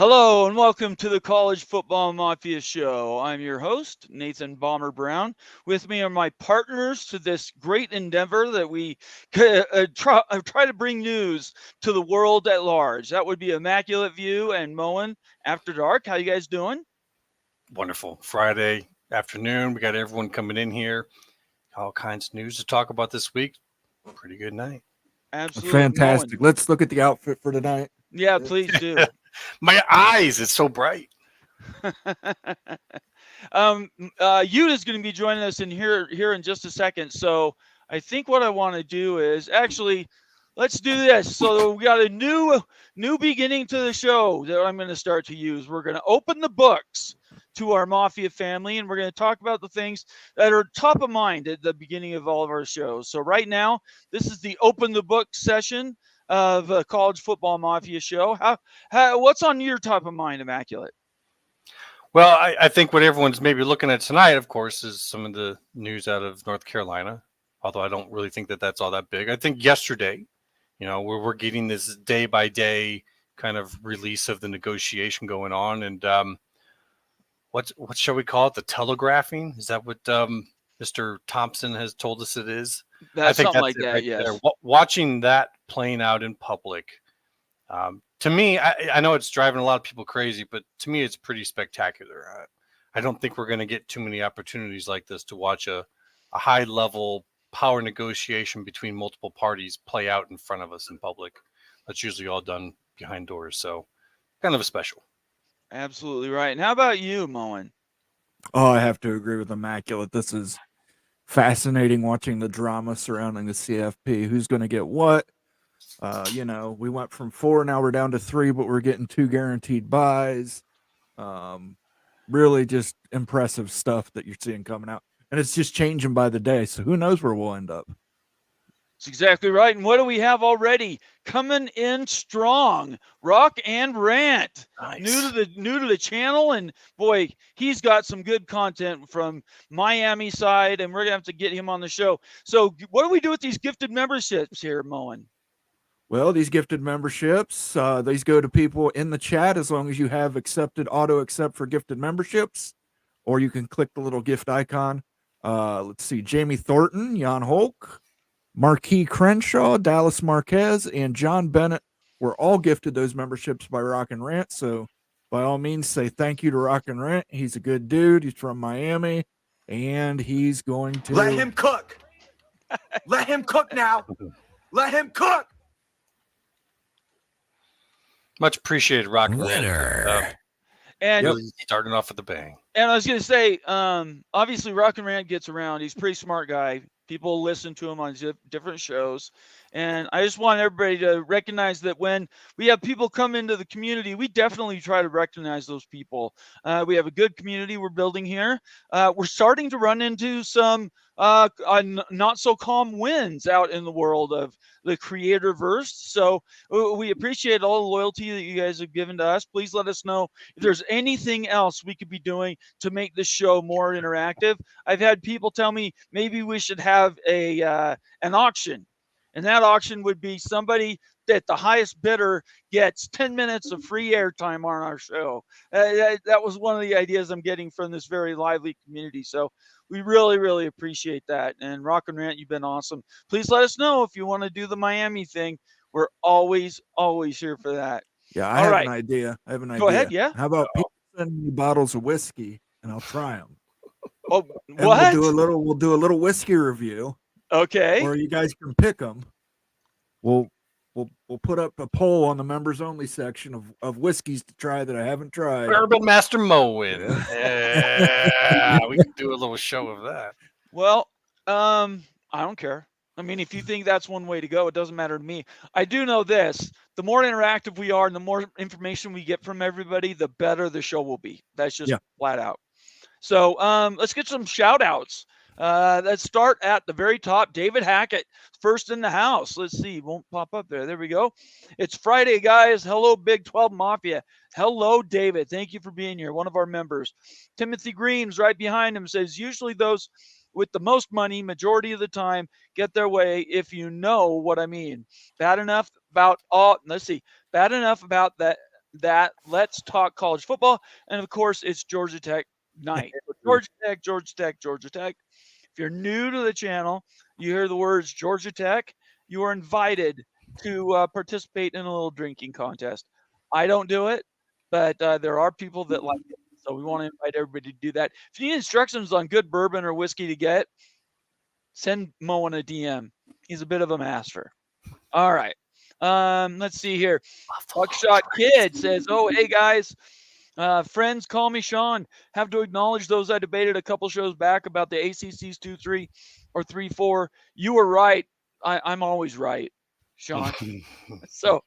Hello and welcome to the College Football Mafia Show. I'm your host, Nathan Bomber Brown. With me are my partners to this great endeavor that we try to bring news to the world at large. That would be Immaculate View and Moen After Dark. How you guys doing? Wonderful. Friday afternoon. We got everyone coming in here. All kinds of news to talk about this week. Pretty good night. Absolutely. Fantastic. Moen. Let's look at the outfit for tonight. Yeah, please do. My eyes, it's so bright. Yuta's going to be joining us in here in just a second. So I think what I want to do is actually let's do this. So we got a new beginning to the show that I'm going to start to use. We're going to open the books to our Mafia family, and we're going to talk about the things that are top of mind at the beginning of all of our shows. So right now, this is the open the book session of a College Football Mafia show. What's on your top of mind, Immaculate? Well, I think what everyone's maybe looking at tonight, of course, is some of the news out of North Carolina, although I don't really think that that's all that big. I think yesterday, we're getting this day-by-day kind of release of the negotiation going on, and what shall we call it? The telegraphing? Is that what Mr. Thompson has told us it is? That's something like that, right, yes. Watching that playing out in public, to me, I know it's driving a lot of people crazy, but to me, it's pretty spectacular. I don't think we're going to get too many opportunities like this to watch a high-level power negotiation between multiple parties play out in front of us in public. That's usually all done behind doors, so kind of a special. Absolutely right. And how about you, Moen? Oh, I have to agree with Immaculate. This is fascinating watching the drama surrounding the CFP. Who's going to get what? We went from 4, now we're down to 3, but we're getting 2 guaranteed buys. Really just impressive stuff that you're seeing coming out. And it's just changing by the day, so who knows where we'll end up. That's exactly right. And what do we have already? Coming in strong, Rock and Rant. Nice. New to the channel, and boy, he's got some good content from Miami side, and we're gonna have to get him on the show. So what do we do with these gifted memberships here, Moen? Well, these gifted memberships, these go to people in the chat as long as you have auto accept for gifted memberships, or you can click the little gift icon. Let's see, Jamie Thornton, Jan Holk, Marquis Crenshaw, Dallas Marquez, and John Bennett were all gifted those memberships by Rock and Rant. So by all means, say thank you to Rock and Rant. He's a good dude. He's from Miami, and he's going to let him cook. Let him cook now. Let him cook. Much appreciated, Rock and Rant. And really starting off with a bang. And I was going to say, obviously, Rock and Rant gets around. He's a pretty smart guy. People listen to him on different shows. And I just want everybody to recognize that when we have people come into the community, we definitely try to recognize those people. We have a good community we're building here. We're starting to run into some not so calm winds out in the world of the creator-verse. So we appreciate all the loyalty that you guys have given to us. Please let us know if there's anything else we could be doing to make this show more interactive. I've had people tell me maybe we should have an auction. And that auction would be somebody that the highest bidder gets 10 minutes of free airtime on our show. That was one of the ideas I'm getting from this very lively community. So we really, really appreciate that. And Rock and Rant, you've been awesome. Please let us know if you want to do the Miami thing. We're always here for that. Yeah, I have an idea. Go ahead, yeah. How about people send me bottles of whiskey and I'll try them? Oh, what? We'll do a little whiskey review. Okay. Or you guys can pick them. We'll put up a poll on the members only section of whiskeys to try that I haven't tried. Bourbon Master Moen. Yeah, we can do a little show of that. Well, I don't care. I mean, if you think that's one way to go, it doesn't matter to me. I do know this. The more interactive we are and the more information we get from everybody, the better the show will be. That's just flat out. So let's get some shout outs. Let's start at the very top. David Hackett, first in the house. Let's see. Won't pop up there. There we go. It's Friday, guys. Hello, BIG12 Mafia. Hello, David. Thank you for being here. One of our members. Timothy Green's right behind him says, usually those with the most money, majority of the time, get their way, if you know what I mean. Bad enough about that that. Let's talk college football. And of course, it's Georgia Tech night. Georgia Tech, Georgia Tech, Georgia Tech. If you're new to the channel, you hear the words Georgia Tech, you are invited to participate in a little drinking contest. I don't do it, but there are people that like it. So we want to invite everybody to do that. If you need instructions on good bourbon or whiskey to get, send Moen a DM. He's a bit of a master. All right. Let's see here. Buckshot Kid says, "Oh, hey guys, friends, call me Sean. Have to acknowledge those I debated a couple shows back about the ACC's 2-3 or 3-4. You were right. I'm always right, Sean. So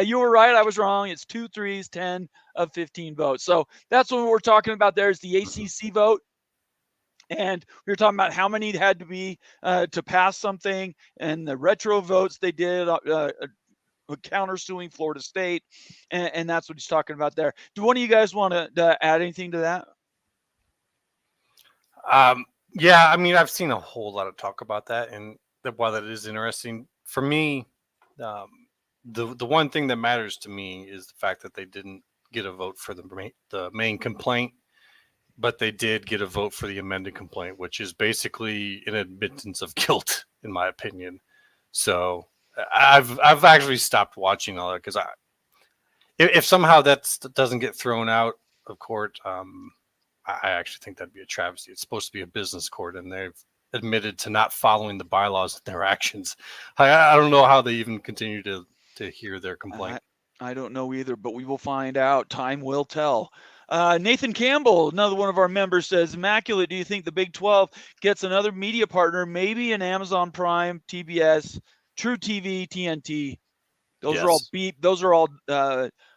you were right. I was wrong. It's 2 3s, 10 of 15 votes. So that's what we're talking about. There's the ACC vote. And we were talking about how many had to be to pass something, and the retro votes they did countersuing Florida State, and that's what he's talking about there. Do one of you guys want to add anything to that? Yeah, I mean, I've seen a whole lot of talk about that, and while that is interesting, for me, the one thing that matters to me is the fact that they didn't get a vote for the main complaint, but they did get a vote for the amended complaint, which is basically an admittance of guilt, in my opinion. So I've actually stopped watching all that because if somehow that doesn't get thrown out of court, I actually think that'd be a travesty. It's supposed to be a business court, and they've admitted to not following the bylaws and their actions. I don't know how they even continue to hear their complaint. I don't know either, but we will find out. Time will tell. Nathan Campbell, another one of our members, says, "Immaculate, do you think the Big 12 gets another media partner, maybe an Amazon Prime, TBS, True TV, TNT?" Those Yes. are all Those are all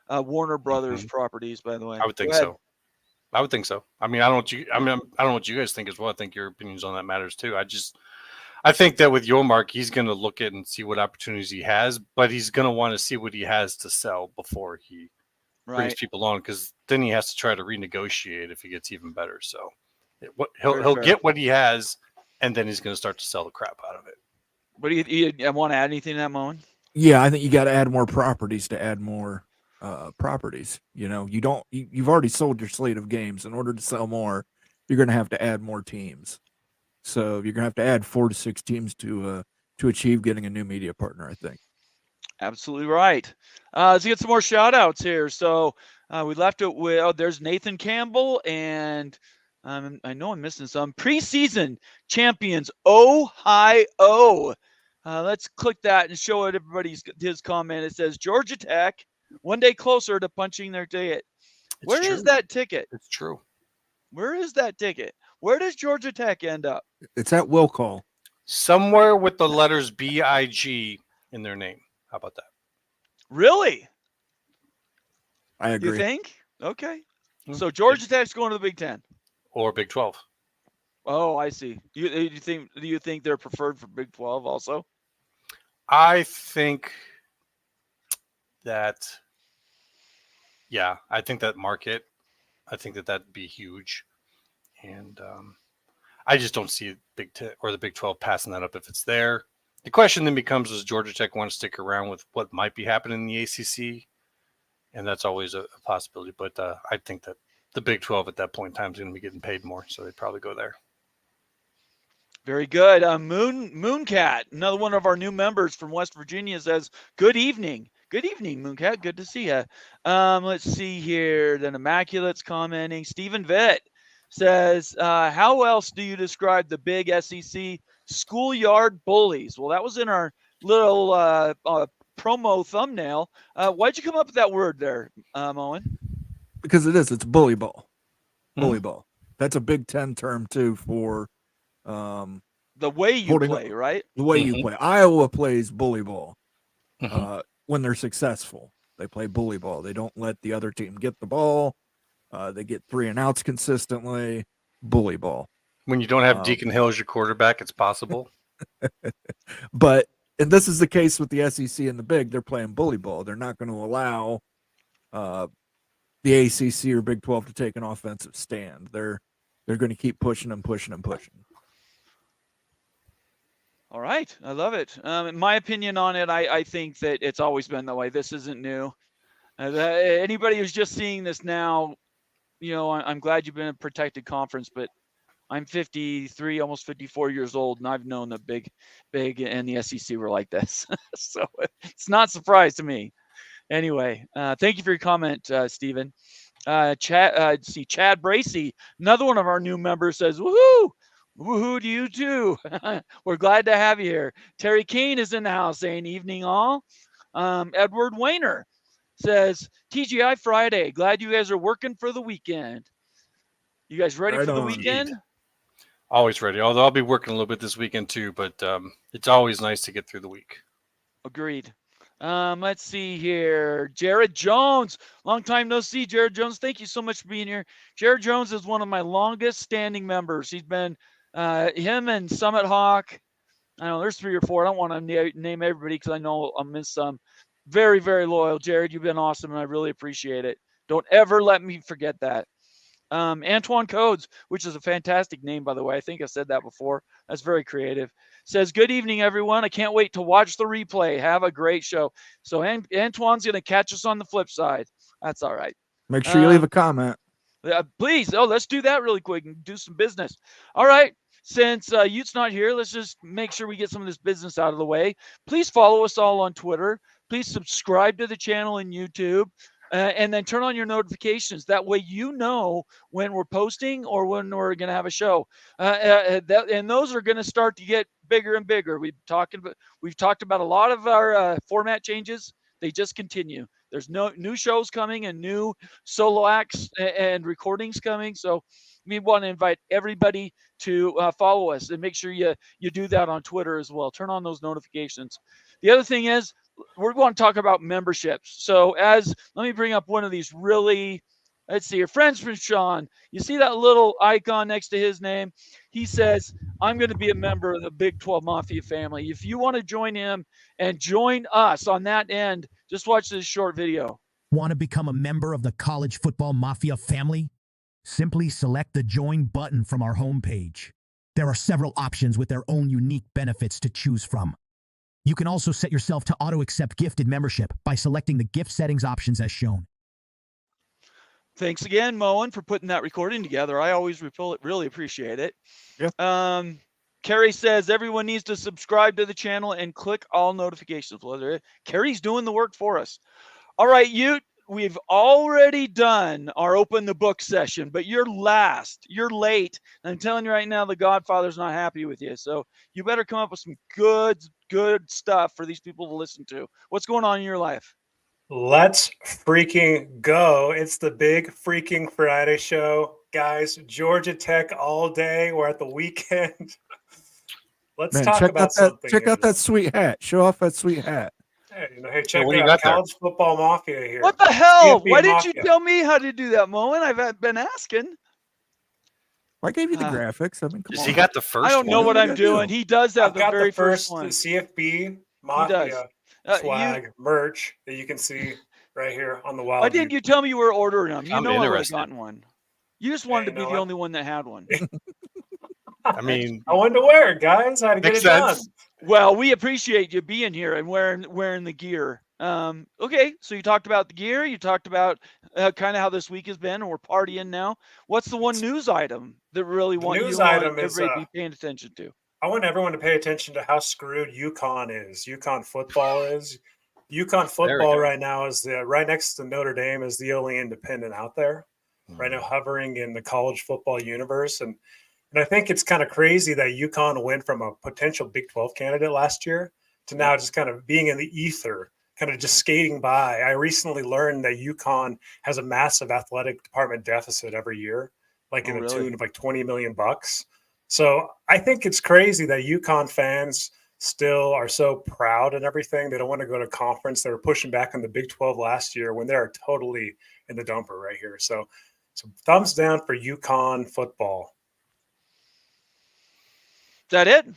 Warner Brothers properties, by the way. I would think so. I would think so. I mean, I don't know what you guys think as well. I think your opinions on that matters too. I think that with Yormark, he's going to look at and see what opportunities he has, but he's going to want to see what he has to sell before he brings people on, because then he has to try to renegotiate if he gets even better. So he'll get what he has, and then he's going to start to sell the crap out of it. But do you want to add anything to that, Moen? Yeah, I think you got to add more properties to add more properties. You know, you've already sold your slate of games. In order to sell more, you're going to have to add more teams. So you're going to have to add 4 to 6 teams to achieve getting a new media partner, I think. Absolutely right. Let's get some more shout outs here. So we left it with, there's Nathan Campbell, and I know I'm missing some. Preseason champions, Ohio. Let's click that and show it his comment. It says, "Georgia Tech, one day closer to punching their ticket." Where is that ticket? It's true. Where is that ticket? Where does Georgia Tech end up? It's at will call. Somewhere with the letters BIG in their name. How about that? Really? I agree. You think? Okay. So Georgia Tech's going to the Big 10 or Big 12. Oh, I see. Do you think they're preferred for Big 12 also? I think that, yeah, I think that market, I think that'd be huge. And I just don't see Big 10 or the Big 12 passing that up if it's there. The question then becomes, does Georgia Tech want to stick around with what might be happening in the ACC? And that's always a possibility. But I think that the Big 12 at that point in time is going to be getting paid more, so they'd probably go there. Very good. Mooncat, another one of our new members from West Virginia, says, "Good evening." Good evening, Mooncat. Good to see you. Let's see here. Then Immaculate's commenting. Stephen Vitt says, "How else do you describe the big SEC schoolyard bullies?" Well, that was in our little promo thumbnail. Why'd you come up with that word there, Moen? Because it's bully ball. Bully ball. That's a Big 10 term too for the way you play, right? The way you play. Iowa plays bully ball. When they're successful, they play bully ball. They don't let the other team get the ball. They get 3 and outs consistently. Bully ball. When you don't have Deacon Hill as your quarterback, it's possible. And this is the case with the SEC and the Big. They're playing bully ball. They're not going to allow the ACC or Big 12 to take an offensive stand. They're going to keep pushing and pushing and pushing. All right. I love it. In my opinion on it, I think that it's always been that way. This isn't new. Anybody who's just seeing this now, I'm glad you've been in a protected conference, but I'm 53, almost 54 years old, and I've known that Big and the SEC were like this. So it's not a surprise to me. Anyway, thank you for your comment, Stephen. Chad Bracey, another one of our new members, says, woohoo! Woohoo to you too. We're glad to have you here. Terry Kane is in the house saying, evening all. Edward Wayner says, TGI Friday. Glad you guys are working for the weekend. You guys ready Right for the on. weekend? Always ready. Although I'll be working a little bit this weekend too, but it's always nice to get through the week. Agreed. Let's see here. Jared Jones. Long time no see, Jared Jones. Thank you so much for being here. Jared Jones is one of my longest standing members. He's been him and Summit Hawk. I know there's 3 or 4. I don't want to name everybody because I know I'll miss some. Very, very loyal. Jared, you've been awesome, and I really appreciate it. Don't ever let me forget that. Antoine Codes, which is a fantastic name, by the way. I think I said that before. That's very creative. Says, good evening, everyone. I can't wait to watch the replay. Have a great show. So Antoine's going to catch us on the flip side. That's all right. Make sure you leave a comment. Please. Oh, let's do that really quick and do some business. All right. Since Ute's not here, let's just make sure we get some of this business out of the way. Please follow us all on Twitter. Please subscribe to the channel in YouTube. And then turn on your notifications. That way you know when we're posting or when we're going to have a show. And those are going to start to get bigger and bigger. We've talked about a lot of our format changes. They just continue. There's no new shows coming and new solo acts and recordings coming. So we want to invite everybody to follow us and make sure you do that on Twitter as well. Turn on those notifications. The other thing is, we're going to talk about memberships. So let me bring up one of these really, let's see, your friends from Sean. You see that little icon next to his name? He says, I'm going to be a member of the Big 12 Mafia family. If you want to join him and join us on that end, just watch this short video. Want to become a member of the College Football Mafia family? Simply select the join button from our homepage. There are several options with their own unique benefits to choose from. You can also set yourself to auto-accept gifted membership by selecting the gift settings options as shown. Thanks again, Moen, for putting that recording together. I always really appreciate it. Yeah. Carrie says everyone needs to subscribe to the channel and click all notifications. Well, Carrie's doing the work for us. All right, we've already done our open the book session, but you're last. You're late. I'm telling you right now, the Godfather's not happy with you. So you better come up with some good stuff for these people to listen to. What's going on in your life? Let's freaking go. It's the Big Freaking Friday show. Guys, Georgia Tech all day. We're at the weekend. Let's talk about something. Check out that sweet hat. Show off that sweet hat. Hey, check what do you out got there? College Football Mafia here. What the hell? CFB Why didn't you Mafia. tell me how to do that, Moen? I've been asking. I gave you the graphics. I mean, come on. He got the first I don't know one. what What I'm are you gonna doing. do? He does have I've the got very the first one. CFB He does. Mafia swag merch that you can see right here on the wall. Why didn't you tell me you were ordering them? You I'm know I would have interested. gotten one. You just wanted you to be know the what? only one that had one. I mean, I wanted to wear it, guys. I had to get makes it done. sense. Well, we appreciate you being here and wearing the gear. Okay, so you talked about the gear. You talked about kind of how this week has been, and we're partying now. What's the one news item that really news item is, everybody to be paying attention to? I want everyone to pay attention to how screwed UConn is. UConn football is. UConn football go. right now is right next to Notre Dame is the only independent out there. Right now, hovering in the college football universe, and I think it's kind of crazy that UConn went from a potential Big 12 candidate last year to now just kind of being in the ether, kind of just skating by. I recently learned that UConn has a massive athletic department deficit every year, like in the tune of like $20 million. So I think it's crazy that UConn fans still are so proud and everything. They don't want to go to conference. They were pushing back on the Big 12 last year when they're totally in the dumper right here. So thumbs down for UConn football. Is that it?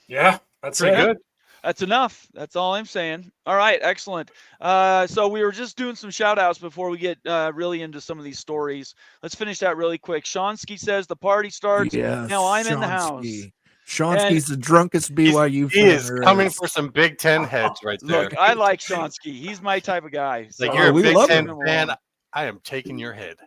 Yeah, that's Pretty it. good. That's enough. That's all I'm saying. All right, excellent. So we were just doing some shout outs before we get really into some of these stories. Let's finish that really quick. Shonsky says the party starts. Yes, Now I'm in the house. Shonsky. Shonsky's the drunkest BYU He fan is there coming is. for some Big Ten heads right there. Look, I like Shonsky. He's my type of guy. So Like, you're a we Big love Ten him. fan. I am taking your head.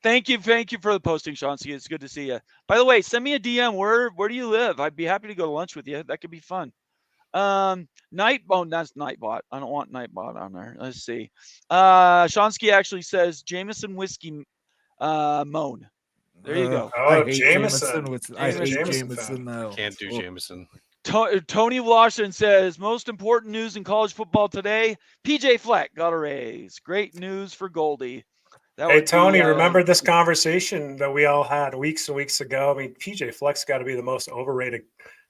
Thank you for the posting, Shonsky. It's good to see you. By the way, send me a DM. Where do you live? I'd be happy to go to lunch with you. That could be fun. That's Nightbot. I don't want Nightbot on there. Let's see. Shonsky actually says Jameson whiskey moan. There you go. I Oh, hate Jameson. I He's a hate Jameson Jameson fan. though. Can't do Oh. Jameson. Tony Washington says most important news in college football today: PJ Fleck got a raise. Great news for Goldie. That Hey, would be, Tony, remember this conversation that we all had weeks and weeks ago? I mean, PJ Fleck's got to be the most overrated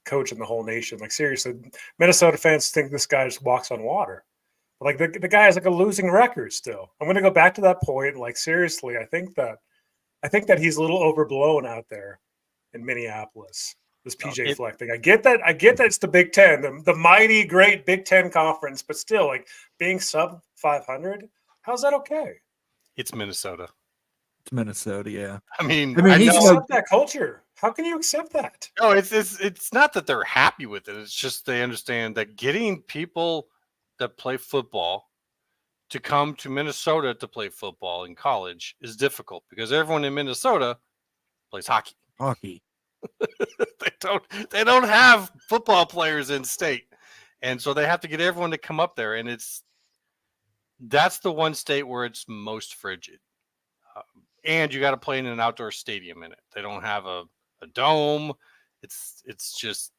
coach in the whole nation. Like, seriously, Minnesota fans think this guy just walks on water. Like, the guy has like a losing record still. I'm going to go back to that point. Like, seriously, I think that he's a little overblown out there in Minneapolis. This PJ Fleck thing. I get that it's the Big Ten, the mighty great Big Ten conference, but still, like, being sub 500, how's that okay? It's Minnesota. It's Minnesota, yeah. I mean, I mean, How do you he's accept that culture? How can you accept that? no, it's not that they're happy with it. It's just they understand that getting people that play football to come to Minnesota to play football in college is difficult because everyone in Minnesota plays hockey. Hockey. They don't have football players in state, and so they have to get everyone to come up there, and that's the one state where it's most frigid. And you got to play in an outdoor stadium in it. They don't have a dome. It's just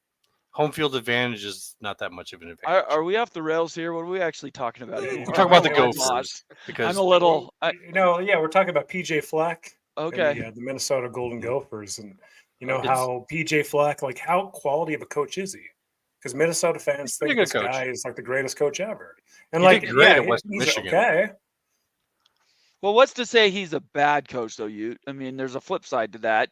home field advantage is not that much of an advantage. Are we off the rails here? What are we actually talking about? We're talking about the Oh, Gophers because I'm a little. We're talking about PJ Fleck. Okay. And the Minnesota Golden Gophers, and you know It's- how PJ Fleck, like, how quality of a coach is he? Because Minnesota fans pretty think good this coach. guy is like the greatest coach ever, and He like, did great yeah, at Western he's Michigan. okay. Well, what's to say he's a bad coach, though? I mean, there's a flip side to that.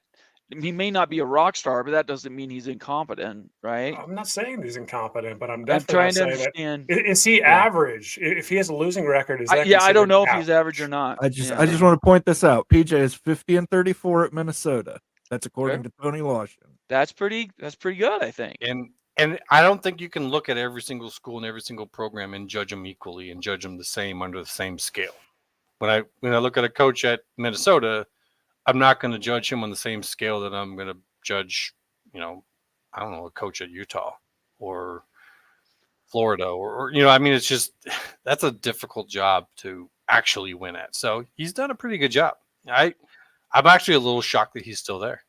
He may not be a rock star, but that doesn't mean he's incompetent, right? I'm not saying he's incompetent, but I'm I'm definitely trying not to saying that. understand. Is he average? If he has a losing record, is that I don't considered know if he's average or not. I just want to point this out. PJ is 50-34 at Minnesota. That's according Okay. to Tony Washington. That's pretty good, I think. And I don't think you can look at every single school and every single program and judge them equally and judge them the same under the same scale. When I look at a coach at Minnesota, I'm not going to judge him on the same scale that I'm going to judge, I don't know, a coach at Utah or Florida or I mean, it's just, that's a difficult job to actually win at. So he's done a pretty good job. I'm actually a little shocked that he's still there.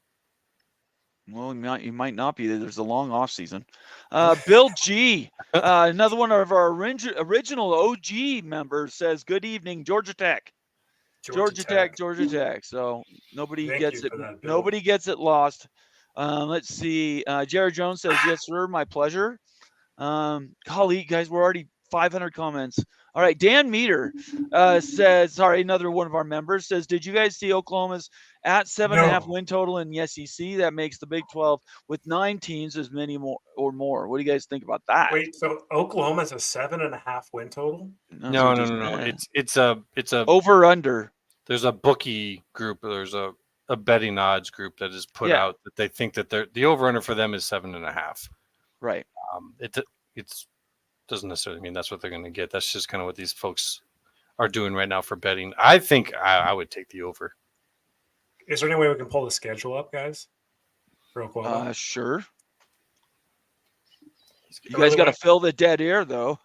Well, you might not be. There's a long off season. Bill G, another one of our original OG members, says, "Good evening, Georgia Tech." Georgia Tech. So nobody Thank gets you it. for that, Bill. Nobody gets it lost. Let's see. Jared Jones says, "Yes, sir. My pleasure." Golly, guys, we're already 500 comments. All right. Dan Meter says, sorry, another one of our members says, "Did you guys see Oklahoma's at 7.5 No. win total in the SEC? That makes the Big 12 with 9 teams as many more or more. What do you guys think about that?" Wait, so Oklahoma's a 7.5 win total? No. It's a over under. There's a bookie group. There's a betting odds group that is put out that they think that the over under for them is 7.5. Right. It's doesn't necessarily mean that's what they're going to get. That's just kind of what these folks are doing right now for betting. I think I would take the over. Is there any way we can pull the schedule up, guys, for Oklahoma? Sure. You guys got to fill the dead air, though.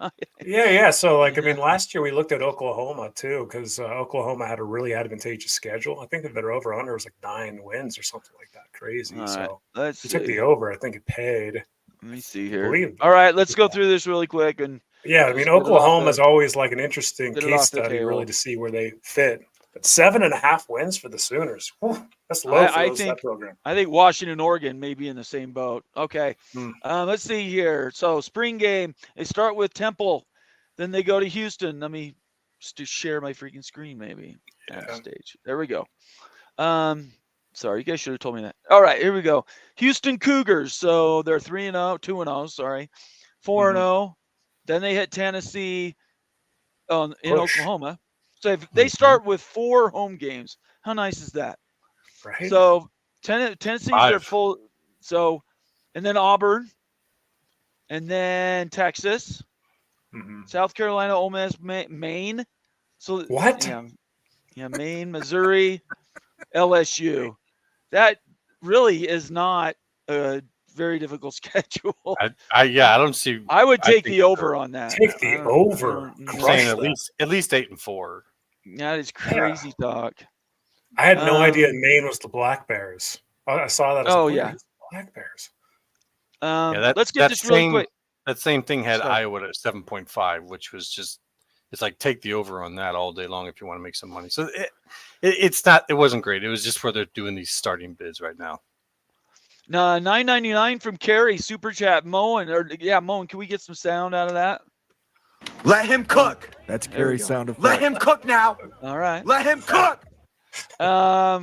Yeah. So, like, I mean, last year we looked at Oklahoma too, because Oklahoma had a really advantageous schedule. I think that their over under was like 9 wins or something like that. Crazy. All so right, let's you took see. the over. I think it paid. Let me see here. Believe- All right, let's go through this really quick. And Yeah, I just mean, get it off Oklahoma is the- always like an interesting get it case off the study, really, table. to see where they fit. But 7.5 wins for the Sooners. Whew, that's low for that program. I think Washington, Oregon may be in the same boat. Okay. Let's see here. So spring game, they start with Temple, then they go to Houston. Let me just share my freaking screen, maybe. Stage. There we go. Sorry, you guys should have told me that. All right, here we go. Houston Cougars. So they're 3-0, 2-0, sorry. 4-0. Then they hit Tennessee in Oklahoma. So if they start with 4 home games, how nice is that? Right. So Tennessee's their 5. full. So, and then Auburn, and then Texas, Mhm. South Carolina, Ole Miss, Maine. So What? yeah, Maine, Missouri, LSU. That really is not a very difficult schedule. I don't see. I would I take think the over on that. Take the I don't- over. I don't- I'm Crush saying that. at least 8-4. That is crazy talk. I had no idea Um, Maine was the Black Bears. I saw that. Oh, yeah. Black Bears. Yeah, Let's get this really quick. That same thing had Sorry. Iowa at 7.5, which was just it's like take the over on that all day long if you want to make some money. So it wasn't great. It was just where they're doing these starting bids right now. $9.99 from Carrie super chat. Moen, can we get some sound out of that? Let him cook. That's There we Gary's go. sound effect. Let him cook now. All right. Let him cook.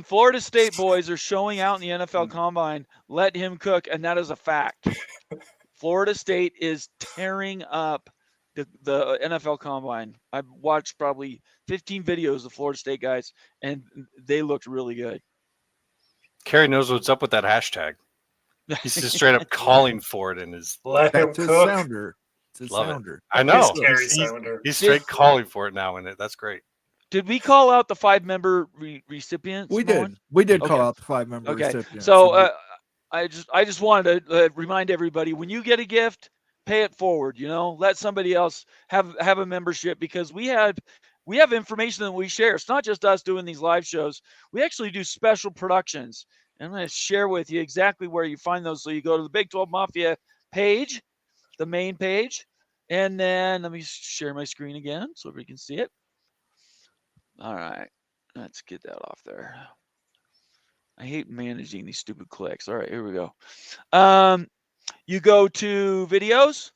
Florida State boys are showing out in the NFL Combine. Let him cook, and that is a fact. Florida State is tearing up the NFL Combine. I've watched probably 15 videos of Florida State guys, and they looked really good. Kerry knows what's up with that hashtag. He's just straight up calling for it in his. Let him That's his cook. sounder. It's his Love it. sounder. I know. His Kerry sounder. He's straight calling for it now in it. That's great. Did we call out the 5-member recipients? We Moen? did. We did call Okay. out the 5-member Okay. recipients. So I just wanted to remind everybody, when you get a gift, pay it forward. Let somebody else have a membership, because we have information that we share. It's not just us doing these live shows. We actually do special productions. And I'm going to share with you exactly where you find those. So you go to the Big 12 Mafia page, the main page, and then let me share my screen again so we can see it. All right, let's get that off there. I hate managing these stupid clicks. All right, here we go. You go to videos,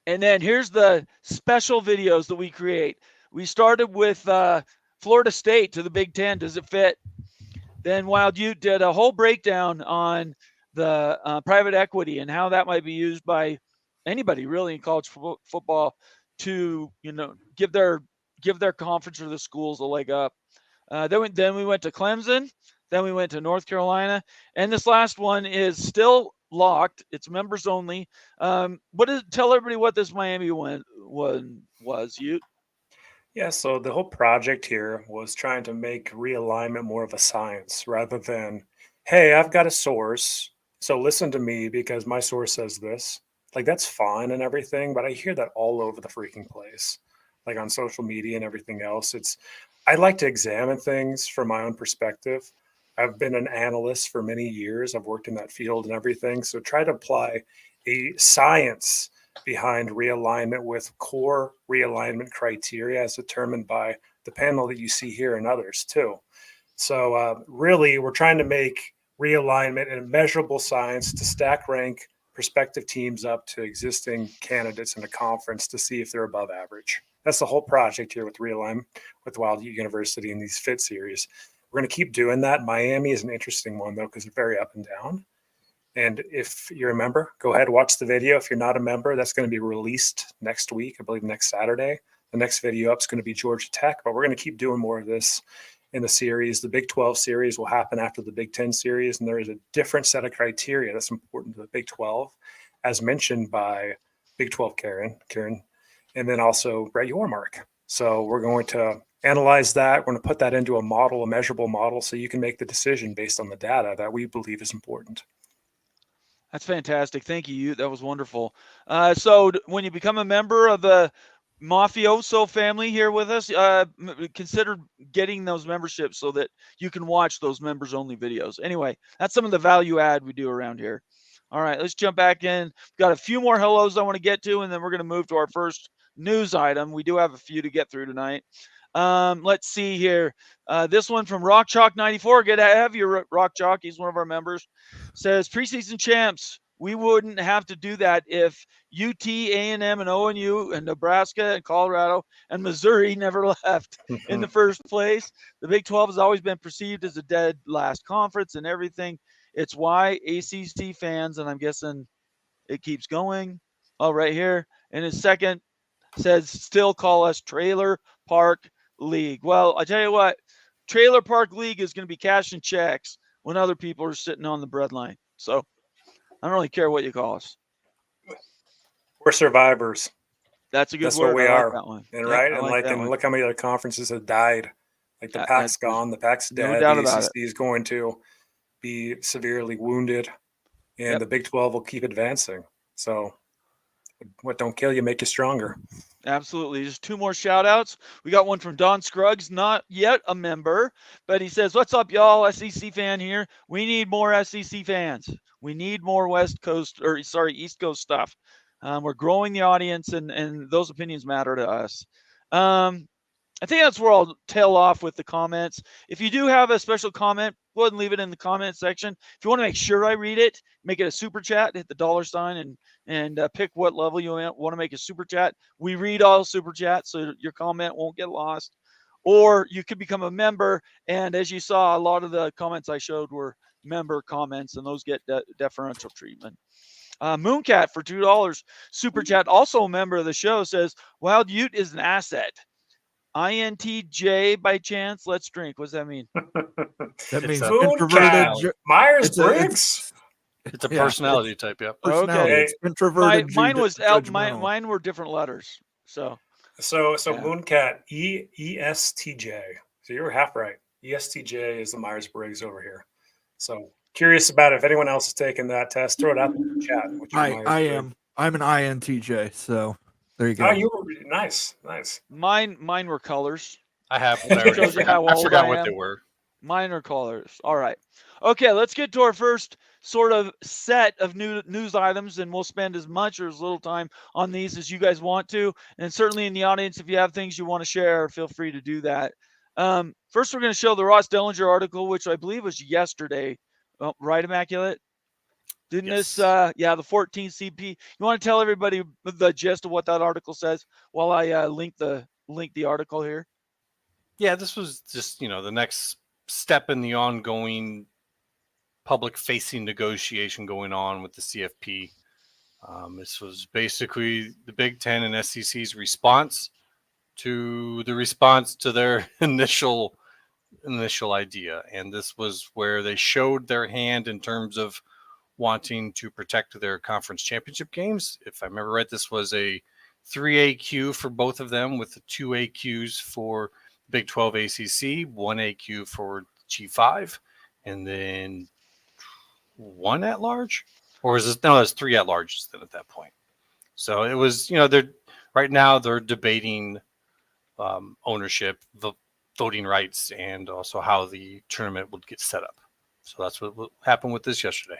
and then here's the special videos that we create. We started with Florida State to the Big Ten. Does it fit? Then Wild Ute did a whole breakdown on the private equity and how that might be used by anybody really in college football to give their conference or the schools a leg up. Then we went to Clemson. Then we went to North Carolina, and this last one is still locked. It's members only. Tell everybody what this Miami one was. Ute. Yeah, so the whole project here was trying to make realignment more of a science rather than, hey, I've got a source, so listen to me because my source says this. Like, that's fine and everything, but I hear that all over the freaking place, like on social media and everything else. I like to examine things from my own perspective. I've been an analyst for many years. I've worked in that field and everything. So try to apply a science behind realignment with core realignment criteria as determined by the panel that you see here and others too. So really, we're trying to make realignment a measurable science to stack rank prospective teams up to existing candidates in the conference to see if they're above average. That's the whole project here with Realignment with Wild Ute University in these FIT series. We're going to keep doing that. Miami is an interesting one, though, because they're very up and down. And if you're a member, go ahead, watch the video. If you're not a member, that's going to be released next week, I believe next Saturday. The next video up is going to be Georgia Tech, but we're going to keep doing more of this in the series. The Big 12 series will happen after the Big 10 series, and there is a different set of criteria that's important to the Big 12, as mentioned by Big 12 Karen, and then also Brett Yormark. So we're going to analyze that. We're going to put that into a model, a measurable model, so you can make the decision based on the data that we believe is important. That's fantastic. Thank you. That was wonderful. So when you become a member of the Mafioso family here with us, consider getting those memberships so that you can watch those members only videos. Anyway, that's some of the value add we do around here. All right, let's jump back in. We've got a few more hellos I want to get to, and then we're going to move to our first news item. We do have a few to get through tonight. Let's see here. This one from Rock Chalk 94. Good to have you, Rock Chalk. He's one of our members. Says preseason champs. We wouldn't have to do that if UT, A&M, and ONU, and Nebraska, and Colorado, and Missouri never left in the first place. The Big 12 has always been perceived as a dead last conference and everything. It's why ACC fans, and I'm guessing it keeps going. Oh, right here. And his second says, still call us Trailer Park League. Well, I tell you what, Trailer Park League is going to be cashing checks when other people are sitting on the breadline. So I don't really care what you call us. We're survivors. That's a good That's word. what we I like are. that one. And Yeah, right, I and like like, that and one. look how many other conferences have died. Like the Pac's there's gone, the Pac's no dead. doubt The about ACC is going to be severely wounded, and Yep. the Big 12 will keep advancing. So, what don't kill you make you stronger. Absolutely. Just two more shout outs. We got one from Don Scruggs, not yet a member, but he says, "What's up, y'all? SEC fan here. We need more SEC fans. We need more East Coast stuff. We're growing the audience, and those opinions matter to us." I think that's where I'll tail off with the comments. If you do have a special comment, go ahead and leave it in the comment section. If you want to make sure I read it, make it a super chat, hit the $sign and pick what level you want to make a super chat. We read all super chats, so your comment won't get lost. Or you could become a member, and as you saw, a lot of the comments I showed were member comments, and those get deferential treatment. Mooncat for $2 super chat, also a member of the show, says Wild Ute is an asset. INTJ by chance? Let's drink. What does that mean? That It's means a introverted. personality. Myers-Briggs. It's a Yeah, personality type. Yep. Personality. Okay. It's introverted. Mine was judgmental. mine were different letters. So So Yeah. Mooncat, ESTJ. So you were half right. ESTJ is the Myers-Briggs over here. So curious about it. If anyone else has taken that test, throw it out in the chat. What's your I Myers-Briggs? am. I'm an INTJ. So there you go. Oh, you were nice. mine were colors. I have. It I shows you how I old forgot I what am. they were. Mine are colors. All right. Okay, let's get to our first sort of set of news items, and we'll spend as much or as little time on these as you guys want to. And certainly in the audience, if you have things you want to share, feel free to do that. First, we're going to show the Ross Dellinger article, which I believe was yesterday. Oh, right, Immaculate? Didn't Yes. this, the 14 CP? You want to tell everybody the gist of what that article says while I link the article here? Yeah, this was just, the next step in the ongoing public-facing negotiation going on with the CFP. This was basically the Big Ten and SEC's response to their initial idea, and this was where they showed their hand in terms of wanting to protect their conference championship games. If I remember right, this was a 3 AQ for both of them, with the 2 AQs for Big 12 ACC, 1 AQ for G5, and then 1 at large, or is this? No, it's 3 at larges then at that point. So it was, they're right now they're debating ownership, the voting rights, and also how the tournament would get set up. So that's what happened with this yesterday.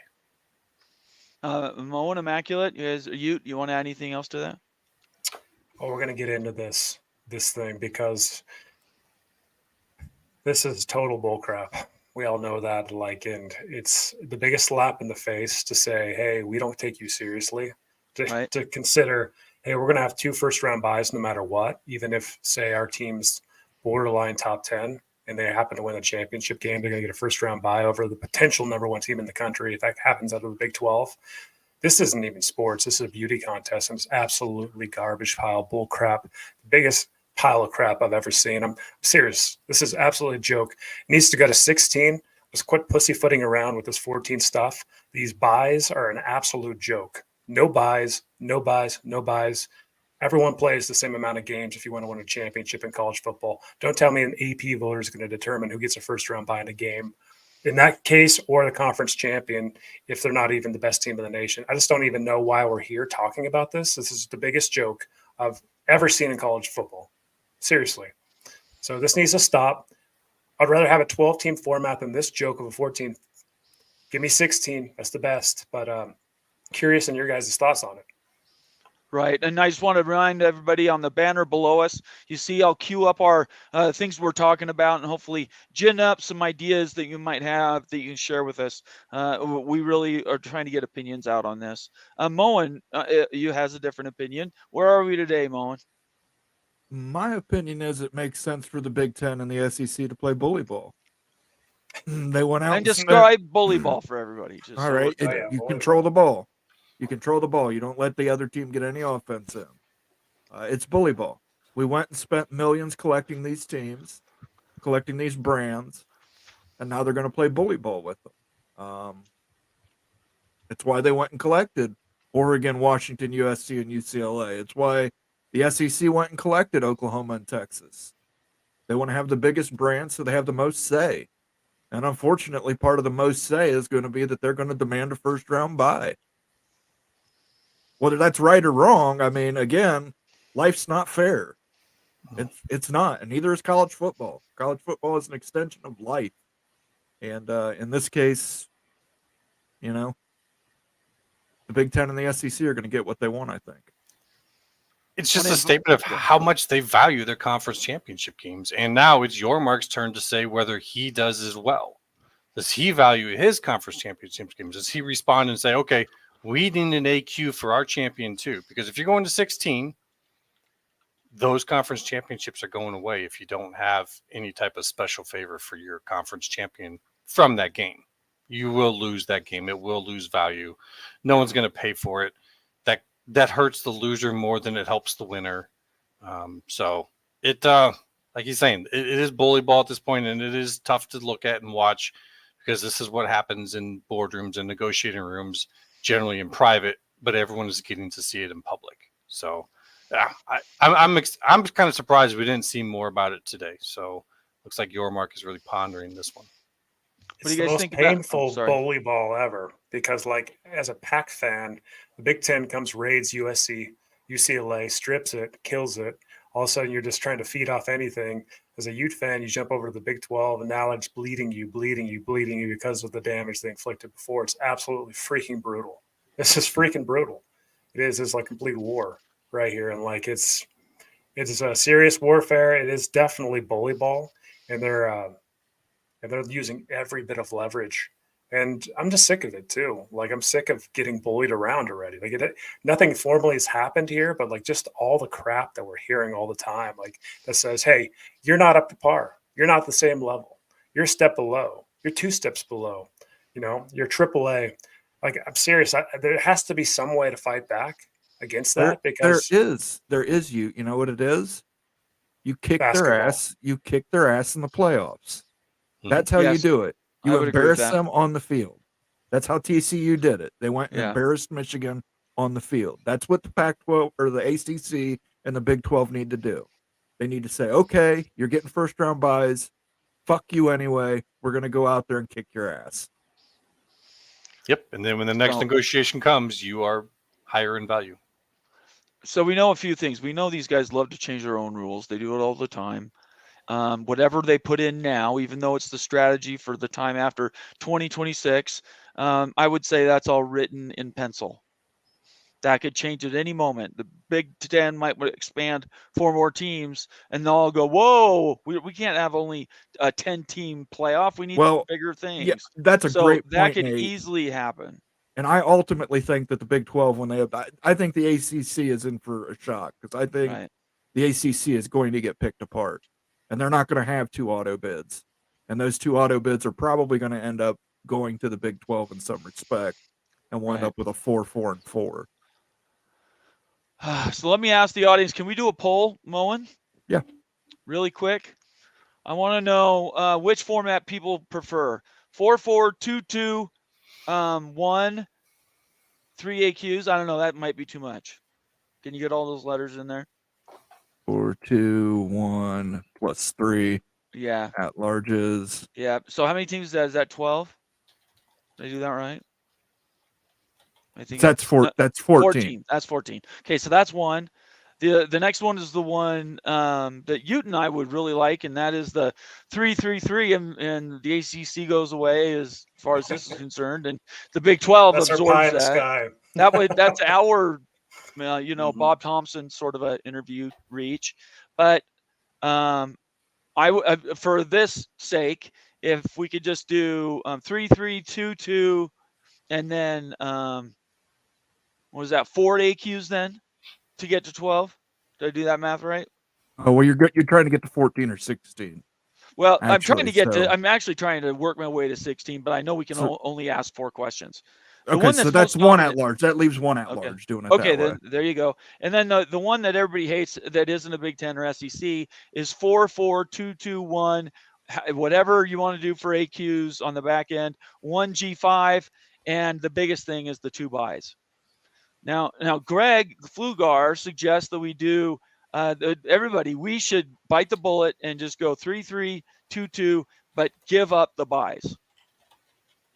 Mo and Immaculate, you want to add anything else to that? Oh, we're going to get into this thing because this is total bullcrap. We all know that, and it's the biggest slap in the face to say, hey, we don't take you seriously. To consider, hey, we're going to have 2 first-round buys no matter what, even if, say, our team's borderline top 10 and they happen to win a championship game, they're going to get a first-round buy over the potential number 1 team in the country. If that happens out of the Big 12, this isn't even sports. This is a beauty contest, and it's absolutely garbage pile, bull crap. The biggest pile of crap I've ever seen. I'm serious. This is absolutely a joke. It needs to go to 16. Let's quit pussyfooting around with this 14 stuff. These buys are an absolute joke. No buys, no buys, no buys. Everyone plays the same amount of games if you want to win a championship in college football. Don't tell me an AP voter is going to determine who gets a first-round buy in a game. In that case, or the conference champion, if they're not even the best team in the nation. I just don't even know why we're here talking about this. This is the biggest joke I've ever seen in college football. Seriously. So this needs to stop. I'd rather have a 12-team format than this joke of a 14. Give me 16. That's the best. But curious in your guys' thoughts on it. Right. And I just want to remind everybody on the banner below us, you see I'll queue up our things we're talking about and hopefully gin up some ideas that you might have that you can share with us. We really are trying to get opinions out on this. Moen, you has a different opinion. Where are we today, Moen? My opinion is it makes sense for the Big Ten and the SEC to play bully ball. They went out and describe bully ball for everybody. Just all right. You control the ball. You control the ball. You don't let the other team get any offense in. It's bully ball. We went and spent millions collecting these teams, collecting these brands, and now they're going to play bully ball with them. It's why they went and collected Oregon, Washington, USC, and UCLA. It's why the SEC went and collected Oklahoma and Texas. They want to have the biggest brand, so they have the most say. And unfortunately, part of the most say is going to be that they're going to demand a first-round bye. Whether that's right or wrong, I mean, again, life's not fair. It's not, and neither is college football. College football is an extension of life. And in this case, you know, the Big Ten and the SEC are going to get what they want, I think. It's just a statement of how much they value their conference championship games. And now it's Yormark's turn to say whether he does as well. Does he value his conference championship games? Does he respond and say, okay, we need an AQ for our champion too? Because if you're going to 16, those conference championships are going away if you don't have any type of special favor for your conference champion from that game. You will lose that game. It will lose value. No one's going to pay for it. That hurts the loser more than it helps the winner. So it, like he's saying, it is bully ball at this point, and it is tough to look at and watch because this is what happens in boardrooms and negotiating rooms, generally in private, but everyone is getting to see it in public. So yeah, I'm kind of surprised we didn't see more about it today. So looks like Yormark is really pondering this one. What It's do you the guys most think about- painful sorry. bully ball ever because, like, as a Pac fan, the Big Ten comes, raids USC, UCLA, strips it, kills it. All of a sudden, you're just trying to feed off anything. As a Ute fan, you jump over to the Big 12, and now it's bleeding you because of the damage they inflicted before. It's absolutely freaking brutal. This is freaking brutal. It is. It's like complete war right here, and like it's a serious warfare. It is definitely bully ball, and they're using every bit of leverage. And I'm just sick of it too. Like, I'm sick of getting bullied around already. Like, nothing formally has happened here, but like just all the crap that we're hearing all the time, like that says, hey, you're not up to par. You're not the same level. You're a step below. You're 2 steps below. You know, you're AAA. Like, I'm serious. There has to be some way to fight back against that because there is you know what it is? You kick Basketball. their ass. You kick their ass in the playoffs. That's how you Yes, do it. I You would agree with embarrass that. them on the field. That's how TCU did it. They went and Yeah. embarrassed Michigan on the field. That's what the Pac-12 or the ACC and the Big 12 need to do. They need to say, okay, you're getting first round buys. Fuck you anyway. We're going to go out there and kick your ass. Yep. And then when the next So- negotiation comes, you are higher in value. So we know a few things. We know these guys love to change their own rules. They do it all the time. Whatever they put in now, even though it's the strategy for the time after 2026, I would say that's all written in pencil. That could change at any moment. The Big Ten might expand 4 more teams, and they'll all go, whoa, we can't have only a 10-team playoff. We need bigger things. Yeah, that's a So great point, that could Nate. easily happen. And I ultimately think that the Big 12, when they have, I think the ACC is in for a shock because I think Right. the ACC is going to get picked apart, and they're not going to have 2 auto bids, and those 2 auto bids are probably going to end up going to the Big 12 in some respect, and we'll end Right. up with a 4-4-4. So let me ask the audience, can we do a poll, Moen? Yeah. Really quick. I want to know which format people prefer. 4-4-2-2, 1, 3 AQs. I don't know. That might be too much. Can you get all those letters in there? 4-2-1 plus 3 Yeah. at larges. Yeah. So how many teams is that? Is that 12? Did I do that right? I think That's 14. 14. That's 14. Okay, so that's one. The next one is the one that Ute and I would really like, and that is the 3-3-3, and the ACC goes away as far as this is concerned, and the Big 12 that's our pie absorbs in the that. sky. That's our, Mhm. Bob Thompson sort of an interview reach, but for this sake, if we could just do 3-3-2-2, and then what was that, 4 AQs then to get to 12? Did I do that math right? Oh, well, you're trying to get to 14 or 16. Well, Actually, I'm actually trying to work my way to 16, but I know we can only ask 4 questions. Okay, so that's one at large. That leaves one at Okay. large doing it Okay, that way. then there you go. And then the one that everybody hates that isn't a Big Ten or SEC is 4-4-2-2-1 whatever you want to do for AQs on the back end, 1G5, and the biggest thing is the 2 buys. Now Greg Flugar suggests that we do everybody. We should bite the bullet and just go 3-3-2-2, but give up the buys.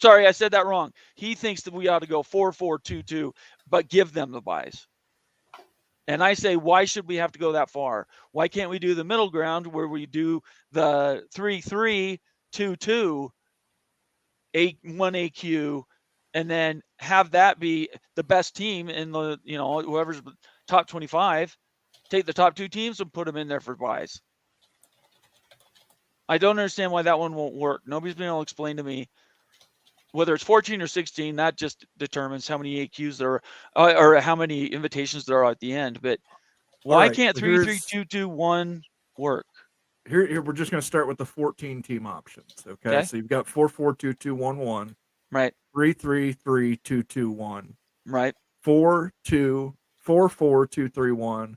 Sorry, I said that wrong. He thinks that we ought to go 4-4-2-2, but give them the buys. And I say, why should we have to go that far? Why can't we do the middle ground where we do the 3-3-2-2, 1 AQ, and then have that be the best team in the, whoever's top 25, take the top 2 teams and put them in there for buys. I don't understand why that one won't work. Nobody's been able to explain to me whether it's 14 or 16. That just determines how many AQs there are, or how many invitations there are at the end. But why right, can't so 3-3-2-2-1 work? Here we're just going to start with the 14 team options. Okay. So you've got 4-4-2-2-1-1. Right. 3-3-3-2-2-1. Right. 4-4-2-3-1,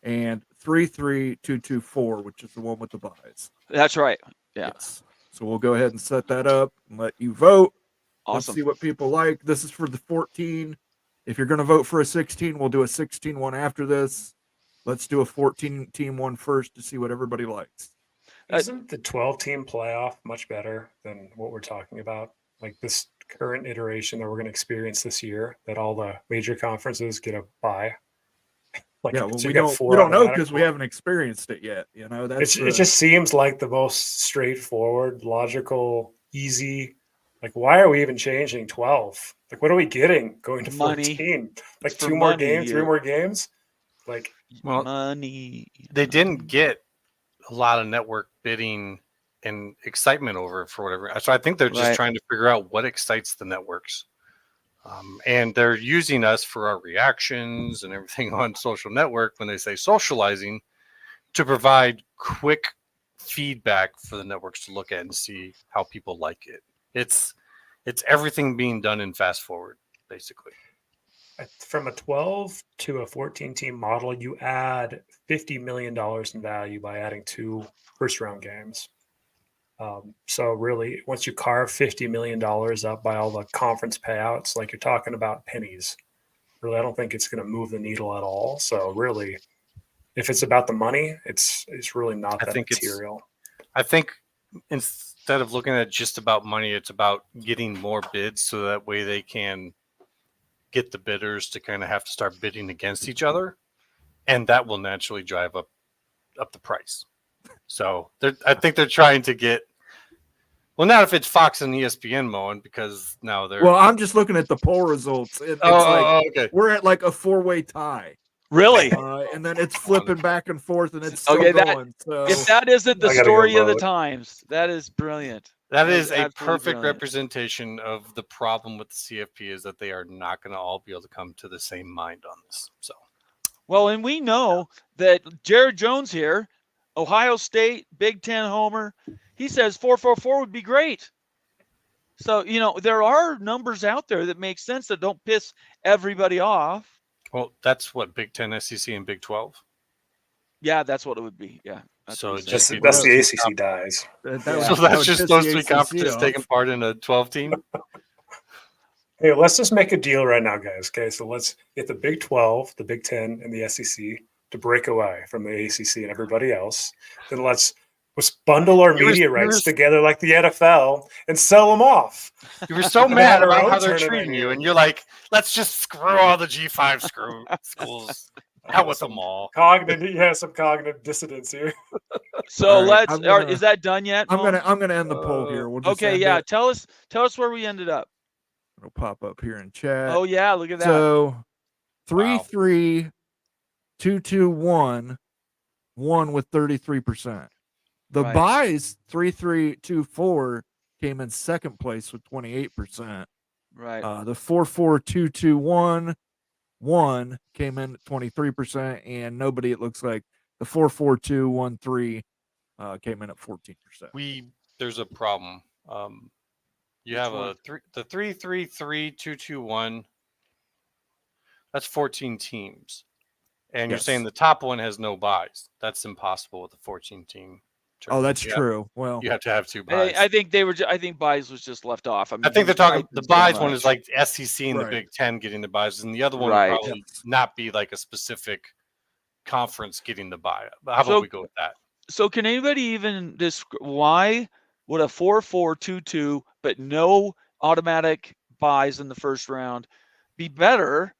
and 3-3-2-2-4, which is the one with the buys. That's right. Yeah. Yes. So we'll go ahead and set that up and let you vote. Let's Awesome. see what people like. This is for the 14. If you're going to vote for a 16, we'll do a 16 one after this. Let's do a 14 team one first to see what everybody likes. Isn't the 12-team playoff much better than what we're talking about? Like this current iteration that we're going to experience this year, that all the major conferences get a bye. Like, Yeah, well, so we you got don't 4 know automatic because we haven't experienced it yet. That's it just seems like the most straightforward, logical, easy. Like, why are we even changing 12? Like, what are we getting going to Money. 14? Like, It's for 2 more money, games, 3 more games? Like, Well, money. they didn't get a lot of network bidding and excitement over it for whatever. So I think they're just Right. trying to figure out what excites the networks. And they're using us for our reactions and everything on social network when they say socializing to provide quick feedback for the networks to look at and see how people like it. It's everything being done in fast forward, basically. from a 12 to a 14-team model, you add $50 million in value by adding 2 first-round games. So really, once you carve $50 million up by all the conference payouts, like you're talking about pennies. Really, I don't think it's going to move the needle at all. So really, if it's about the money, it's really not that material. I think instead of looking at just about money, it's about getting more bids so that way they can get the bidders to kind of have to start bidding against each other, and that will naturally drive up the price. So I think they're trying to get. Well, not if it's Fox and ESPN mowing, because now they're. Well, I'm just looking at the poll results. It's okay. We're at like a 4-way tie. Really? And then it's flipping back and forth, and it's still Okay, going. If that isn't the I gotta go story of the vote. times, that is brilliant. That That's is a absolutely perfect brilliant. representation of the problem with the CFP is that they are not going to all be able to come to the same mind on this. So, Well, and we know that Jared Jones here, Ohio State, Big Ten homer, he says 4-4-4 would be great. So, there are numbers out there that make sense that don't piss everybody off. well, that's what Big 10, SEC, and Big 12. Yeah, that's what it would be. Yeah. So what it he just said. That's the ACC dies. That Yeah. would- So that that's would just piss those the 3 ACC conferences off. taking part in a 12 team. Hey, let's just make a deal right now, guys. Okay, so let's get the Big 12, the Big 10, and the SEC to break away from the ACC and everybody else. Then let's bundle our media rights together like the NFL and sell them off. You were so We mad had our about own how they're tournament treating you, here. and you're like, let's just screw all the G5 schools. Out with them all. Some cognitive dissonance here. So All right, is that done yet? I'm Mo? gonna end the poll here. We'll just Okay, end yeah. it. Tell us where we ended up. It'll pop up here in chat. Oh yeah, look at that. So 3-3-2-2-1, 1 with 33%. The Right. buys 3-3-2-4 came in second place with 28%. Right. The 4-4-2-2-1 1 came in at 23%, and nobody, it looks like, the 4-4-2-1-3 came in at 14%. There's a problem. You Which have one? the 3-3-3-2-2-1. That's 14 teams, and you're Yes. saying the top one has no buys. That's impossible with a 14 team Oh, that's Yeah. true. Well, You have to have 2 buys. I think they were. I think buys was just left off. I mean, I think they're these talking buys the is too buys one much. is like SEC and the Right. Big Ten getting the buys, and the other one Right. would probably not be like a specific conference getting the buy. But how about So- we go with that? So can anybody even why would a 4-4-2-2 but no automatic buys in the first round be better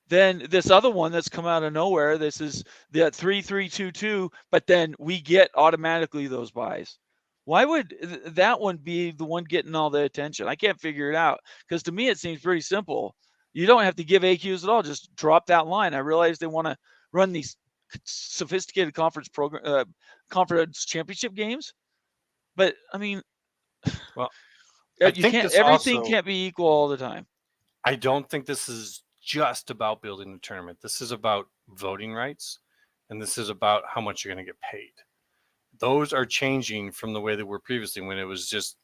than this other one that's come out of nowhere? This is the 3-3-2-2, but then we get automatically those buys. Why would that one be the one getting all the attention? I can't figure it out, because to me it seems pretty simple. You don't have to give AQs at all. Just drop that line. I realize they want to run these sophisticated conference championship games, but I mean, Well, I you think can't. this Everything also- can't be equal all the time. I don't think this is just about building the tournament. This is about voting rights, and this is about how much you're going to get paid. Those are changing from the way they were previously, when it was just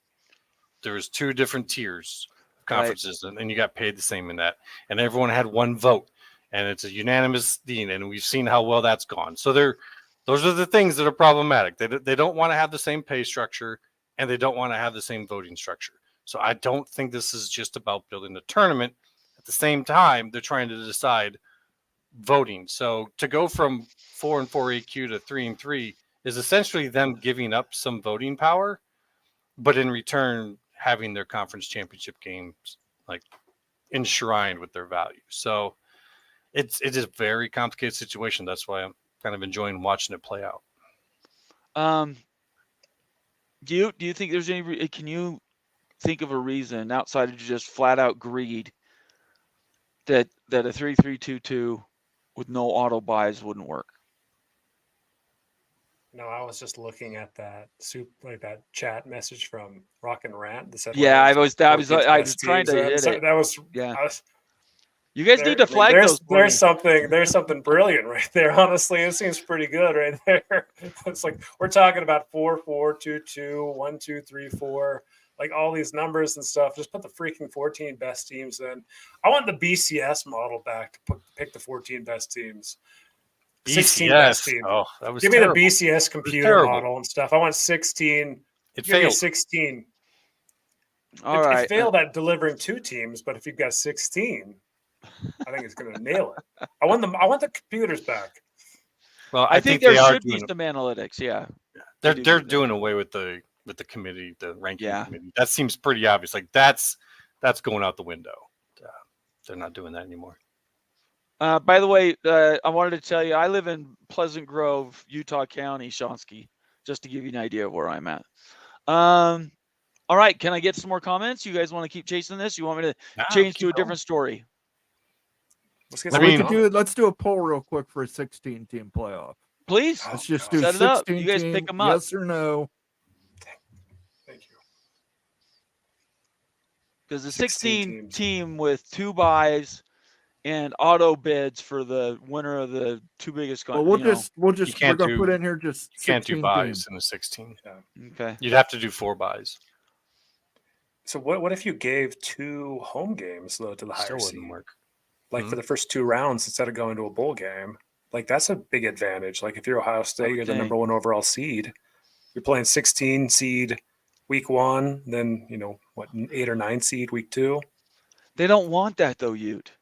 there was 2 different tiers of conferences, and you got paid the same in that, and everyone had one vote, and it's a unanimous thing, and we've seen how well that's gone. So those are the things that are problematic. They don't want to have the same pay structure, and they don't want to have the same voting structure. So I don't think this is just about building the tournament. At the same time, they're trying to decide voting. So to go from 4-4 AQ to 3-3 is essentially them giving up some voting power, but in return having their conference championship games like enshrined with their value. So it is a very complicated situation. That's why I'm kind of enjoying watching it play out. Do you think there's any? Can you think of a reason outside of just flat out greed that a 3-3-2-2 with no auto buys wouldn't work? No, I was just looking at that that chat message from Rock and Rant that said, Yeah, I was 14th I best was trying to teams. hit So it. that was Yeah. I was, You guys need to flag those. For there's me. something brilliant right there. Honestly, it seems pretty good right there. It's like we're talking about 4-4-2-2, 1-2-3-4, like all these numbers and stuff. Just put the freaking 14 best teams in. I want the BCS model back to pick the 14 best teams. 16 best teams. Oh, that was Give terrible. me the BCS computer terrible. model and stuff. I want 16. It Give me failed. 16. All It right. failed at delivering 2 teams, but if you've got 16, I think it's going to nail it. I want the computers back. Well, I think there they are should be doing some analytics. Yeah. They're do they're that. doing away with the committee, the ranking Yeah. committee. That seems pretty obvious. Like that's going out the window. They're not doing that anymore. By the way, I wanted to tell you, I live in Pleasant Grove, Utah County, Shonsky, just to give you an idea of where I'm at. All right, can I get some more comments? You guys want to keep chasing this? You want me to change to a different story? Let's get I some mean- comments. let's do a poll real quick for a 16-team playoff. Please. Let's just God. do Set it up. 16 You guys team, pick 'em up. yes or no. Thank you. Because the 16 16 teams. team with 2 buys and auto bids for the winner of the 2 biggest. Well, we're You we're can't gonna put do- in here just You can't do 16 buys teams. in the 16. Okay. You'd have to do 4 buys. So what if you gave 2 home games though to the Still higher wouldn't seed? work. Like for the first 2 rounds instead of going to a bowl game. Like that's a big advantage. Like if you're Ohio State, you're the Okay. number 1 overall seed. You're playing 16 seed week 1, then 8 or 9 seed week 2. They don't want that though, Ute.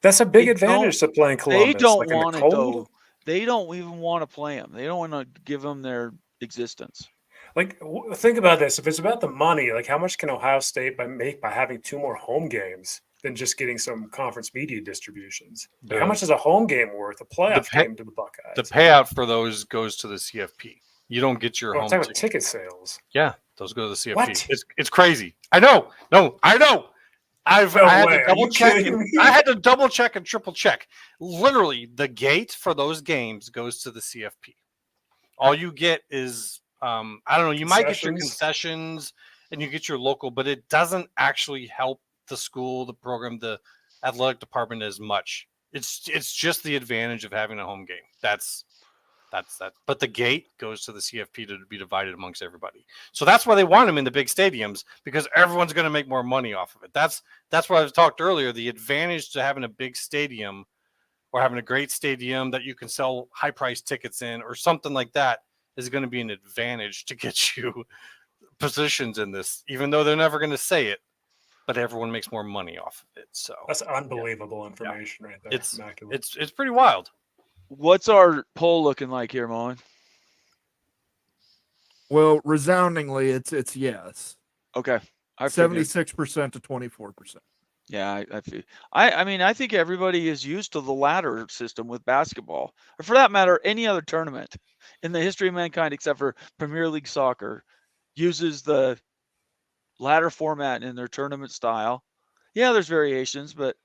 That's a big They advantage to playing Columbus. They don't like in the want it cold. though. They don't even want to play them. They don't want to give them their existence. Like think about this. If it's about the money, like how much can Ohio State make by having 2 more home games than just getting some conference media distributions? Like, how much is a home game worth? A playoff game to the Buckeyes? The payout for those goes to the CFP. You don't get your Oh, I'm home talking about ticket. ticket sales. Yeah, those go to the CFP. What? It's crazy. I know. No, I know. I No had way. to Are double you check. kidding me? I had to double check and triple check. Literally, the gate for those games goes to the CFP. All you get is I don't know. You might get your concessions and you get your local, but it doesn't actually help the school, the program, the athletic department as much. It's just the advantage of having a home game. That's that. But the gate goes to the CFP to be divided amongst everybody. So that's why they want them in the big stadiums, because everyone's going to make more money off of it. That's what I talked earlier. The advantage to having a big stadium or having a great stadium that you can sell high price tickets in or something like that is going to be an advantage to get you positions in this, even though they're never going to say it, but everyone makes more money off of it. So That's unbelievable information right there. it's Immaculate. it's pretty wild. What's our poll looking like here, Moen? Well, resoundingly, it's yes. Okay. I figured. 76% to 24%. Yeah, I feel. I mean, I think everybody is used to the ladder system with basketball, or for that matter, any other tournament in the history of mankind, except for Premier League soccer, uses the ladder format in their tournament style. Yeah, there's variations, but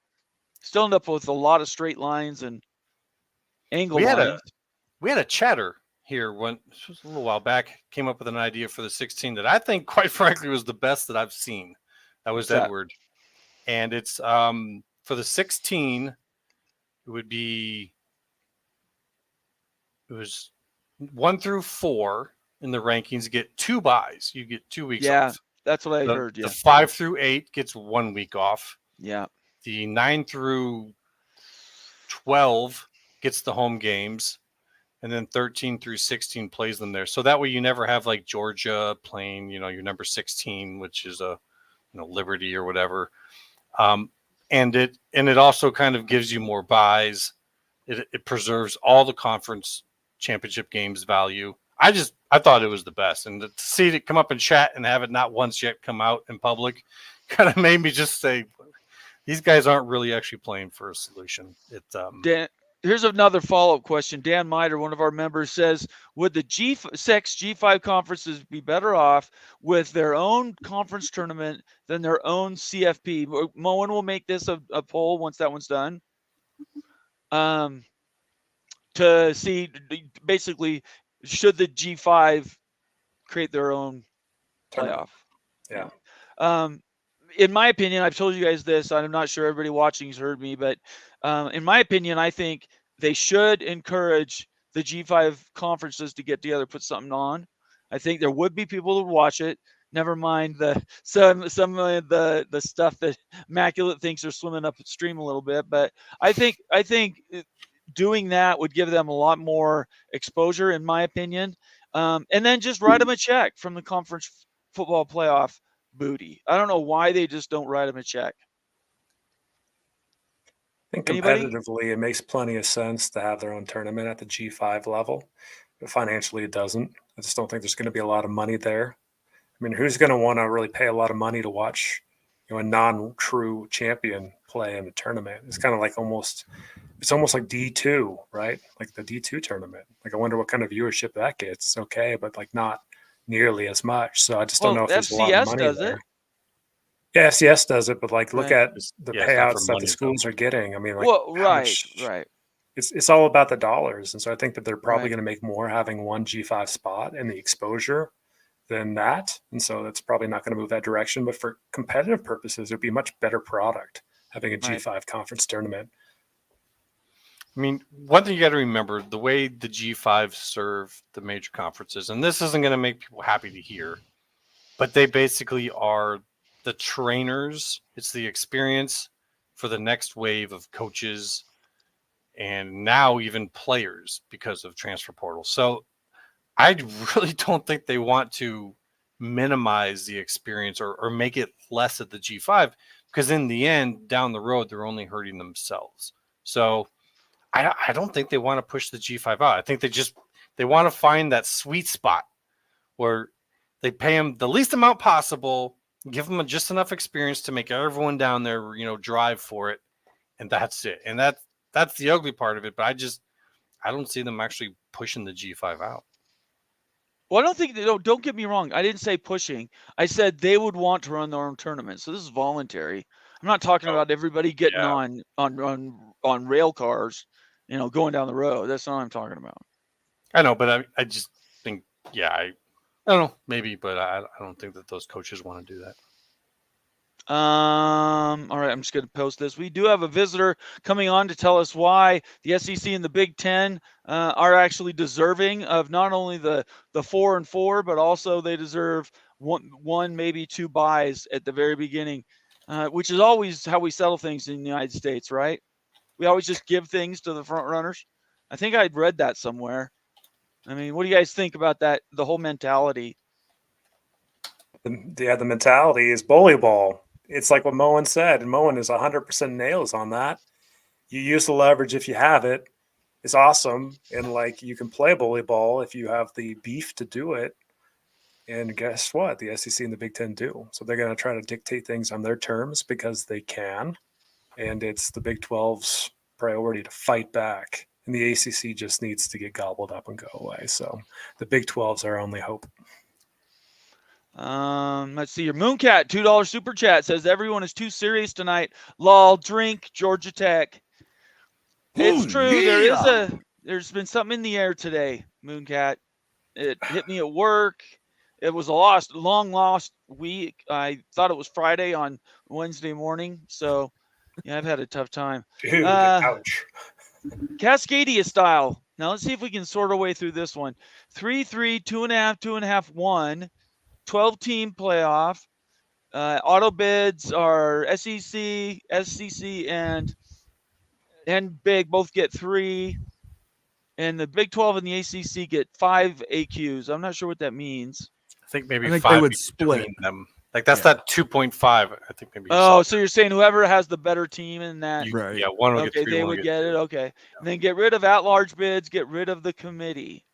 still end up with a lot of straight lines and angle We had lines. a chatter here this was a little while back, came up with an idea for the 16 that I think, quite frankly, was the best that I've seen. That was What's that? Edward. And it's for the 16, it was 1 through 4 in the rankings get 2 buys. You get 2 weeks Yeah, off. that's what I The, heard. Yeah, the 5 through 8 gets 1 week off. yeah. The 9 through 12 gets the home games. And then 13 through 16 plays them there. So that way you never have like Georgia playing, your number 16, which is Liberty or whatever. And it also kind of gives you more buys. It preserves all the conference championship games value. I thought it was the best. And to see it come up in chat and have it not once yet come out in public kind of made me just say, these guys aren't really actually playing for a solution. Dan, here's another follow-up question. Dan Miter, one of our members, says, would the G6, G5 conferences be better off with their own conference tournament than their own CFP? Moen will make this a poll once that one's done. To see, basically, should the G5 create their own playoff? Yeah. In my opinion, I've told you guys this. I'm not sure everybody watching has heard me, but in my opinion, I think they should encourage the G5 conferences to get together, put something on. I think there would be people who would watch it. Never mind some of the stuff that Immaculate thinks are swimming upstream a little bit. But I think doing that would give them a lot more exposure, in my opinion. And then just write them a check from the conference football playoff booty. I don't know why they just don't write them a check. I think Anybody? competitively, it makes plenty of sense to have their own tournament at the G5 level, but financially, it doesn't. I just don't think there's going to be a lot of money there. I mean, who's going to want to really pay a lot of money to watch, a non-true champion play in a tournament? It's kind of like almost like D2, right? Like the D2 tournament. Like, I wonder what kind of viewership that gets. It's okay, but like not nearly as much. So I just don't know if there's a lot of money does there. it. Yeah, FCS does it, but like look Right. at the Yeah, it's not for payouts that money, the schools are getting. I mean, like, Well, how right. much- It's all about the dollars, and so I think that they're probably Right. going to make more having one G5 spot and the exposure than that, and so that's probably not going to move that direction. But for competitive purposes, it'd be a much better product having a Right. G5 conference tournament. I mean, one thing you got to remember, the way the G5 serve the major conferences, and this isn't going to make people happy to hear, but they basically are the trainers. It's the experience for the next wave of coaches and now even players because of transfer portal. So I really don't think they want to minimize the experience or make it less at the G5, because in the end, down the road, they're only hurting themselves. So I don't think they want to push the G5 out. I think they want to find that sweet spot where they pay them the least amount possible, give them just enough experience to make everyone down there, drive for it, and that's it. And that's the ugly part of it. But I don't see them actually pushing the G5 out. Well, I don't think don't get me wrong. I didn't say pushing. I said they would want to run their own tournament. So this is voluntary. I'm not talking about everybody getting on rail cars, going down the road. That's not what I'm talking about. I know, but I just think, I don't know, maybe, but I don't think that those coaches want to do that. All right, I'm just going to post this. We do have a visitor coming on to tell us why the SEC and the Big 10 are actually deserving of not only the 4-4, but also they deserve one maybe 2 buys at the very beginning, which is always how we settle things in the United States, right? We always just give things to the front runners. I think I'd read that somewhere. I mean, what do you guys think about that? The whole mentality. The mentality is bully ball. It's like what Moen said, and Moen is 100% nails on that. You use the leverage if you have it. It's awesome, and like you can play bully ball if you have the beef to do it. And guess what? The SEC and the Big Ten do. So they're going to try to dictate things on their terms because they can. And it's the Big 12's priority to fight back. And the ACC just needs to get gobbled up and go away. So the Big 12's our only hope. Let's see. Your Mooncat $2 super chat says everyone is too serious tonight. Lol, drink Georgia Tech. It's true. There's been something in the air today, Mooncat. It hit me at work. It was a long lost week. I thought it was Friday on Wednesday morning. So yeah, I've had a tough time. Dude, ouch. Cascadia style. Now let's see if we can sort our way through this one. 3-3, 2.5, 2.5, 1. 12-team playoff. Auto bids are SEC, SCC, and Big both get 3. And the Big 12 and the ACC get 5 AQs. I'm not sure what that means. I think maybe I think 5 they would between split. them. Like that's that 2.5. I think maybe. Oh, so you're saying whoever has the better team in that. Right. Yeah, one will Okay, get 3. they one will would get it. 2. Okay. And then get rid of at-large bids, get rid of the committee.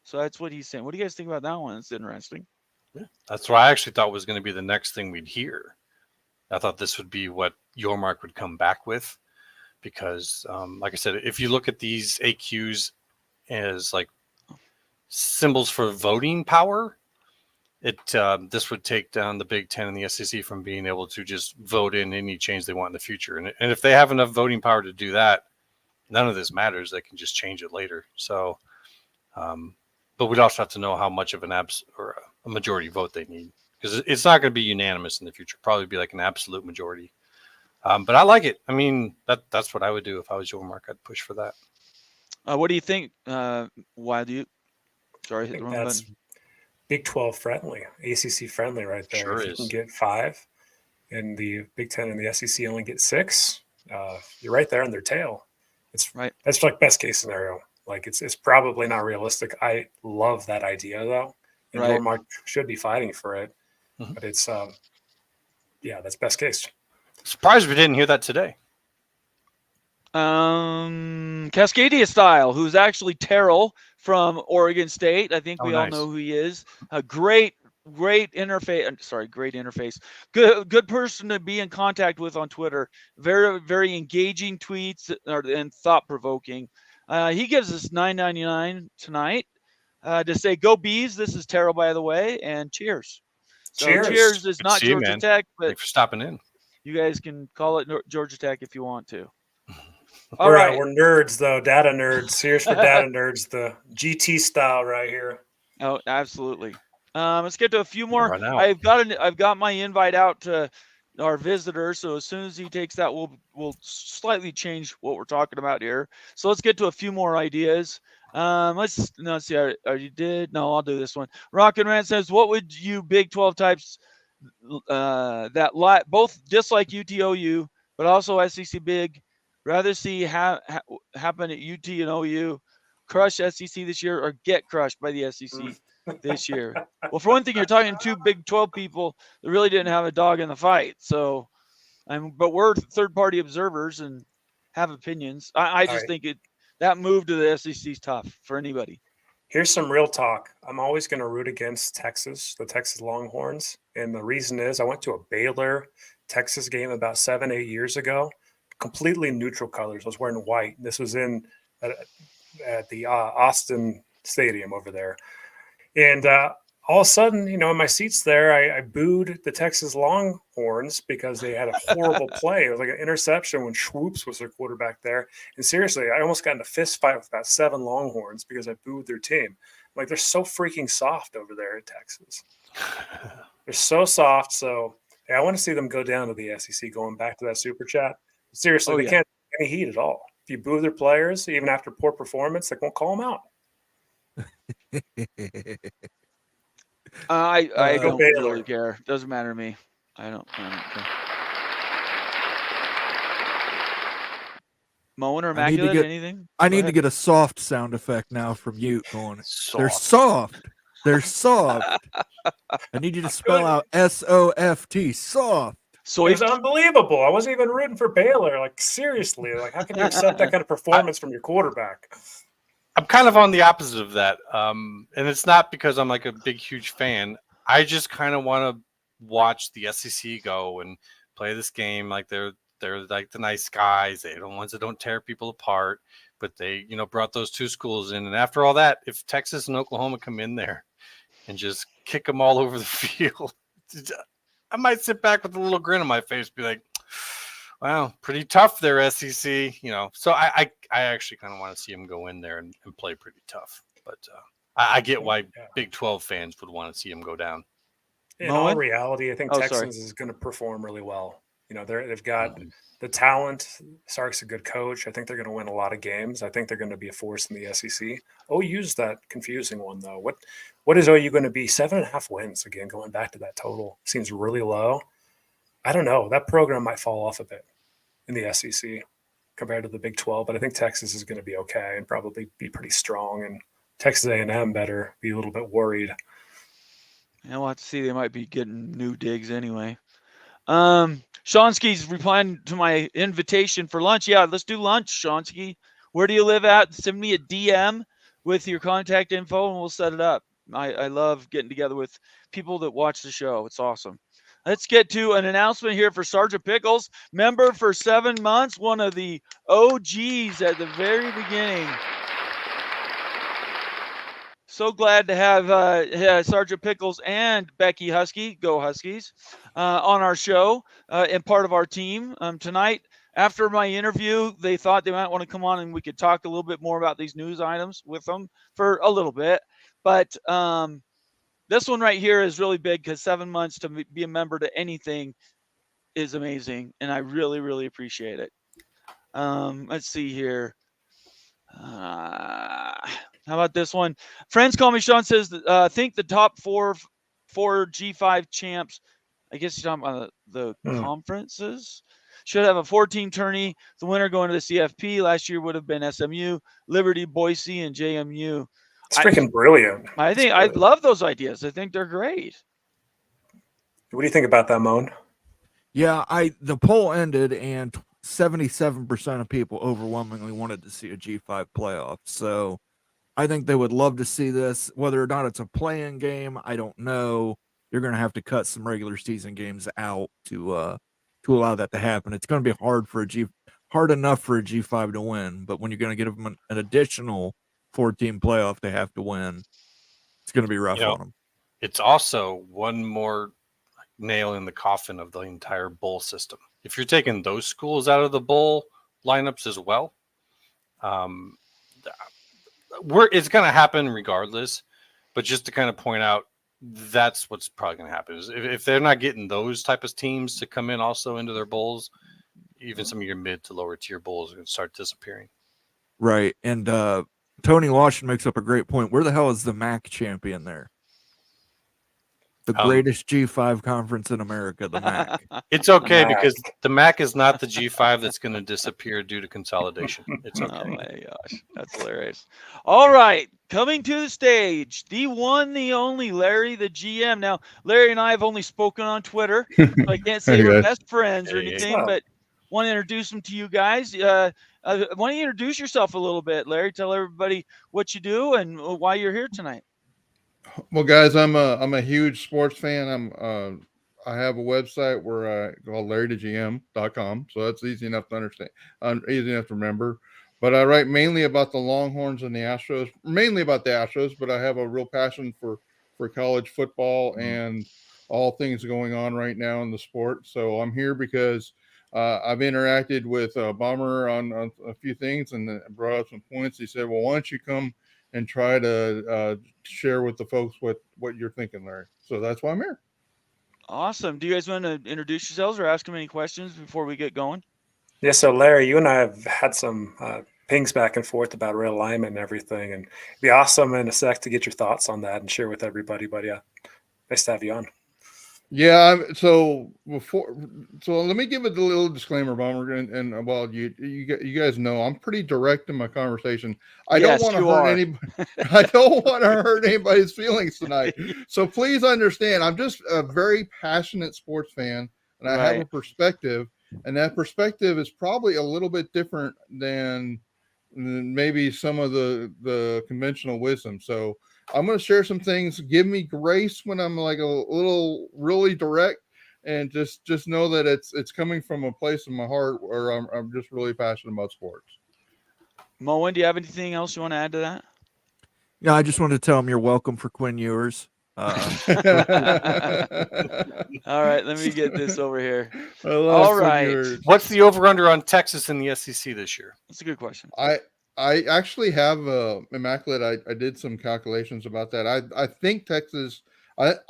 So that's what he's saying. What do you guys think about that one? It's interesting. Yeah, that's what I actually thought was going to be the next thing we'd hear. I thought this would be what Yormark would come back with, because, like I said, if you look at these AQs as like symbols for voting power, this would take down the Big Ten and the SEC from being able to just vote in any change they want in the future. And if they have enough voting power to do that, none of this matters. They can just change it later. So, but we'd also have to know how much of an or a majority vote they need, because it's not going to be unanimous in the future. Probably be like an absolute majority. But I like it. I mean, that's what I would do if I was Yormark. I'd push for that. What do you think? Why do you? Sorry, I hit the wrong That's button. Big 12 friendly, ACC friendly right there. Sure if you is. can get 5 and the Big 10 and the SEC only get 6, you're right there on their tail. It's right. That's like best case scenario. Like it's probably not realistic. I love that idea though. And Right. Yormark should be fighting for it. Mhm. But it's that's best case. Surprised we didn't hear that today. Cascadia style, who's actually Terrell from Oregon State. I think we all know who he is. A great interface. Great interface. Good person to be in contact with on Twitter. Very, very engaging tweets and thought provoking. He gives us $9.99 tonight to say go Bees. This is Terrell, by the way, and cheers. So cheers is not Georgia Tech, but thanks for stopping in. You guys can call it Georgia Tech if you want to. All right. We're nerds though, data nerds. Here's for data nerds, the GT style right here. Oh, absolutely. Let's get to a few more. Right now. I've got my invite out to our visitor, so as soon as he takes that, we'll slightly change what we're talking about here. So let's get to a few more ideas. Let's see. You did? No, I'll do this one. Rock and Rant says, "What would you Big 12 types that both dislike UTOU, but also SEC Big rather see happen at UT and OU, crush SEC this year, or get crushed by the SEC this year?" Well, for one thing, you're talking to 2 Big 12 people that really didn't have a dog in the fight. So, but we're third-party observers and have opinions. I just think that move to the SEC is tough for anybody. Here's some real talk. I'm always going to root against Texas, the Texas Longhorns. And the reason is I went to a Baylor Texas game about 7-8 years ago, completely neutral colors. I was wearing white. This was at the Austin Stadium over there. And all of a sudden, in my seats there, I booed the Texas Longhorns because they had a horrible play. It was like an interception when Schwoops was their quarterback there. And seriously, I almost got in a fist fight with about 7 Longhorns because I booed their team. Like, they're so freaking soft over there in Texas. They're so soft. So I want to see them go down to the SEC, going back to that super chat. Seriously, they can't take any heat at all. If you boo their players, even after poor performance, they won't call them out. I don't really care. Doesn't matter to me. I don't care. Mowing or I need to immaculate? get- Anything? I Go need to ahead. get a soft sound effect now from you going. They're Soft. soft. They're soft. I need you to spell out SOFT. Soft. So It was unbelievable. I wasn't even rooting for Baylor. Like, seriously, like, how can you accept that kind of performance from your quarterback? I'm kind of on the opposite of that. And it's not because I'm like a big, huge fan. I just kind of want to watch the SEC go and play this game like they're like the nice guys. They're the ones that don't tear people apart. But they, brought those two schools in. And after all that, if Texas and Oklahoma come in there and just kick them all over the field, I might sit back with a little grin on my face, be like, wow, pretty tough there, SEC. So I actually kind of want to see them go in there and play pretty tough. But I get why Big 12 fans would want to see them go down. In all Moen? reality, I think Oh, sorry. Texans is going to perform really well. They've got the talent. Sark's a good coach. I think they're going to win a lot of games. I think they're going to be a force in the SEC. OU's that confusing one, though. What is OU going to be? 7.5 wins, again, going back to that total. Seems really low. I don't know. That program might fall off a bit in the SEC compared to the Big 12, but I think Texas is going to be okay and probably be pretty strong. And Texas A&M better be a little bit worried. We'll have to see. They might be getting new digs anyway. Shonsky's replying to my invitation for lunch. Yeah, let's do lunch, Shonsky. Where do you live at? Send me a DM with your contact info and we'll set it up. I love getting together with people that watch the show. It's awesome. Let's get to an announcement here for Sergeant Pickles, member for 7 months, one of the OGs at the very beginning. So glad to have Sergeant Pickles and Becky Husky, go Huskies, on our show and part of our team tonight. After my interview, they thought they might want to come on and we could talk a little bit more about these news items with them for a little bit. But this one right here is really big because 7 months to be a member to anything is amazing, and I really, really appreciate it. Let's see here. How about this one? Friends Call Me Sean says, think the top four G5 champs, I guess you're talking about the conferences, should have a 14 tourney. The winner going to the CFP last year would have been SMU, Liberty, Boise, and JMU. It's freaking brilliant. I love those ideas. I think they're great. What do you think about that, Moan? Yeah, the poll ended and 77% of people overwhelmingly wanted to see a G5 playoff. So I think they would love to see this. Whether or not it's a play-in game, I don't know. You're going to have to cut some regular season games out to allow that to happen. It's going to be hard enough for a G5 to win, but when you're going to give them an additional 14 playoff they have to win, it's going to be rough on them. It's also one more nail in the coffin of the entire bowl system. If you're taking those schools out of the bowl lineups as well, it's going to happen regardless. But just to kind of point out, that's what's probably going to happen. Is if they're not getting those type of teams to come in also into their bowls, even some of your mid to lower tier bowls are going to start disappearing. Right. And Tony Lawson makes up a great point. Where the hell is the MAC champion there? The greatest G5 conference in America, the MAC. It's okay because the MAC is not the G5 that's going to disappear due to consolidation. It's okay. Oh my gosh, that's hilarious. All right, coming to the stage, the one, the only Larry, the GM. Now, Larry and I have only spoken on Twitter, so I can't say we're best friends or anything, but want to introduce them to you guys. Why don't you introduce yourself a little bit, Larry? Tell everybody what you do and why you're here tonight. Well, guys, I'm a huge sports fan. I have a website where called LarryTheGM.com, so that's easy enough to understand, easy enough to remember. But I write mainly about the Longhorns and the Astros, mainly about the Astros. But I have a real passion for college football and all things going on right now in the sport. So I'm here because I've interacted with Bomber on a few things and brought up some points. He said, "Well, why don't you come and try to share with the folks what you're thinking, Larry?" So that's why I'm here. Awesome. Do you guys want to introduce yourselves or ask them any questions before we get going? Yeah, so Larry, you and I have had some pings back and forth about realignment and everything, and it'd be awesome in a sec to get your thoughts on that and share with everybody. But yeah, nice to have you on. Yeah, so let me give it a little disclaimer, Bomber, and well, you guys know I'm pretty direct in my conversation. I Yes, don't want to you hurt are. anybody. I don't want to hurt anybody's feelings tonight. So please understand, I'm just a very passionate sports fan, and I have a Right. perspective, and that perspective is probably a little bit different than maybe some of the conventional wisdom. So I'm going to share some things. Give me grace when I'm like a little really direct, and just know that it's coming from a place in my heart where I'm just really passionate about sports. Moen, do you have anything else you want to add to that? Yeah, I just wanted to tell him you're welcome for Quinn Ewers. All right, let me get this over here. I love All Quinn right. Ewers. What's the over under on Texas in the SEC this year? That's a good question. I actually have immaculate. I did some calculations about that. I think Texas.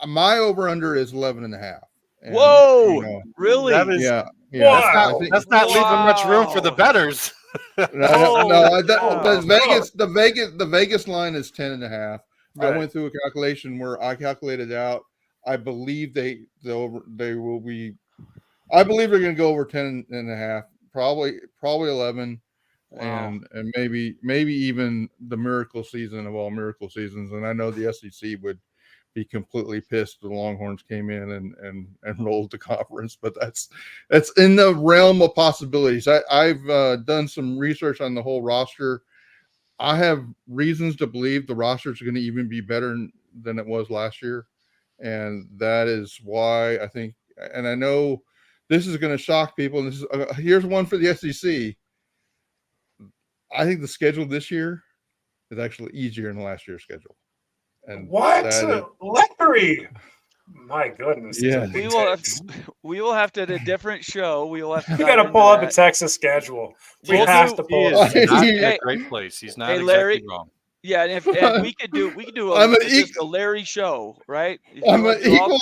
My over under is 11.5. Whoa! Really? That is, Yeah. Wow. that's not leaving much room for the Wow. betters. Holy The Vegas line is 10.5. I Right. went through a calculation where I calculated out. I believe they will be. I believe they're going to go over 10.5. Probably 11. Wow. And maybe even the miracle season of all miracle seasons. And I know the SEC would be completely pissed the Longhorns came in and rolled the conference, but that's in the realm of possibilities. I've done some research on the whole roster. I have reasons to believe the roster is going to even be better than it was last year, and that is why I think. And I know this is going to shock people. And this is here's one for the SEC. I think the schedule this year is actually easier than last year's schedule. And What? Larry! My goodness. these are Yeah. big takes. We will have to at a different show. We will have to. We got to pull up the Texas schedule. We We'll have do- to He pull is up. the not in Hey, a great place. He's not hey, exactly Larry. wrong. Yeah, and we could do I'm an just a Larry show, right? If you I'm wanna an do all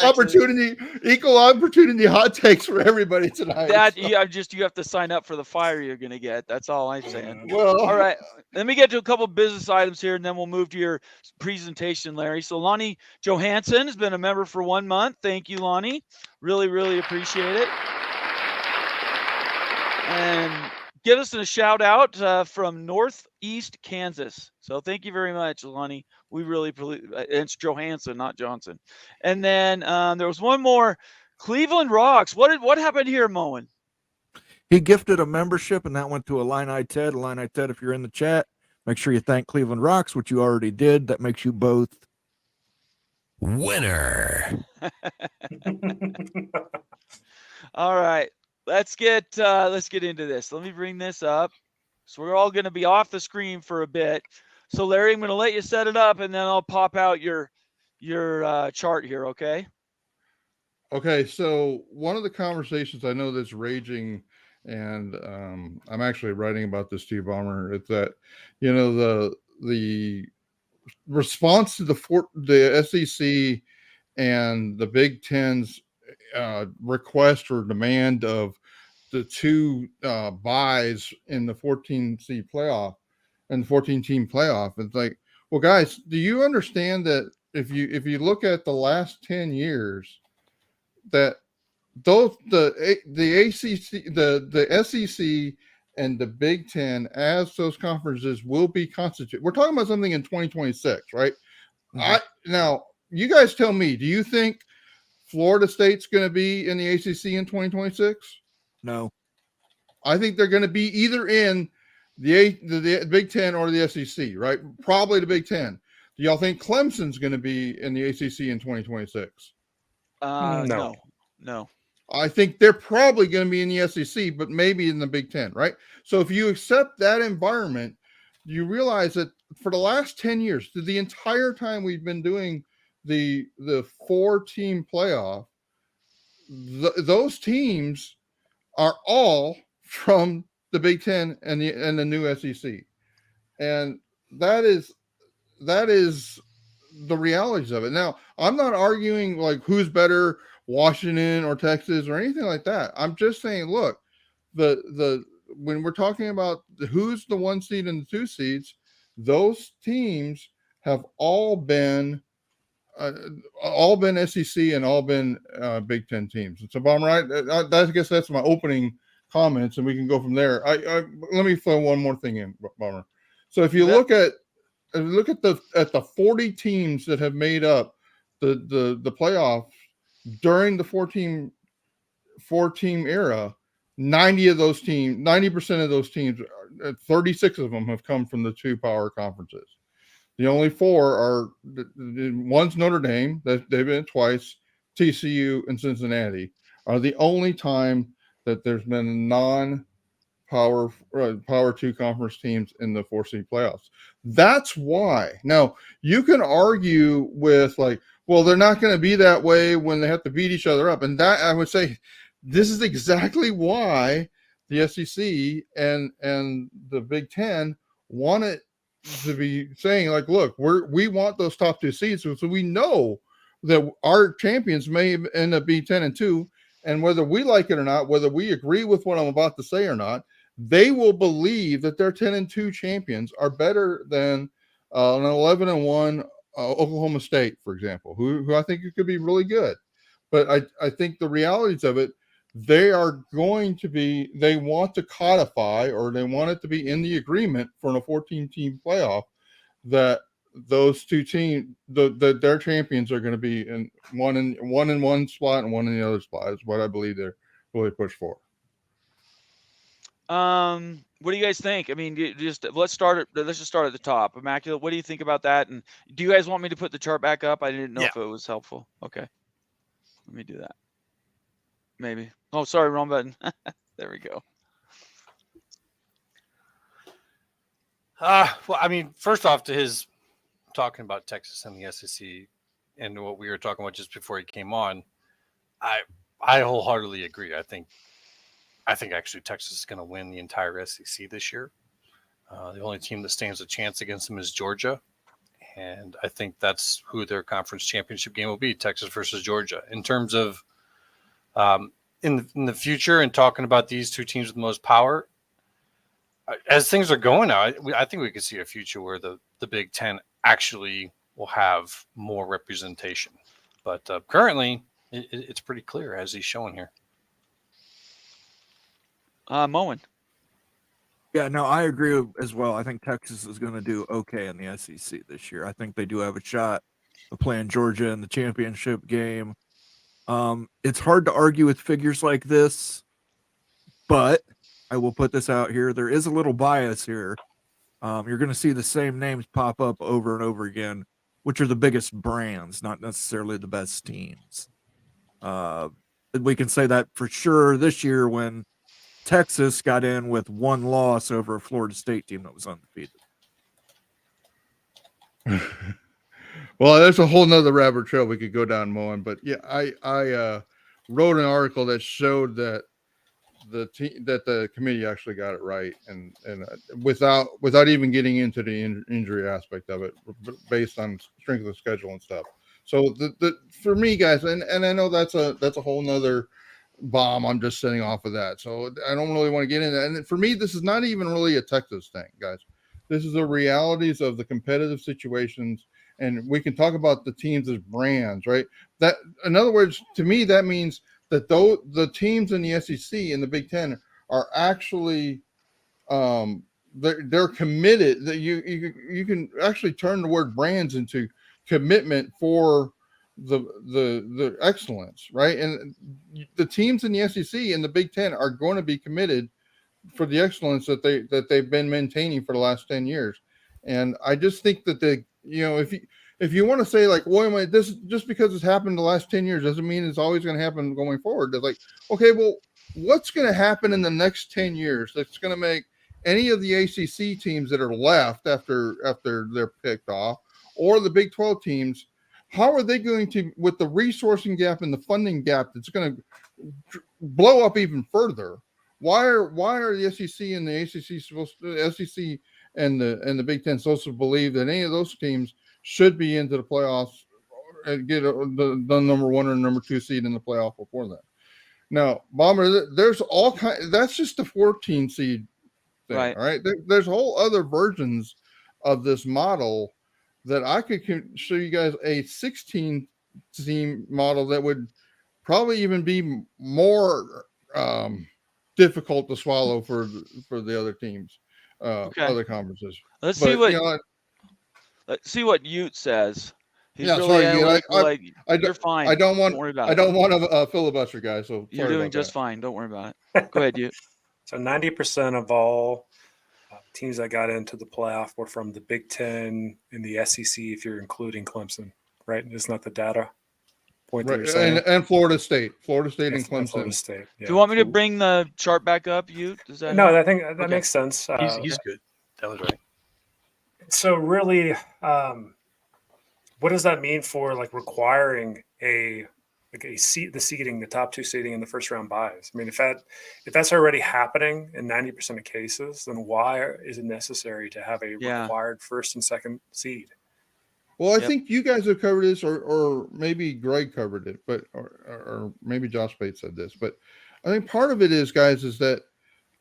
equal opportunity hot takes for everybody tonight. That So- you have to sign up for the fire you're gonna get. That's all I'm saying. well, All right, let me get to a couple business items here, and then we'll move to your presentation, Larry. So Lonnie Johansson has been a member for 1 month. Thank you, Lonnie. Really, really appreciate it. And give us a shout out from Northeast Kansas. So thank you very much, Lonnie. We really, it's Johansson, not Johnson. And then there was one more, Cleveland Rocks. What happened here, Moen? He gifted a membership, and that went to Illini Ted. Illini Ted, if you're in the chat, make sure you thank Cleveland Rocks, which you already did. That makes you both Winner. All right, let's get into this. Let me bring this up. So we're all going to be off the screen for a bit. So Larry, I'm going to let you set it up, and then I'll pop out your chart here. Okay. okay, so one of the conversations I know that's raging, and I'm actually writing about this to you, Bomber. It's that the response to the SEC and the Big Ten's request or demand of the two buys in the 14 seed playoff and 14 team playoff. It's like, well, guys, do you understand that if you look at the last 10 years, that those the ACC, the SEC and the Big Ten as those conferences will be constituted. We're talking about something in 2026, right? Now you guys tell me, do you think Florida State's going to be in the ACC in 2026? no. I think they're going to be either in the Big Ten or the SEC, right? Probably the Big Ten. Do y'all think Clemson's going to be in the ACC in 2026? No. I think they're probably going to be in the SEC, but maybe in the Big Ten, right? So if you accept that environment, you realize that for the last 10 years, the entire time we've been doing the 4-team playoff, those teams are all from the Big Ten and the new SEC, and that is the realities of it. Now, I'm not arguing like who's better, Washington or Texas or anything like that. I'm just saying, look, the when we're talking about who's the 1 seed and the 2 seeds, those teams have all been all been SEC and all been Big Ten teams. And so, Bomber, I guess that's my opening comments, and we can go from there. Let me throw one more thing in, Bomber. So if you look at the 40 teams that have made up the playoffs during the 4-team era, 90% of those teams, 36 of them have come from the 2 power conferences. The only 4 are one's Notre Dame, that they've been twice, TCU and Cincinnati are the only time that there's been non-power power 2 conference teams in the 4 seed playoffs. That's why. Now you can argue with like, well, they're not going to be that way when they have to beat each other up, and that I would say this is exactly why the SEC and the Big Ten want it to be saying like, look, we want those top 2 seeds, so we know that our champions may end up being 10-2, and whether we like it or not, whether we agree with what I'm about to say or not, they will believe that their 10-2 champions are better than an 11-1 Oklahoma State, for example, who I think could be really good. But I think the realities of it, they want to codify, or they want it to be in the agreement for a 14-team playoff that those 2 teams, their champions are going to be in one spot and one in the other spot is what I believe they're really push for. What do you guys think? I mean, let's just start at the top. Immaculate, what do you think about that? And do you guys want me to put the chart back up? I didn't know if it was helpful. Okay, let me do that. Maybe. Oh, sorry, wrong button. There we go. Well, I mean, first off, to his talking about Texas and the SEC and what we were talking about just before he came on, I wholeheartedly agree. I think actually Texas is going to win the entire SEC this year. The only team that stands a chance against them is Georgia, and I think that's who their conference championship game will be: Texas versus Georgia. In terms of in the future and talking about these 2 teams with the most power, as things are going now, I think we could see a future where the Big Ten actually will have more representation. But currently, it's pretty clear, as he's showing here. Moen. Yeah, no, I agree as well. I think Texas is going to do okay in the SEC this year. I think they do have a shot of playing Georgia in the championship game. It's hard to argue with figures like this, but I will put this out here. There is a little bias here. You're going to see the same names pop up over and over again, which are the biggest brands, not necessarily the best teams. We can say that for sure this year when Texas got in with 1 loss over a Florida State team that was undefeated. Well, there's a whole nother rabbit trail we could go down, Moen. But yeah, I wrote an article that showed that the committee actually got it right, and without even getting into the injury aspect of it, based on strength of the schedule and stuff. So for me, guys, and I know that's a whole nother bomb I'm just setting off of that. So I don't really want to get into that. And for me, this is not even really a Texas thing, guys. This is the realities of the competitive situations. And we can talk about the teams as brands, right? That, in other words, to me, that means that the teams in the SEC and the Big Ten are actually they're committed. That you can actually turn the word brands into commitment for the excellence, right? And the teams in the SEC and the Big Ten are going to be committed for the excellence that they've been maintaining for the last 10 years. And I just think that if you want to say like, well, this just because it's happened the last 10 years doesn't mean it's always going to happen going forward. It's like, okay, well, what's going to happen in the next 10 years that's going to make any of the ACC teams that are left after they're picked off, or the Big 12 teams, how are they going to, with the resourcing gap and the funding gap that's going to blow up even further? Why are the SEC and the ACC supposed to, the SEC and the Big Ten supposed to believe that any of those teams should be into the playoffs and get the number 1 or number 2 seed in the playoff before that? Now, Bomber, there's all kind. That's just the 14 seed thing, right? All right. There's whole other versions of this model that I could show you guys a 16 team model that would probably even be more difficult to swallow for the other teams, Okay. other conferences. Let's But see what you know, let's see what Ute says. He's yeah, really sorry, Ute, analytical. Like I you're fine. I don't want Don't worry about I it. don't want a filibuster guy. So You're sorry doing about just that. fine. Don't worry about it. Go ahead, Ute. So 90% of all teams that got into the playoff were from the Big Ten and the SEC, if you're including Clemson, right? Isn't that the data point that Right, you're saying? and Florida State and And Clemson. Florida State. Yeah. Do you want me to bring the chart back up, Ute? Does that No, help? I think that Okay. makes sense. He's good. That was right. So really, what does that mean for like requiring the seeding, the top two seeding in the first round buys? I mean, if that's already happening in 90% of cases, then why is it necessary to have a Yeah. required first and second seed? Well, I Yep. think you guys have covered this, or maybe Greg covered it, but or maybe Josh Bates said this, but I think part of it is, guys, is that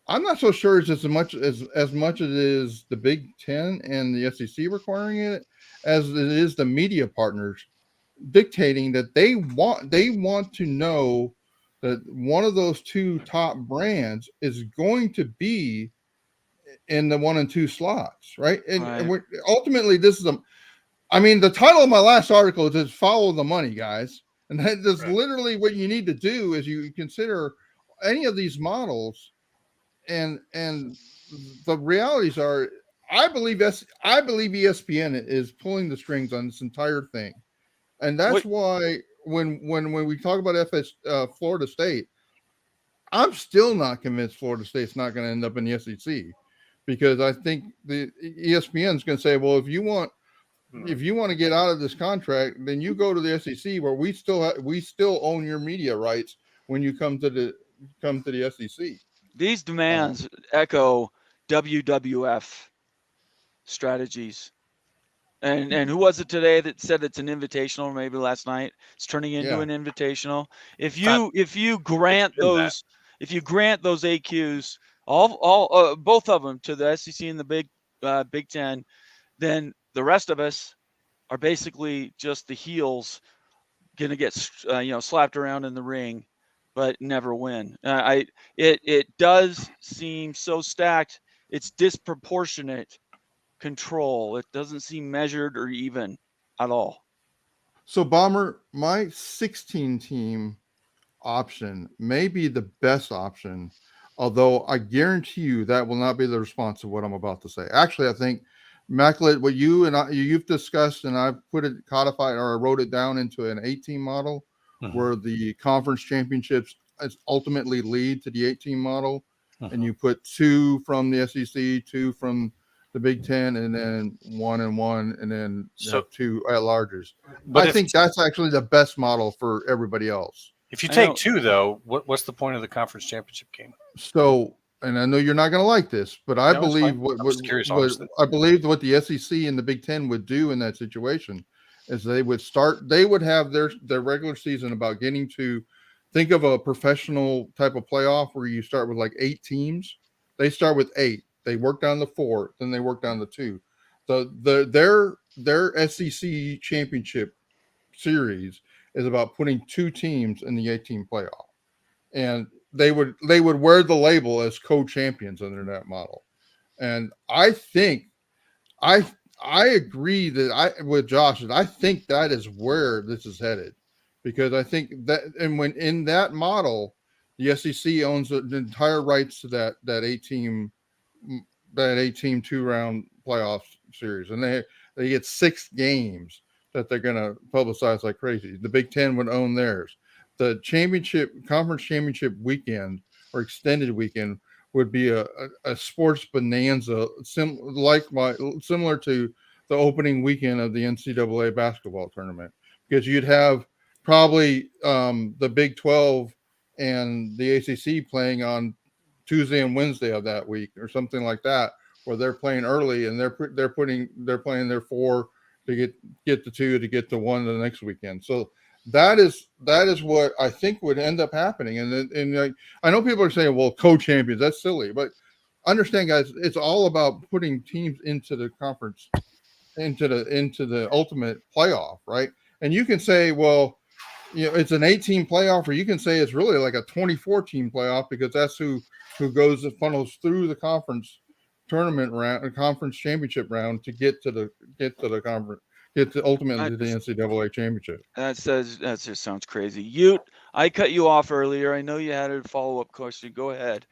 I'm not so sure it's as much as it is the Big Ten and the SEC requiring it as it is the media partners dictating that they want to know that one of those two top brands is going to be in the 1 and 2 slots, right? And, Right. and we're, ultimately, this is the title of my last article is follow the money, guys. And that's Right. literally what you need to do is you consider any of these models, and the realities are, I believe ESPN is pulling the strings on this entire thing. And that's why when we talk about Florida State, I'm still not convinced Florida State's not going to end up in the SEC, because I think the ESPN is going to say, well, if you want to get out of this contract, then you go to the SEC, where we still own your media rights when you come to the SEC. These demands echo WWF strategies. And who was it today that said it's an invitational? Maybe last night it's turning into an invitational. If you grant those AQs, all both of them, to the SEC and the Big Ten, then the rest of us are basically just the heels, gonna get slapped around in the ring, but never win. It does seem so stacked. It's disproportionate control. It doesn't seem measured or even at all. So, Bomber, my 16 team option may be the best option, although I guarantee you that will not be the response to what I'm about to say. Actually, I think, Maclet, what you've discussed, and I've put it codified, or I wrote it down into an 8-team model, where the conference championships ultimately lead to the 8-team model, and you put 2 from the SEC, 2 from the Big Ten, and then 1 and 1, and then 2 at larges. But I think that's actually the best model for everybody else. If you take 2, though, what's the point of the conference championship game? So, and I know you're not going to like this, but I believe what the SEC and the Big Ten would do in that situation is they would have their regular season about getting to, think of a professional type of playoff where you start with like 8 teams. They start with 8. They work down to 4, then they work down to 2. So their SEC championship series is about putting 2 teams in the 8-team playoff, and they would wear the label as co-champions under that model. And I think I agree with Josh, that I think that is where this is headed, because I think that, and when in that model, the SEC owns the entire rights to that 8-team 2-round playoff series, and they get 6 games that they're going to publicize like crazy. The Big Ten would own theirs. The conference championship weekend or extended weekend would be a sports bonanza, similar to the opening weekend of the NCAA basketball tournament, because you'd have probably the Big 12 and the ACC playing on Tuesday and Wednesday of that week, or something like that, where they're playing early and they're playing their 4 to get the 2 to get the 1 the next weekend. So that is what I think would end up happening. And like, I know people are saying, well, co-champions, that's silly, but understand, guys, it's all about putting teams into the conference into the ultimate playoff, right? And you can say, well, it's an 18 playoff, or you can say it's really like a 24 team playoff because that's who goes and funnels through the conference tournament round, or conference championship round to get to the conference, get to ultimately the NCAA championship. That just sounds crazy. Ute, I cut you off earlier. I know you had a follow-up question. Go ahead.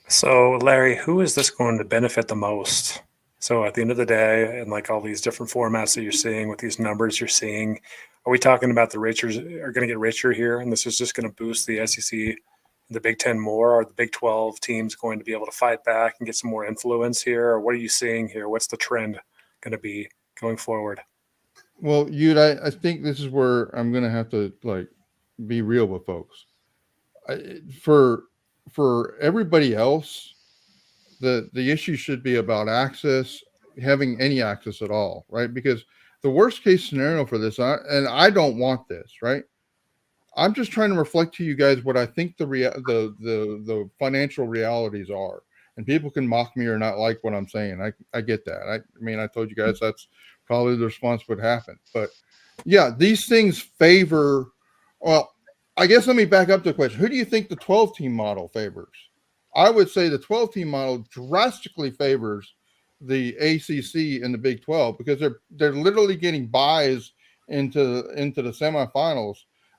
So, Larry, who is this going to benefit the most? So, at the end of the day, and like all these different formats that you're seeing with these numbers you're seeing, are we talking about the richers are going to get richer here, and this is just going to boost the SEC, the Big 10 more? Are the Big 12 teams going to be able to fight back and get some more influence here? Or what are you seeing here? What's the trend going to be going forward? Well, Ute, I think this is where I'm going to have to be real with folks. For everybody else, the issue should be about access, having any access at all, right? Because the worst case scenario for this, and I don't want this, right? I'm just trying to reflect to you guys what I think the financial realities are. And people can mock me or not like what I'm saying. I get that. I mean, I told you guys that's probably the response would happen. But yeah, these things favor. Well, I guess let me back up to the question. Who do you think the 12-team model favors? I would say the 12-team model drastically favors the ACC and the Big 12 because they're literally getting buys into the semifinals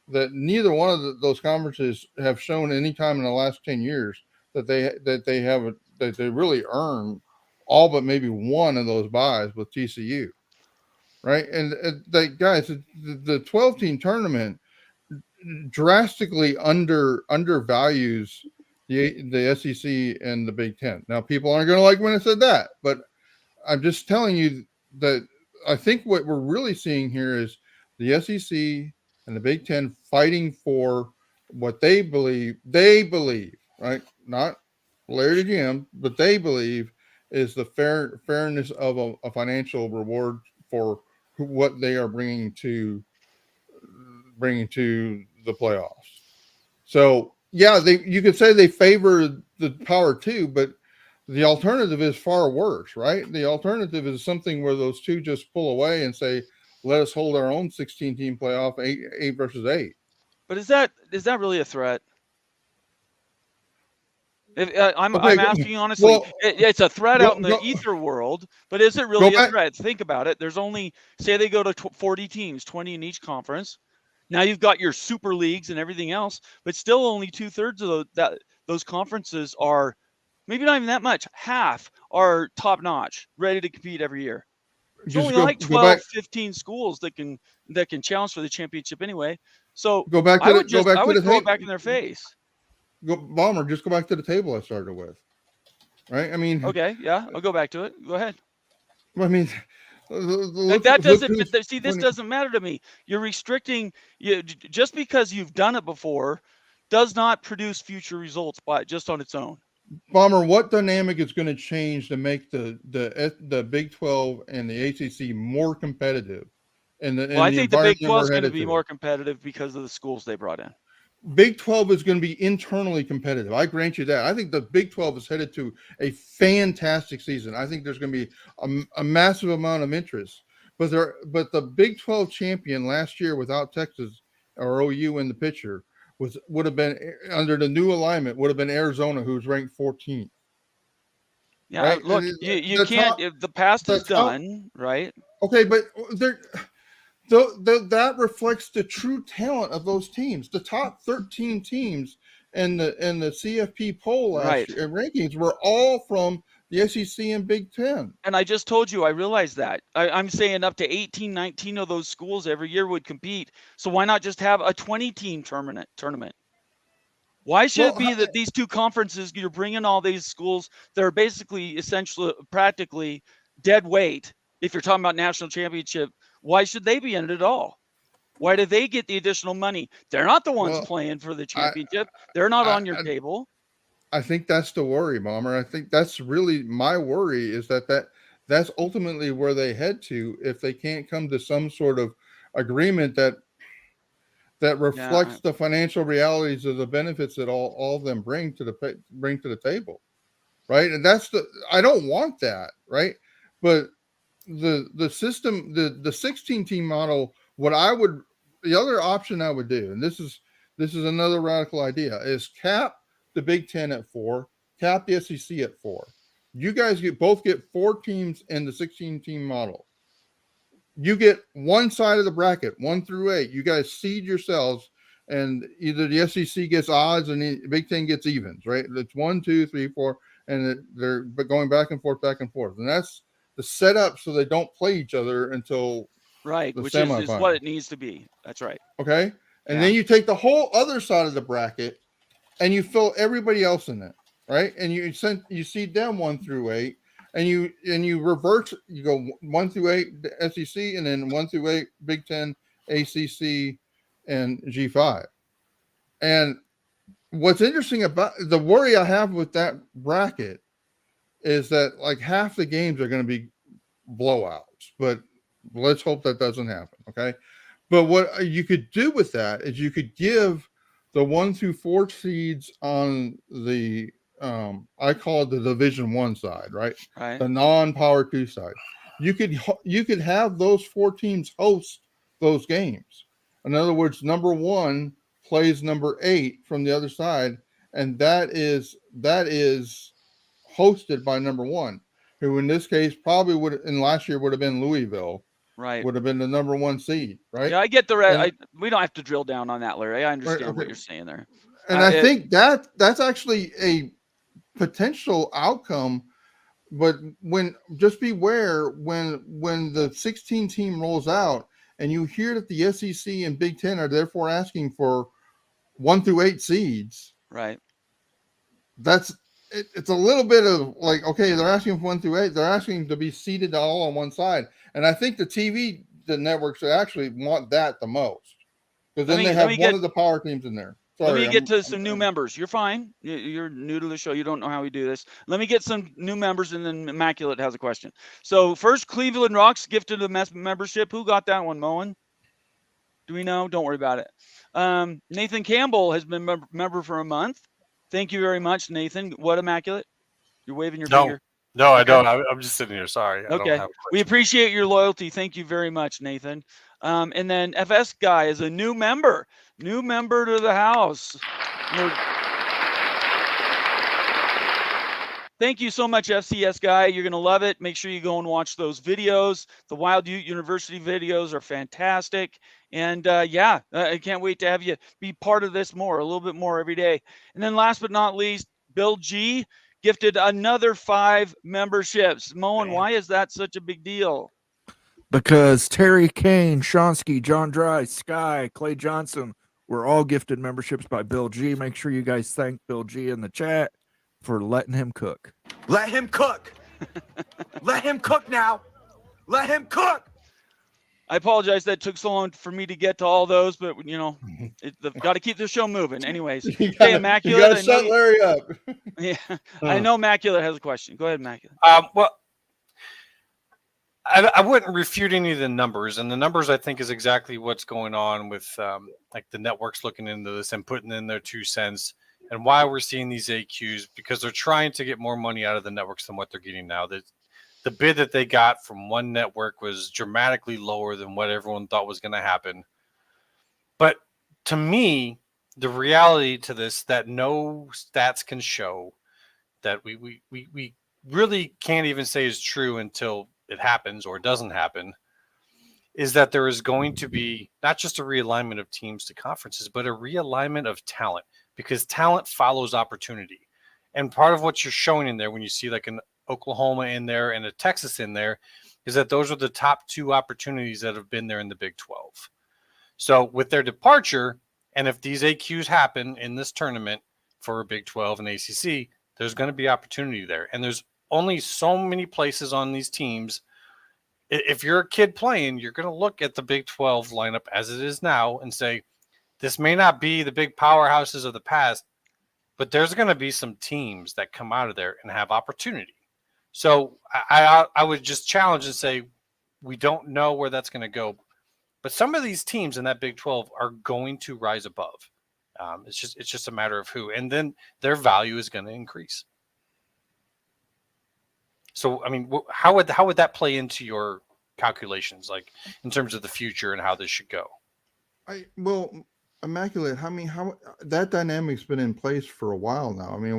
that neither one of those conferences have shown any time in the last 10 years that they really earn all but maybe one of those buys with TCU, right? And guys, the 12-team tournament drastically undervalues the SEC and the Big 10. Now, people aren't going to like when I said that, but I'm just telling you that I think what we're really seeing here is the SEC and the Big 10 fighting for what they believe, right? Not Larry to Jim, but they believe is the fairness of a financial reward for what they are bringing to the playoffs. So yeah, you could say they favor the power too, but the alternative is far worse, right? The alternative is something where those two just pull away and say, let us hold our own 16-team playoff, 8 versus 8. But is that really a threat? I'm asking you honestly. Well, it's a threat out in the ether world, but is it really a threat? Think about it. There's only, say they go to 40 teams, 20 in each conference. Now you've got your super leagues and everything else, but still only 2/3 of those conferences are, maybe not even that much, half are top notch, ready to compete every year. It's only like 12, 15 schools that can challenge for the championship anyway. So I would throw it back in their face. Bomber, just go back to the table I started with, right? I mean, okay, yeah, I'll go back to it. Go ahead. I mean, this doesn't matter to me. You're restricting just because you've done it before does not produce future results just on its own. Bomber, what dynamic is going to change to make the Big 12 and the ACC more competitive? I think the Big 12 is going to be more competitive because of the schools they brought in. Big 12 is going to be internally competitive. I grant you that. I think the Big 12 is headed to a fantastic season. I think there's going to be a massive amount of interest. But the Big 12 champion last year without Texas or OU in the picture would have been, under the new alignment, would have been Arizona, who's ranked 14th. Yeah, right? Look, you can't. The past is done, right? Okay, but that reflects the true talent of those teams. The top 13 teams in the CFP poll last year rankings were all from the SEC and Big 10. And I just told you, I realized that. I'm saying up to 18, 19 of those schools every year would compete. So why not just have a 20-team tournament? Why should it be that these two conferences, you're bringing all these schools that are basically, essentially, practically dead weight? If you're talking about national championship, why should they be in it at all? Why do they get the additional money? They're not the ones playing for the championship. They're not on your table. I think that's the worry, Bomber. I think that's really my worry, is that's ultimately where they head to if they can't come to some sort of agreement that reflects the financial realities of the benefits that all of them bring to the table, right? And I don't want that, right? But the system, the 16 team model, the other option I would do, and this is another radical idea, is cap the Big 10 at 4, cap the SEC at 4. You guys both get 4 teams in the 16 team model. You get one side of the bracket, 1 through 8. You guys seed yourselves, and either the SEC gets odds and the Big 10 gets evens, right? It's 1, 2, 3, 4, and they're going back and forth, and that's the setup so they don't play each other until right, the which is what semifinal. it needs to be. That's right. Okay, and Yeah. then you take the whole other side of the bracket and you fill everybody else in it, right? And you seed them 1 through 8, and you reverse. You go 1 through 8 the SEC, and then 1 through 8 Big 10, ACC, and G5. And what's interesting about the worry I have with that bracket is that like half the games are going to be blowouts, but let's hope that doesn't happen. Okay. But what you could do with that is you could give the 1 through 4 seeds on the, I call it the Division 1 side, right? Right. The non-Power 2 side. You could have those 4 teams host those games. In other words, number 1 plays number 8 from the other side, and that is hosted by number 1, who in this case probably last year would have been Louisville, Right. would have been the number 1 seed, right? Yeah, I get the we don't have to drill down on that, Larry. I understand what okay. you're saying there. And I think that's actually a potential outcome, but just beware when the 16 team rolls out and you hear that the SEC and Big 10 are therefore asking for 1 through 8 seeds. Right. It's a little bit of like, okay, they're asking for 1 through 8. They're asking to be seated all on one side. And I think the networks actually want that the most, because then they have one of the power teams in there. Sorry, let me get to some new members. You're fine. You're new to the show. You don't know how we do this. Let me get some new members, and then Immaculate has a question. So first, Cleveland Rocks gifted a membership. Who got that one, Moen? Do we know? Don't worry about it. Nathan Campbell has been member for a month. Thank you very much, Nathan. What, Immaculate? You're waving your finger. No, okay. I don't. I'm just sitting here. Sorry. Okay. We appreciate your loyalty. Thank you very much, Nathan. And then FS Guy is a new member to the house. Thank you so much, FCS Guy. You're going to love it. Make sure you go and watch those videos. The Wild Ute University videos are fantastic. And I can't wait to have you be part of this a little bit more every day. And then last but not least, Bill G gifted another 5 memberships. Moen, why is that such a big deal? Because Terry Kane, Shonsky, John Dry, Sky, Clay Johnson were all gifted memberships by Bill G. Make sure you guys thank Bill G in the chat for letting him cook. Let him cook. Let him cook now. Let him cook. I apologize that it took so long for me to get to all those, but they've got to keep the show moving. Anyways, Immaculate. You got to shut Larry up. Yeah, I know Immaculate has a question. Go ahead, Immaculate. Well, I wouldn't refute any of the numbers, and the numbers I think is exactly what's going on with like the networks looking into this and putting in their 2 cents, and why we're seeing these AQs, because they're trying to get more money out of the networks than what they're getting now. The bid that they got from one network was dramatically lower than what everyone thought was going to happen. But to me, the reality to this that no stats can show, that we really can't even say is true until it happens or doesn't happen, is that there is going to be not just a realignment of teams to conferences, but a realignment of talent, because talent follows opportunity. And part of what you're showing in there when you see like an Oklahoma in there and a Texas in there is that those are the top 2 opportunities that have been there in the Big 12. So with their departure, and if these AQs happen in this tournament for Big 12 and ACC, there's going to be opportunity there. And there's only so many places on these teams. If you're a kid playing, you're going to look at the Big 12 lineup as it is now and say, this may not be the big powerhouses of the past, but there's going to be some teams that come out of there and have opportunity. So I would just challenge and say, we don't know where that's going to go, but some of these teams in that Big 12 are going to rise above. It's just a matter of who, and then their value is going to increase. So, I mean, how would that play into your calculations, like in terms of the future and how this should go? Well, Immaculate. I mean, how that dynamic's been in place for a while now. I mean,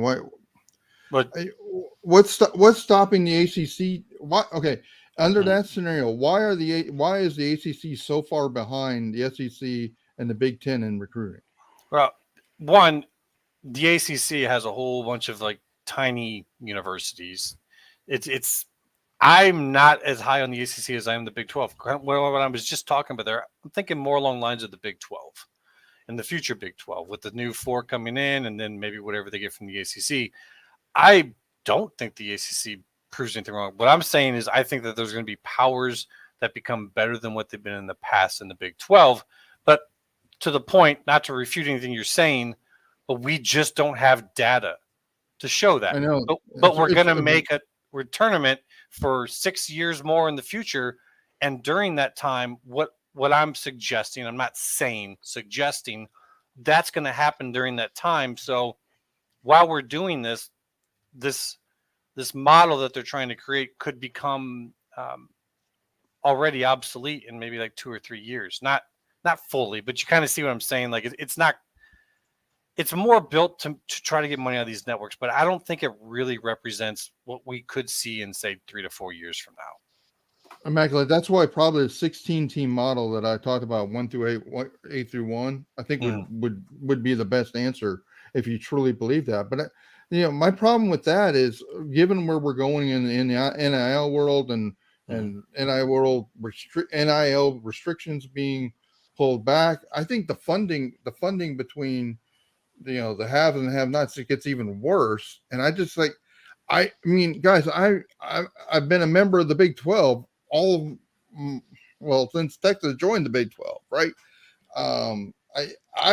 But what's stopping the ACC? Okay, under that scenario, why is the ACC so far behind the SEC and the Big Ten in recruiting? well, one, the ACC has a whole bunch of like tiny universities. It's I'm not as high on the ACC as I am the Big 12. What I was just talking about there, I'm thinking more along the lines of the Big 12 and the future Big 12 with the new 4 coming in and then maybe whatever they get from the ACC. I don't think the ACC proves anything wrong. What I'm saying is I think that there's going to be powers that become better than what they've been in the past in the Big 12. But to the point, not to refute anything you're saying, but we just don't have data to show that. I know, but we're going to make a tournament for 6 years more in the future, and during that time, what I'm suggesting, I'm not saying, suggesting that's going to happen during that time. So while we're doing this model that they're trying to create could become already obsolete in maybe like 2 or 3 years. Not fully, but you kind of see what I'm saying. Like it's more built to try to get money out of these networks, but I don't think it really represents what we could see in, say, 3 to 4 years from now. Immaculate. That's why probably the 16-team model that I talked about, 1 through 8 through 1, I think would be the best answer if you truly believe that. But my problem with that is, given where we're going in the NIL world and NIL restrictions being pulled back, I think the funding between the have and have-nots, it gets even worse. And I just I mean, guys, I've been a member of the Big 12 since Texas joined the Big 12, right? I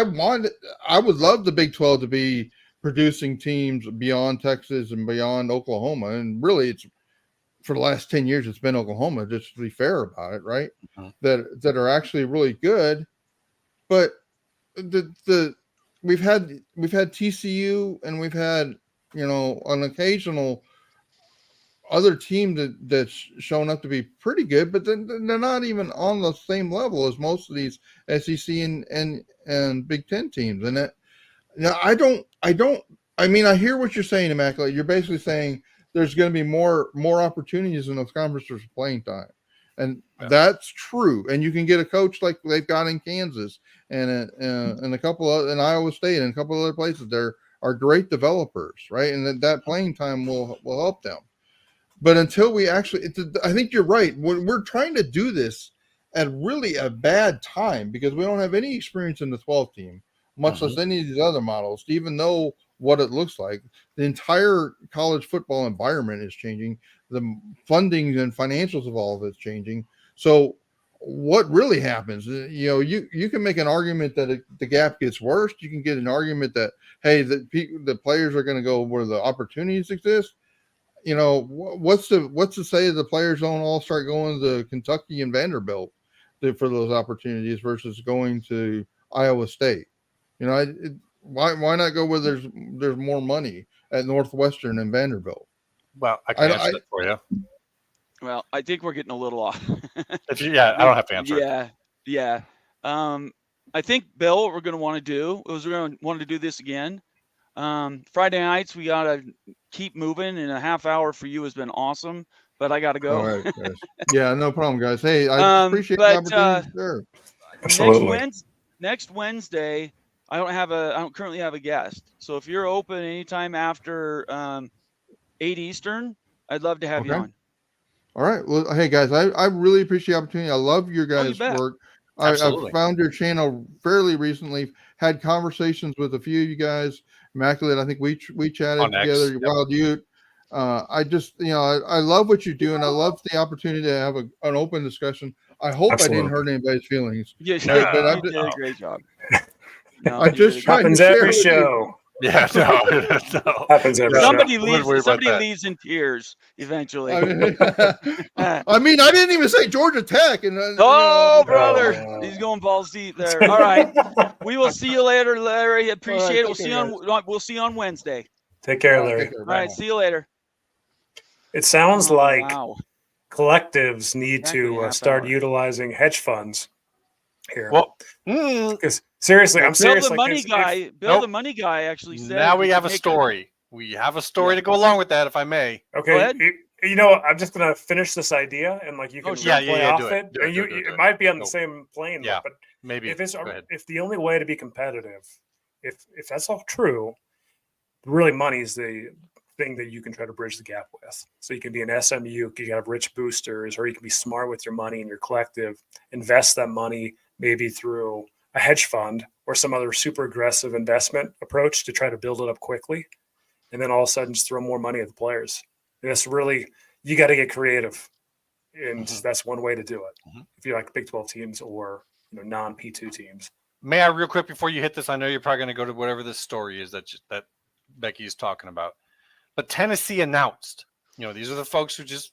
would love the Big 12 to be producing teams beyond Texas and beyond Oklahoma. And really, it's for the last 10 years, it's been Oklahoma, just to be fair about it, right? That are actually really good. But we've had TCU, and we've had an occasional other team that's shown up to be pretty good, but then they're not even on the same level as most of these SEC and Big Ten teams. And I mean, I hear what you're saying, Immaculate. You're basically saying there's going to be more opportunities in those conferences for playing time. And that's true. And you can get a coach like they've got in Kansas and a couple of in Iowa State and a couple of other places. There are great developers, right? And that playing time will help them. But until we actually, I think you're right. We're trying to do this at really a bad time because we don't have any experience in the 12 team, much less any of these other models to even know what it looks like. The entire college football environment is changing. The funding and financials of all of it's changing. So what really happens, you can make an argument that the gap gets worse. You can get an argument that, hey, the players are going to go where the opportunities exist. What's to say the players don't all start going to Kentucky and Vanderbilt for those opportunities versus going to Iowa State? Why not go where there's more money at Northwestern and Vanderbilt? Well, I can answer that for you. Well, I think we're getting a little off. I don't have to answer. Yeah. I think, Bill, what we're going to want to do is we're going to want to do this again. Friday nights, we got to keep moving, and a half hour for you has been awesome, but I got to go. All right, guys. Yeah, no problem, guys. Hey, I appreciate the opportunity. Sure. Absolutely. Next Wednesday, I don't currently have a guest. So if you're open anytime after 8 Eastern, I'd love to have you on. All right. Well, hey guys, I really appreciate the opportunity. I love your guys' work. I found your channel fairly recently, had conversations with a few of you guys. Immaculate, I think we chatted together. Yep. Wild Ute. I just, I love what you do, and I love the opportunity to have an open discussion. I hope I didn't hurt anybody's feelings. Yeah, you did a great job. No, I just tried happens to every show. Yeah, no. Happens every somebody show. Somebody leaves in tears eventually. I mean, I didn't even say Georgia Tech. And brother, he's going balls deep there. All right, we will see you later, Larry. Appreciate it. We'll see you on Wednesday. Take care, Larry. All right, see you later. It sounds Oh, like wow. collectives need Exactly a to half start hour. utilizing hedge funds here. Well, Because seriously, I'm Bill serious. the Like money this, guy. Bill Nope. the money guy actually said now we you have can a make story. We have a story Yeah. to go along with that, if I may. okay, ahead. you know, I'm just gonna finish this idea, and like you Oh, can sure. play Yeah, off do it. Do and it, you, do it, do it it. might be on the Go. same plane, though, Yeah, but maybe. if it's Go ahead. if the only way to be competitive, if that's all true, really money is the thing that you can try to bridge the gap with. So you can be an SMU, you can have rich boosters, or you can be smart with your money and your collective, invest that money maybe through a hedge fund or some other super aggressive investment approach to try to build it up quickly. And then all of a sudden just throw more money at the players. And that's really, you got to get creative. And that's one way to do it. If you like Big 12 teams or non P2 teams. May I, real quick, before you hit this? I know you're probably going to go to whatever this story is that Becky is talking about. But Tennessee announced, these are the folks who just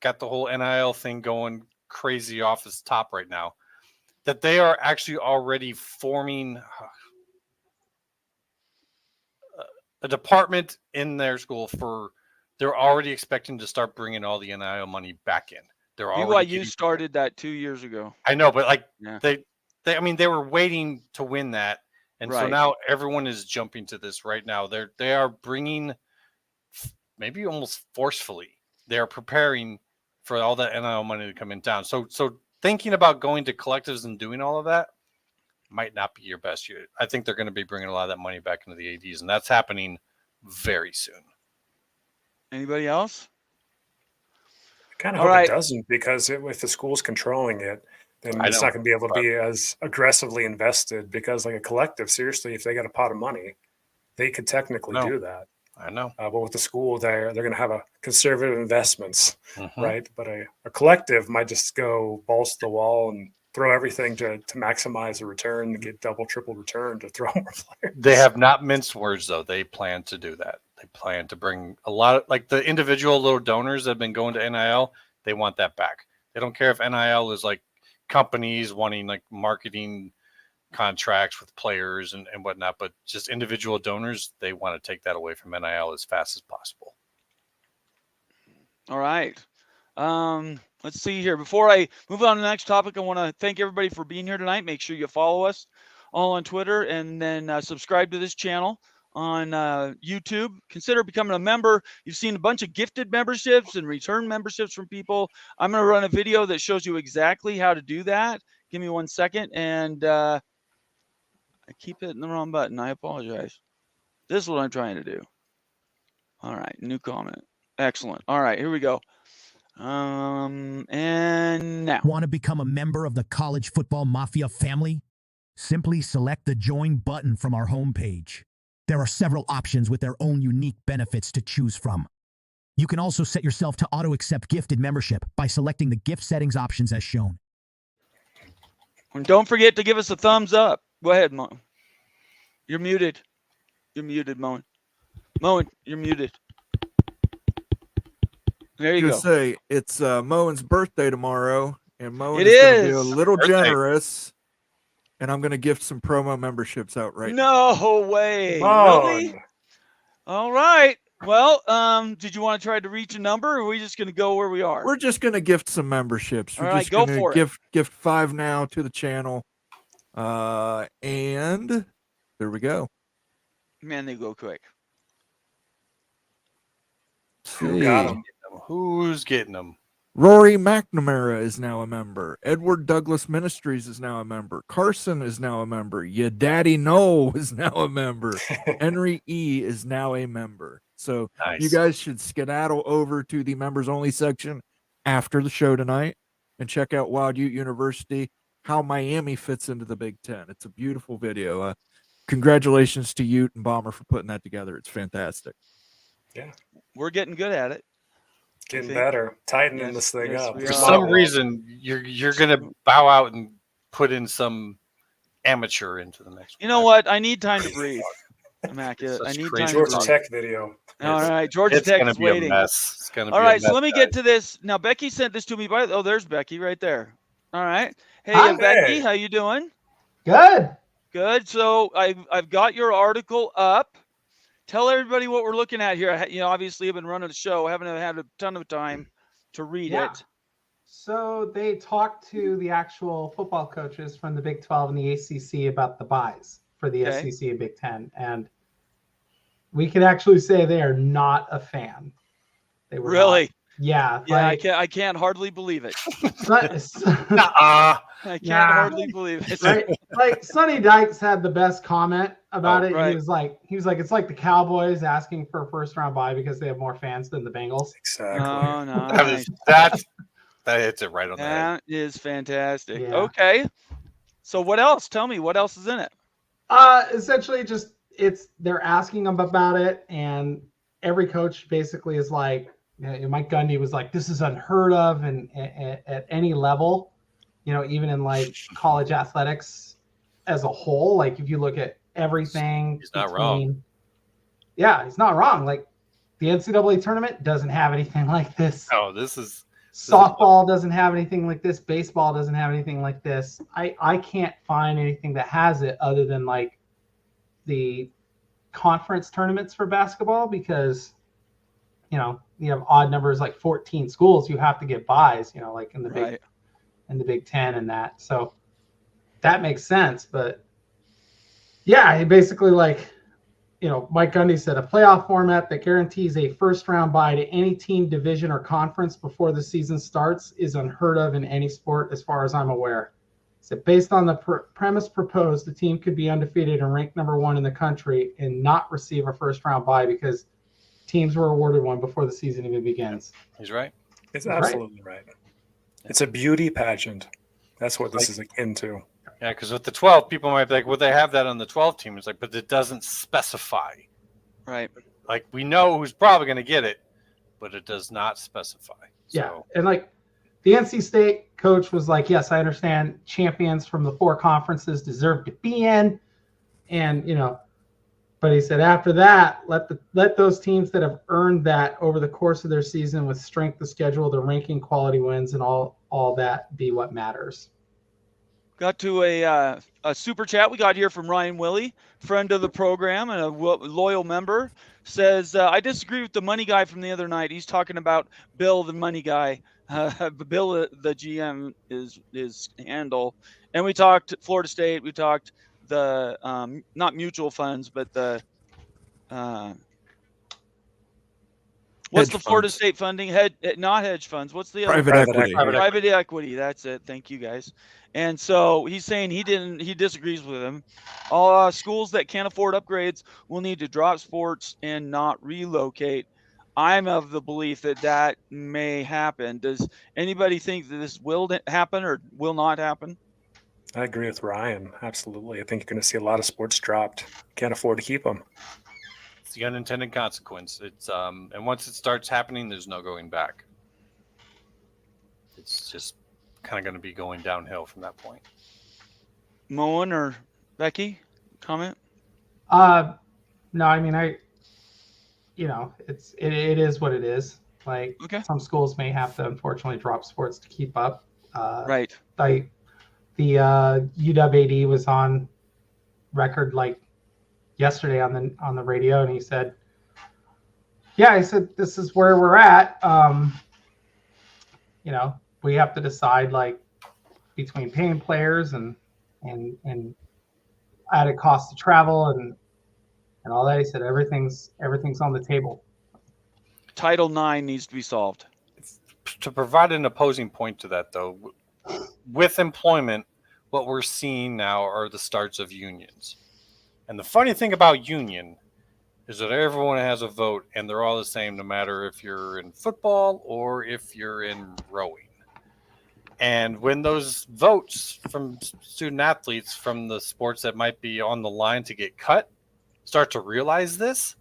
got the whole NIL thing going crazy off its top right now, that they are actually already forming a department in their school they're already expecting to start bringing all the NIL money back in. They're already BYU started that 2 years ago. I know, but Yeah. they were waiting to win that. And so Right. now everyone is jumping to this right now. They are bringing, maybe almost forcefully, they are preparing for all that NIL money to come in town. So thinking about going to collectives and doing all of that might not be your best year. I think they're going to be bringing a lot of that money back into the ADs, and that's happening very soon. Anybody else? I kind of All hope right. it doesn't, because if the school's controlling it, then I it's know, not going to be able to be as aggressively invested, because like a collective, seriously, if they got a pot of money, they could technically do that. I know. But with the school, they're going to have a conservative investments, Mhm. right? But a collective might just go balls to the wall and throw everything to maximize the return, to get double, triple return, to throw more players. They have not minced words, though. They plan to do that. They plan to bring a lot of, like, the individual little donors that have been going to NIL, they want that back. They don't care if NIL is like companies wanting like marketing contracts with players and whatnot, but just individual donors, they want to take that away from NIL as fast as possible. All right. Let's see here. Before I move on to the next topic, I want to thank everybody for being here tonight. Make sure you follow us all on Twitter, and then subscribe to this channel on YouTube. Consider becoming a member. You've seen a bunch of gifted memberships and return memberships from people. I'm going to run a video that shows you exactly how to do that. Give me 1 second. And I keep hitting the wrong button. I apologize. This is what I'm trying to do. All right. New comment. Excellent. All right. Here we go. And now. Want to become a member of the College Football Mafia family? Simply select the Join button from our homepage. There are several options with their own unique benefits to choose from. You can also set yourself to auto-accept gifted membership by selecting the gift settings options as shown. And don't forget to give us a thumbs up. Go ahead, Moen. You're muted. You're muted, Moen. Moen, you're muted. There you go. Say it's Moen's birthday tomorrow, and Moen It is going to be a is. little Birthday. generous, and I'm going to gift some promo memberships out right now. No way. Come Really? on. All right. Well, did you want to try to reach a number, or are we just going to go where we are? We're just going to gift some memberships. We're All right, just go going for to it. gift 5 now to the channel, and there we go. Man, they go quick. Who got See. him? Who's getting them? Rory McNamara is now a member. Edward Douglas Ministries is now a member. Carson is now a member. Ya Daddy No is now a member. Henry E is now a member. So Nice. you guys should skedaddle over to the members only section after the show tonight and check out Wild Ute University, how Miami fits into the Big Ten. It's a beautiful video. Congratulations to Ute and Bomber for putting that together. It's fantastic. Yeah. We're getting good at it. Getting think- better, tightening Yes, this thing yes, up. we For are. some reason, you're gonna bow out and put in some amateur into the next You know one. what? I need time to breathe. Immaculate. Such I need crazy time to Georgia breathe. Tech video. All right. Georgia It's Tech gonna is be waiting. a mess. It's gonna All be right, a so mess, let me guys. get to this. Now, Becky sent this to me. Oh, there's Becky right there. All right. Hey, Hi. Becky, Hey. how you doing? Good. Good. So I've got your article up. Tell everybody what we're looking at here. Obviously, I've been running the show. I haven't had a ton of time to read Yeah. it. So they talked to the actual football coaches from the Big 12 and the ACC about the buys for the Okay. SEC and Big 10. And we can actually say they are not a fan. They were Really? not. Yeah. Yeah, Like, I can't hardly believe it. Nuh-uh. I can't Nah. hardly believe it. right? Like Sonny Dykes had the best comment about Oh, it. right. He was like, it's like the Cowboys asking for a first round bye because they have more fans than the Bengals. Exactly. Oh, nice. That hits it right on the head. That is fantastic. Yeah. Okay. So what else? Tell me what else is in it. Essentially just they're asking them about it, and every coach basically is like, Mike Gundy was like, this is unheard of and at any level, even in like college athletics as a whole. Like if you look at everything, He's not wrong. Yeah, he's not wrong. Like the NCAA tournament doesn't have anything like this. Oh, this is Softball doesn't have anything like this. Baseball doesn't have anything like this. I can't find anything that has it other than like the conference tournaments for basketball, because you have odd numbers like 14 schools, you have to get buys, like in the Big 10 and that. So that makes sense. But yeah, he basically Mike Gundy said a playoff format that guarantees a first round bye to any team, division, or conference before the season starts is unheard of in any sport, as far as I'm aware. So based on the premise proposed, the team could be undefeated and ranked number 1 in the country and not receive a first round bye because teams were awarded one before the season even begins. He's right. It's absolutely right. It's a beauty pageant. That's what this is akin to. Yeah, because with the 12, people might be like, well, they have that on the 12 team. It's like, but it doesn't specify. Right. Like, we know who's probably going to get it, but it does not specify. Yeah. So, And like the NC State coach was like, yes, I understand champions from the 4 conferences deserve to be in. And, but he said after that, let those teams that have earned that over the course of their season with strength of schedule, their ranking, quality wins, and all that be what matters. Got to a super chat we got here from Ryan Willie, friend of the program and a loyal member. Says, I disagree with the money guy from the other night. He's talking about Bill, the money guy. Bill, the GM, is his handle. And we talked Florida State. We talked the not mutual funds, but the what's Hedge the Florida funds. State funding? Not hedge funds. What's the Private other? equity. Private equity. That's it. Thank you, guys. And so he's saying he disagrees with him. All schools that can't afford upgrades will need to drop sports and not relocate. I'm of the belief that may happen. Does anybody think that this will happen or will not happen? I agree with Ryan. Absolutely. I think you're going to see a lot of sports dropped. Can't afford to keep them. it's the unintended consequence. It's and once it starts happening, there's no going back. It's just kind of going to be going downhill from that point. Moen or Becky, comment? No, I mean, it is what it is. Like Okay. some schools may have to unfortunately drop sports to keep up. Right. Like the UW AD was on record like yesterday on the radio, and he said, this is where we're at. We have to decide like between paying players and added cost to travel and all that. He said everything's on the table. Title IX needs to be solved. To provide an opposing point to that, though, with employment, what we're seeing now are the starts of unions. And the funny thing about union is that everyone has a vote, and they're all the same, no matter if you're in football or if you're in rowing. And when those votes from student athletes from the sports that might be on the line to get cut start to realize this,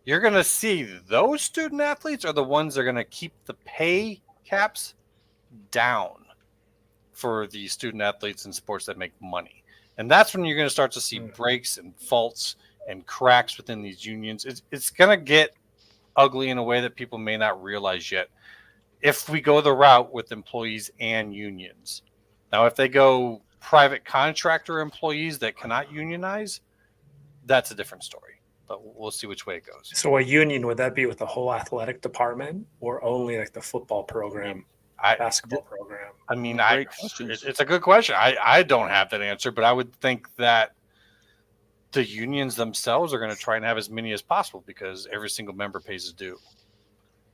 you're going to see those student athletes are the ones that are going to keep the pay caps down for the student athletes in sports that make money. And that's when you're going to start to see breaks and faults and cracks within these unions. It's going to get ugly in a way that people may not realize yet if we go the route with employees and unions. Now, if they go private contractor employees that cannot unionize, that's a different story. we'll see which way it goes. So a union, would that be with the whole athletic department or only like the football program, basketball program? I mean, Great questions. it's a good question. I don't have that answer, but I would think that the unions themselves are going to try and have as many as possible because every single member pays his due.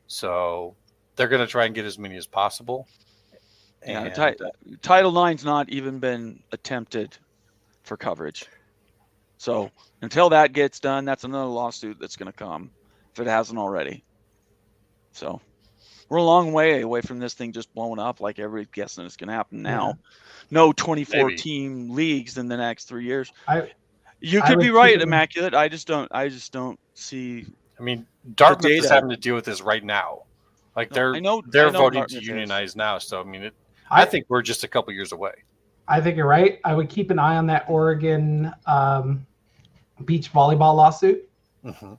So they're going to try and get as many as possible. Yeah, And, Title IX's not even been attempted for coverage. So until that gets done, that's another lawsuit that's going to come if it hasn't already. So we're a long way away from this thing just blowing up like everybody's guessing it's going to happen now. No 24-team leagues in the next 3 years. You could be right, Immaculate. I just don't see. I mean, Dartmouth is having to deal with this right now. Like they're voting Dartmouth to unionize now. So I mean, I think we're just a couple years away. I think you're right. I would keep an eye on that Oregon beach volleyball lawsuit. Mm-hmm.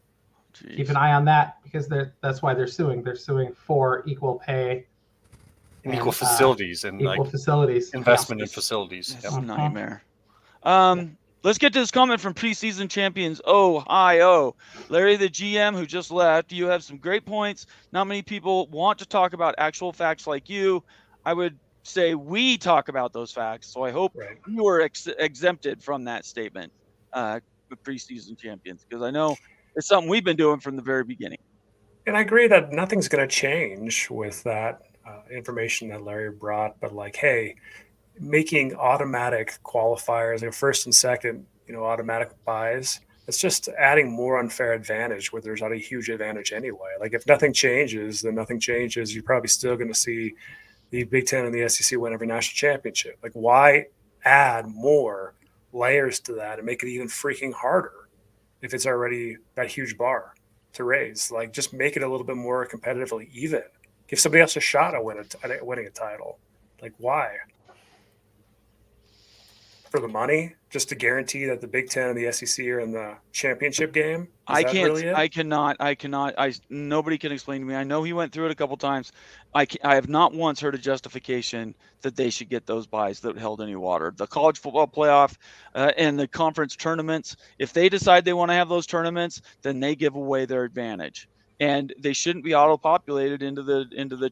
Keep an eye on that because that's why they're suing. They're suing for equal pay and equal facilities and equal like facilities investment in facilities. It's a nightmare. Let's get to this comment from preseason champions Ohio. Larry, the GM who just left, you have some great points. Not many people want to talk about actual facts like you. I would say we talk about those facts. So I hope you are exempted from that statement, the preseason champions, because I know it's something we've been doing from the very beginning. And I agree that nothing's going to change with that information that Larry brought. But like, hey, making automatic qualifiers, first and second, automatic buys, it's just adding more unfair advantage where there's not a huge advantage anyway. Like if nothing changes, then nothing changes. You're probably still going to see the Big Ten and the SEC win every national championship. Like why add more layers to that and make it even freaking harder if it's already that huge bar to raise? Like just make it a little bit more competitively even. Give somebody else a shot at winning a title. Like why? For the money, just to guarantee that the Big Ten and the SEC are in the championship game? Nobody can explain to me. I know he went through it a couple times. I have not once heard a justification that they should get those buys that held any water. The college football playoff and the conference tournaments, if they decide they want to have those tournaments, then they give away their advantage. And they shouldn't be auto-populated into the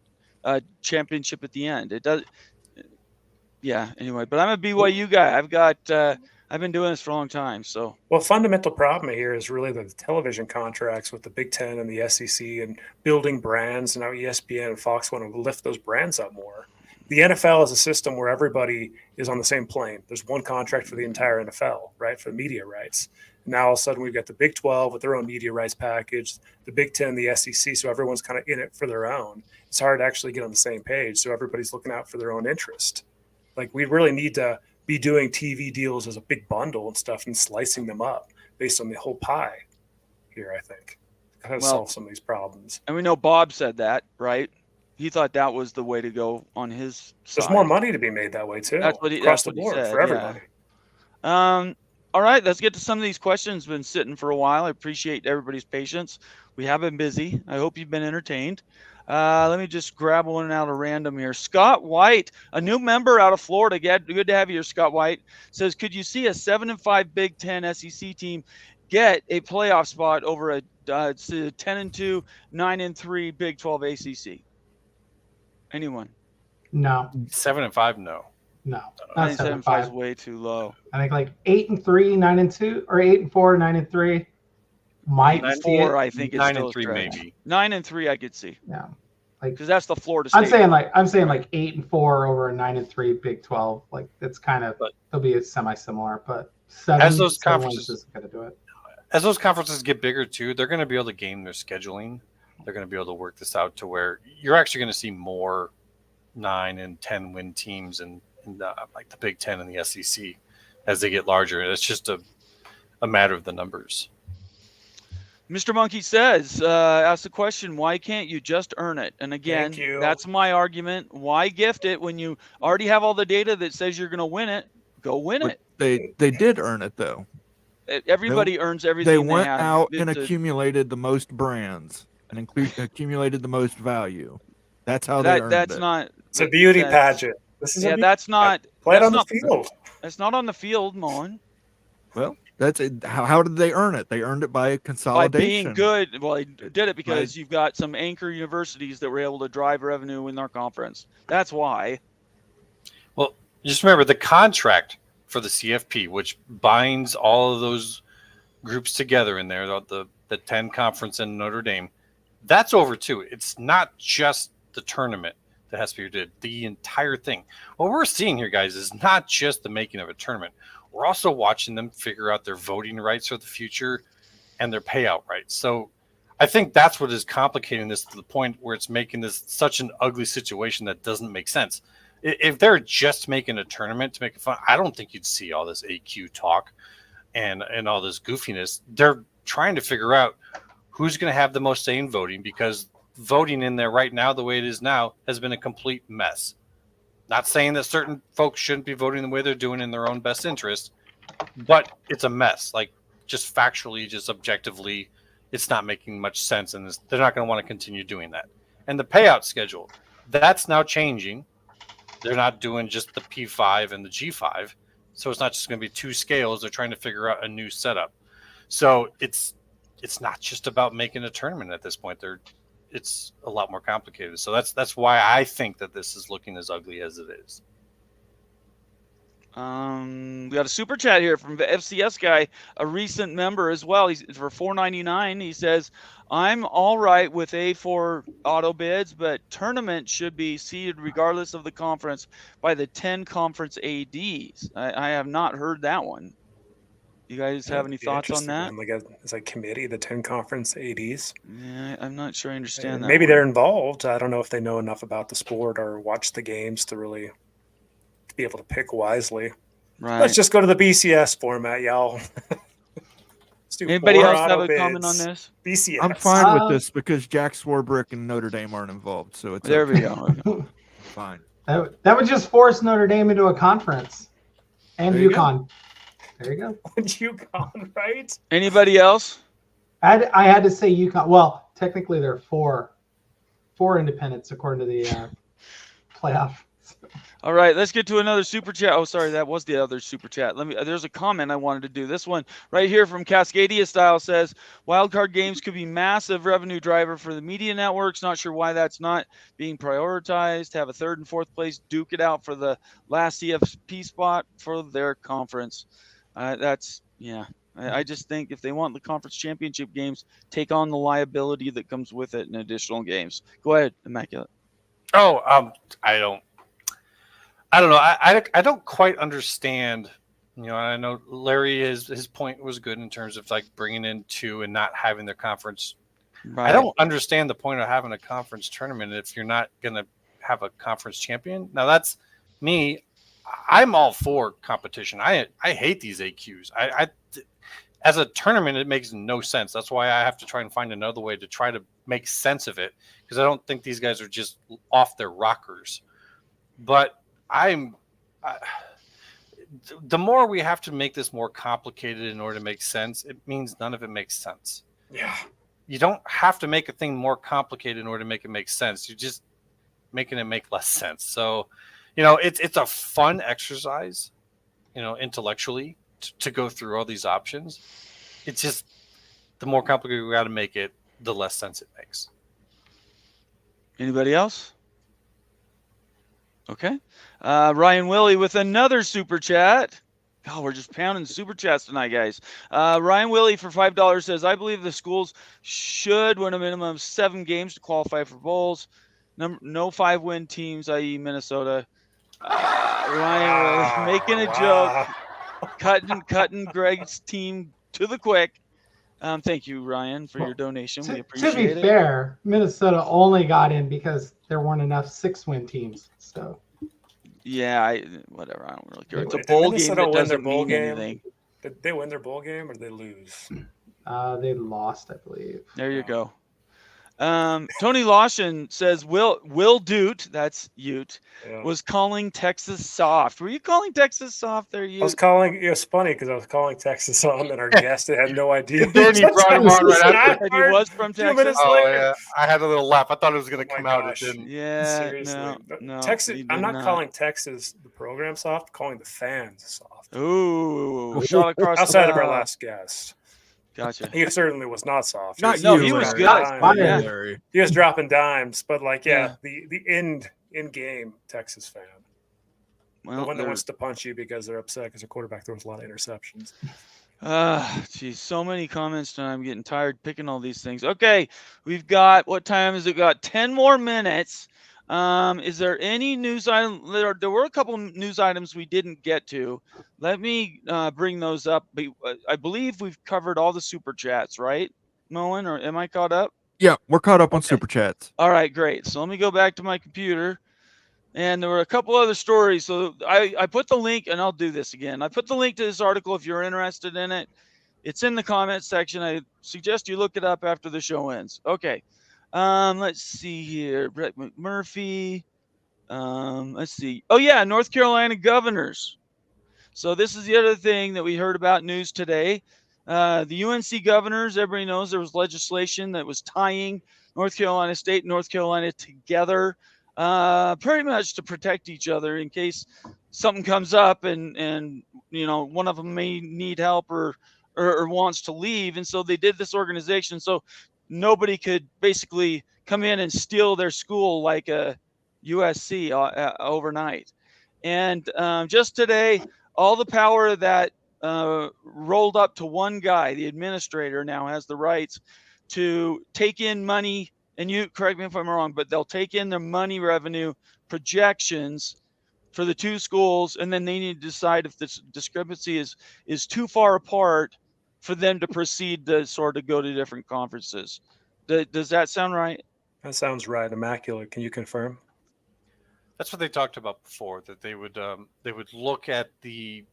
championship at the end. It does. Yeah, anyway, but I'm a BYU guy. I've been doing this for a long time. So, well, fundamental problem here is really the television contracts with the Big Ten and the SEC and building brands. And now ESPN and Fox want to lift those brands up more. The NFL is a system where everybody is on the same plane. There's one contract for the entire NFL, right, for the media rights. And now all of a sudden we've got the Big 12 with their own media rights package, the Big 10, the SEC, so everyone's kind of in it for their own. It's hard to actually get on the same page, so everybody's looking out for their own interest. Like we really need to be doing TV deals as a big bundle and stuff and slicing them up based on the whole pie here, I think. To solve some of these problems. And we know Bob said that, right? He thought that was the way to go on his side. There's more money to be made that way too. That's what across the he board said, for everybody. Yeah. All right, let's get to some of these questions. Been sitting for a while. I appreciate everybody's patience. We have been busy. I hope you've been entertained. Let me just grab one out of random here. Scott White, a new member out of Florida. Good to have you here, Scott White. Says, could you see a 7-5 Big Ten SEC team get a playoff spot over a 10-2, 9-3 Big 12 ACC? Anyone? No. 7-5, no. No. Not 7-5 is way too low. I think like 8-3, 9-2, or 8-4, 9-3. Might 9-4, I think it's 9-3 maybe. 9-3, I could see. Yeah, like because that's the Florida State. I'm saying like 8-4 over a 9-3 Big 12. Like it's kind of it'll be semi-similar, but 7 as those conferences isn't going to do it. As those conferences get bigger too, they're going to be able to game their scheduling. They're going to be able to work this out to where you're actually going to see more 9 and 10 win teams in like the Big 10 and the SEC as they get larger. It's just a matter of the numbers. Mr. Monkey says, ask the question, why can't you just earn it? And again, that's my argument. Why gift it when you already have all the data that says you're going to win it? Go win it. They did earn it, though. Everybody earns everything they went out and accumulated the most brands and accumulated the most value. That's how they earned it. It's a beauty pageant. That's not. Play it on the field. That's not on the field, Mullen. Well, That's it. How did they earn it? They earned it by By consolidation. being good. Well, they did it because you've got some anchor universities that were able to drive revenue in our conference. That's why. Well, just remember the contract for the CFP, which binds all of those groups together in there, the 10 conference in Notre Dame, that's over too. It's not just the tournament that has to be did, the entire thing. What we're seeing here, guys, is not just the making of a tournament. We're also watching them figure out their voting rights for the future and their payout rights. So I think that's what is complicating this to the point where it's making this such an ugly situation that doesn't make sense. If they're just making a tournament to make it fun, I don't think you'd see all this AQ talk and all this goofiness. They're trying to figure out who's going to have the most say in voting, because voting in there right now, the way it is now, has been a complete mess. Not saying that certain folks shouldn't be voting the way they're doing in their own best interest, but it's a mess. Like, just factually, just objectively, it's not making much sense, and they're not going to want to continue doing that. And the payout schedule, that's now changing. They're not doing just the P5 and the G5, so it's not just going to be two scales. They're trying to figure out a new setup. So it's not just about making a tournament at this point. It's a lot more complicated. So that's why I think that this is looking as ugly as it is. We got a super chat here from the FCS guy, a recent member as well. He's for $4.99. He says, "I'm all right with A4 auto bids, but tournament should be seeded regardless of the conference by the 10 conference ADs." I have not heard that one. You guys have any thoughts on that? Like it's like committee, the 10 conference ADs. Yeah, I'm not sure I understand that. Maybe one. they're involved. I don't know if they know enough about the sport or watch the games to really be able to pick wisely. Right. Let's just go to the BCS format, y'all. Anybody else have a comment on this? BCS. I'm fine with this because Jack Swarbrick and Notre Dame aren't involved, so it's there. okay. We go. Fine. That would just force Notre Dame into a conference, and There you UConn. There you go. UConn, right? Anybody else? I had to say UConn. Well, technically there are four independents according to the playoff. All right, let's get to another super chat. Oh, sorry, that was the other super chat. There's a comment I wanted to do. This one right here from Cascadia Style says, "Wildcard games could be massive revenue driver for the media networks. Not sure why that's not being prioritized. Have a third and fourth place duke it out for the last CFP spot for their conference." I just think if they want the conference championship games, take on the liability that comes with it in additional games. Go ahead, Immaculate. Oh, I don't know. I don't quite understand. I know Larry, his point was good in terms of like bringing in two and not having their conference. Right. I don't understand the point of having a conference tournament if you're not going to have a conference champion. Now that's me. I'm all for competition. I hate these AQs. As a tournament, it makes no sense. That's why I have to try and find another way to try to make sense of it, because I don't think these guys are just off their rockers. But the more we have to make this more complicated in order to make sense, it means none of it makes sense. Yeah. You don't have to make a thing more complicated in order to make it make sense. You're just making it make less sense. So, it's a fun exercise, intellectually to go through all these options. It's just the more complicated we got to make it, the less sense it makes. Anybody else? Okay. Ryan Willie with another super chat. Oh, we're just pounding super chats tonight, guys. Ryan Willie for $5 says, "I believe the schools should win a minimum of 7 games to qualify for bowls. No 5-win teams, i.e. Minnesota." Ryan Willie making a joke. Cutting Greg's team to the quick. Thank you, Ryan, for your donation. We appreciate it. To be fair, Minnesota only got in because there weren't enough 6-win teams. So yeah, whatever. I don't really care. It's a Did bowl game Minnesota that win their doesn't bowl mean game? anything. Did they win their bowl game or did they lose? they lost, I believe. There you go. Tony Lawson says Will Doot, that's Ute, Yeah. was calling Texas soft. Were you calling Texas soft there, I was Ute? calling. It was funny because I was calling Texas on, and our guest had no idea. And then he brought him on right after. And he was from 2 Texas. minutes Oh later. yeah, I had a little laugh. I thought it was going to Oh my come out. It gosh. didn't. Yeah, Seriously, no, Texas. he I'm did not calling Texas the program soft. Calling the fans soft. Ooh, shot across Outside the of our bow. last guest, Gotcha. he certainly was not soft. Not No, you, he was Larry. good. Shots Dimes. fired. Yeah. Larry. He was dropping dimes, but like, Yeah. the in game Texas fan, the Well, one that wants to punch you because they're upset because their quarterback throws a lot of interceptions. geez, so many comments tonight. I'm getting tired picking all these things. Okay, we've got, what time has it got? 10 more minutes. Is there any news item? There were a couple news items we didn't get to. Let me bring those up. I believe we've covered all the super chats, right, Moen? Or am I caught up? Yeah, we're caught up on Okay. super chats. All right, great. So let me go back to my computer. And there were a couple other stories. So I put the link, and I'll do this again. I put the link to this article if you're interested in it. It's in the comments section. I suggest you look it up after the show ends. Okay. Let's see here. Brett McMurphy. Let's see. Oh, yeah, North Carolina governors. So this is the other thing that we heard about news today. The UNC governors, everybody knows there was legislation that was tying North Carolina State and North Carolina together, pretty much to protect each other in case something comes up and one of them may need help or wants to leave. And so they did this organization so nobody could basically come in and steal their school like a USC overnight. And just today, all the power that rolled up to one guy, the administrator, now has the rights to take in money. And you correct me if I'm wrong, but they'll take in their money revenue projections for the two schools, and then they need to decide if this discrepancy is too far apart for them to proceed to sort of go to different conferences. Does that sound right? That sounds right. Immaculate. Can you confirm? That's what they talked about before. That they would look at the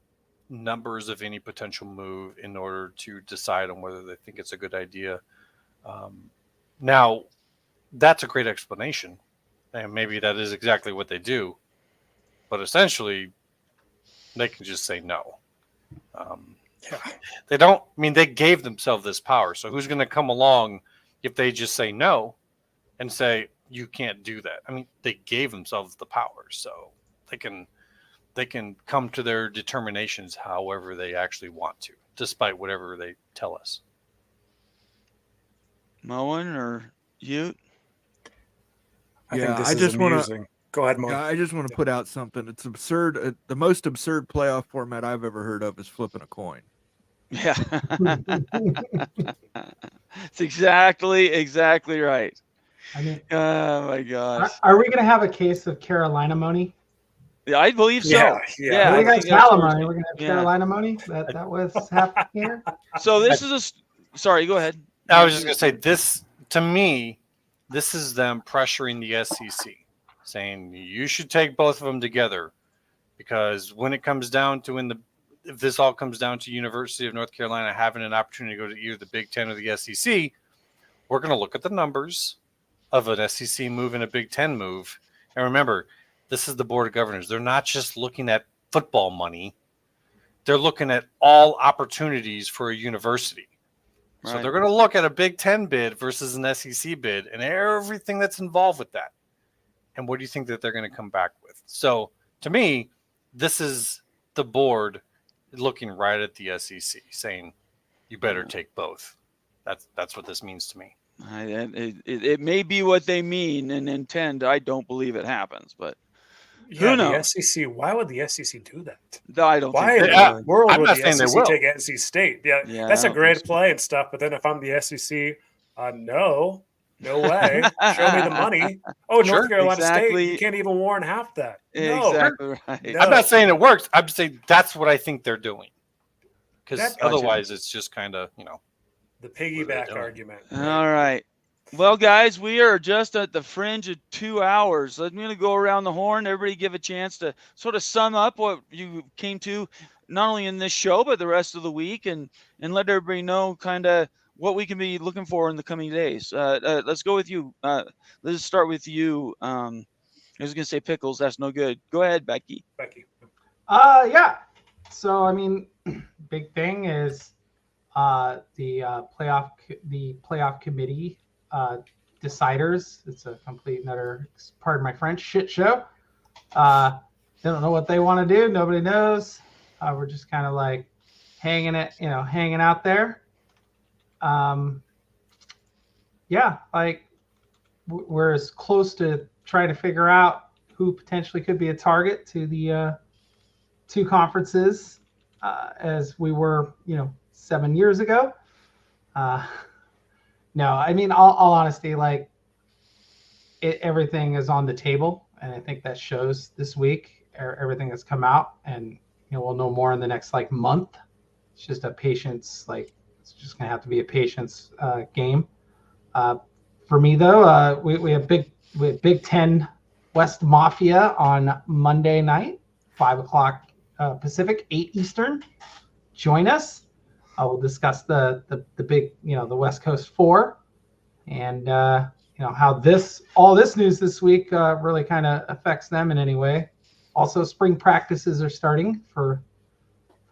numbers of any potential move in order to decide on whether they think it's a good idea. Now, that's a great explanation, and maybe that is exactly what they do. But essentially, they can just say no. Yeah. They don't. I mean, they gave themselves this power. So who's going to come along if they just say no and say you can't do that? I mean, they gave themselves the power, so they can come to their determinations however they actually want to, despite whatever they tell us. Moen or Ute? I Yeah, think this I is just wanna- amusing. Go ahead, Mo. Yeah, I just want to put out something. It's absurd. The most absurd playoff format I've ever heard of is flipping a coin. Yeah. It's exactly right. I mean, Oh my gosh. are we going to have a case of Carolina money? Yeah, I believe so. Yeah. Yeah, we I got think that's Calamari. what- We're going to have yeah. Carolina money. That was happening here. So this is sorry, go ahead. I was just going to say this, to me, this is them pressuring the SEC, saying you should take both of them together, because when it comes down to if this all comes down to University of North Carolina having an opportunity to go to either the Big 10 or the SEC, we're going to look at the numbers of an SEC move and a Big 10 move. And remember, this is the Board of Governors. They're not just looking at football money. They're looking at all opportunities for a university. So Right. they're going to look at a Big 10 bid versus an SEC bid and everything that's involved with that. And what do you think that they're going to come back with? So to me, this is the board looking right at the SEC saying, you better take both. That's what this means to me. It may be what they mean and intend. I don't believe it happens, but Yeah, who knows? The SEC. Why would the SEC do that? I don't Why think in they Yeah, the would. world I'm would not the saying they SEC will. take NC State? Yeah, That's I a don't great think so. play and stuff. But then if I'm the SEC, no way. Show me the money. Oh, Sure. North Carolina State, Exactly. you can't even warrant half that. No. Exactly right. No. I'm not saying it works. I'm saying that's what I think they're doing. Because That- otherwise it's just kind of, The piggyback doing? argument. All right. Well, guys, we are just at the fringe of 2 hours. I'm going to go around the horn. Everybody give a chance to sort of sum up what you came to, not only in this show, but the rest of the week, and let everybody know kind of what we can be looking for in the coming days. Let's go with you. Let's start with you. I was going to say Pickles. That's no good. Go ahead, Becky. Yeah. So I mean, big thing is the playoff committee deciders. It's a complete another, pardon my French, shit show. They don't know what they want to do. Nobody knows. We're just kind of like hanging out there. Yeah, like we're as close to trying to figure out who potentially could be a target to the two conferences as we were, 7 years ago. No, I mean, all honesty, like everything is on the table, and I think that shows this week. Everything has come out, and we'll know more in the next month. It's just a patience, it's just gonna have to be a patience game. For me though, we have Big 10 West Mafia on Monday night, 5 o'clock Pacific, 8 Eastern. Join us. We'll discuss the big, the West Coast 4, and how all this news this week really kind of affects them in any way. Also, spring practices are starting for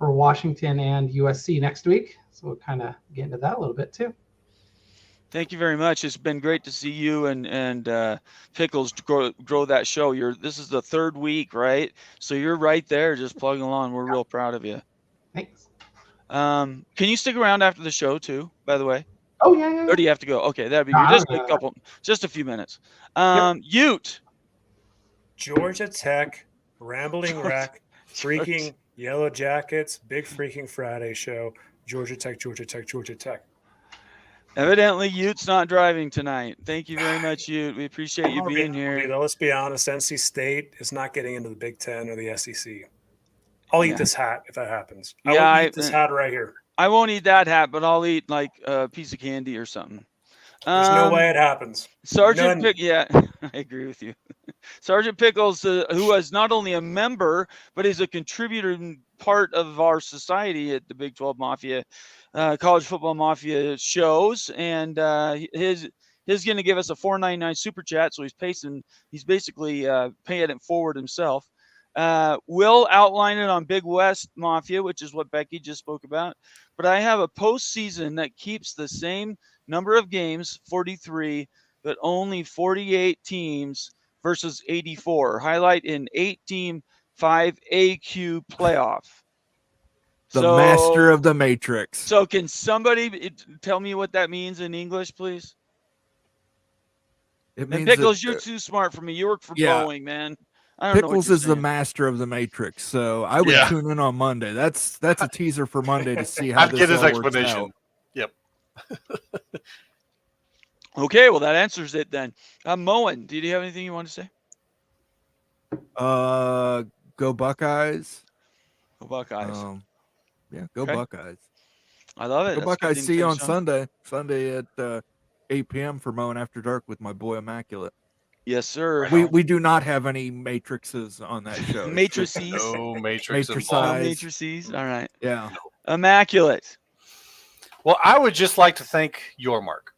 Washington and USC next week, so we'll kind of get into that a little bit too. Thank you very much. It's been great to see you and Pickles grow that show. This is the 3rd week, right? So you're right there, just plugging along. We're real proud of you. Thanks. Can you stick around after the show too, by the way? Oh yeah. Or do you have to go? Okay, that'd be No, good. Just a few minutes. Ute. Georgia Tech, Rambling Wreck, freaking Yellow Jackets, Big Freaking Friday show. Georgia Tech, Georgia Tech, Georgia Tech. Evidently, Ute's not driving tonight. Thank you very much, Ute. We appreciate you being here. Let's be honest. NC State is not getting into the Big 10 or the SEC. I'll eat this hat if that happens. I will eat this hat right here. I won't eat that hat, but I'll eat a piece of candy or something. There's no way it happens. Sergeant I agree with you. Sergeant Pickles, who is not only a member, but is a contributor part of our society at the Big 12 Mafia, College Football Mafia shows, and his going to give us a $4.99 super chat. So he's basically paying it forward himself. We'll outline it on Big West Mafia, which is what Becky just spoke about. But I have a postseason that keeps the same number of games, 43, but only 48 teams versus 84. Highlight in 8-team 5AQ playoff. The master of the matrix. So can somebody tell me what that means in English, please? It means Pickles, you're too smart for me. You work for Boeing, man. Pickles is the master of the matrix, so I would tune in on Monday. That's a teaser for Monday to see how I'd this get his all works explanation. out. Yep. Okay, well that answers it then. Moen, did you have anything you want to say? Go Buckeyes. Go Buckeyes. Go Buckeyes. I love it. Go Buckeyes. See you on Sunday. Sunday at 8 p.m. for Moen After Dark with my boy Immaculate. Yes, sir. We do not have any matrices on that show. Matrices. No matrix. Matrices. All right. Yeah. Immaculate. Well, I would just like to thank your Mark.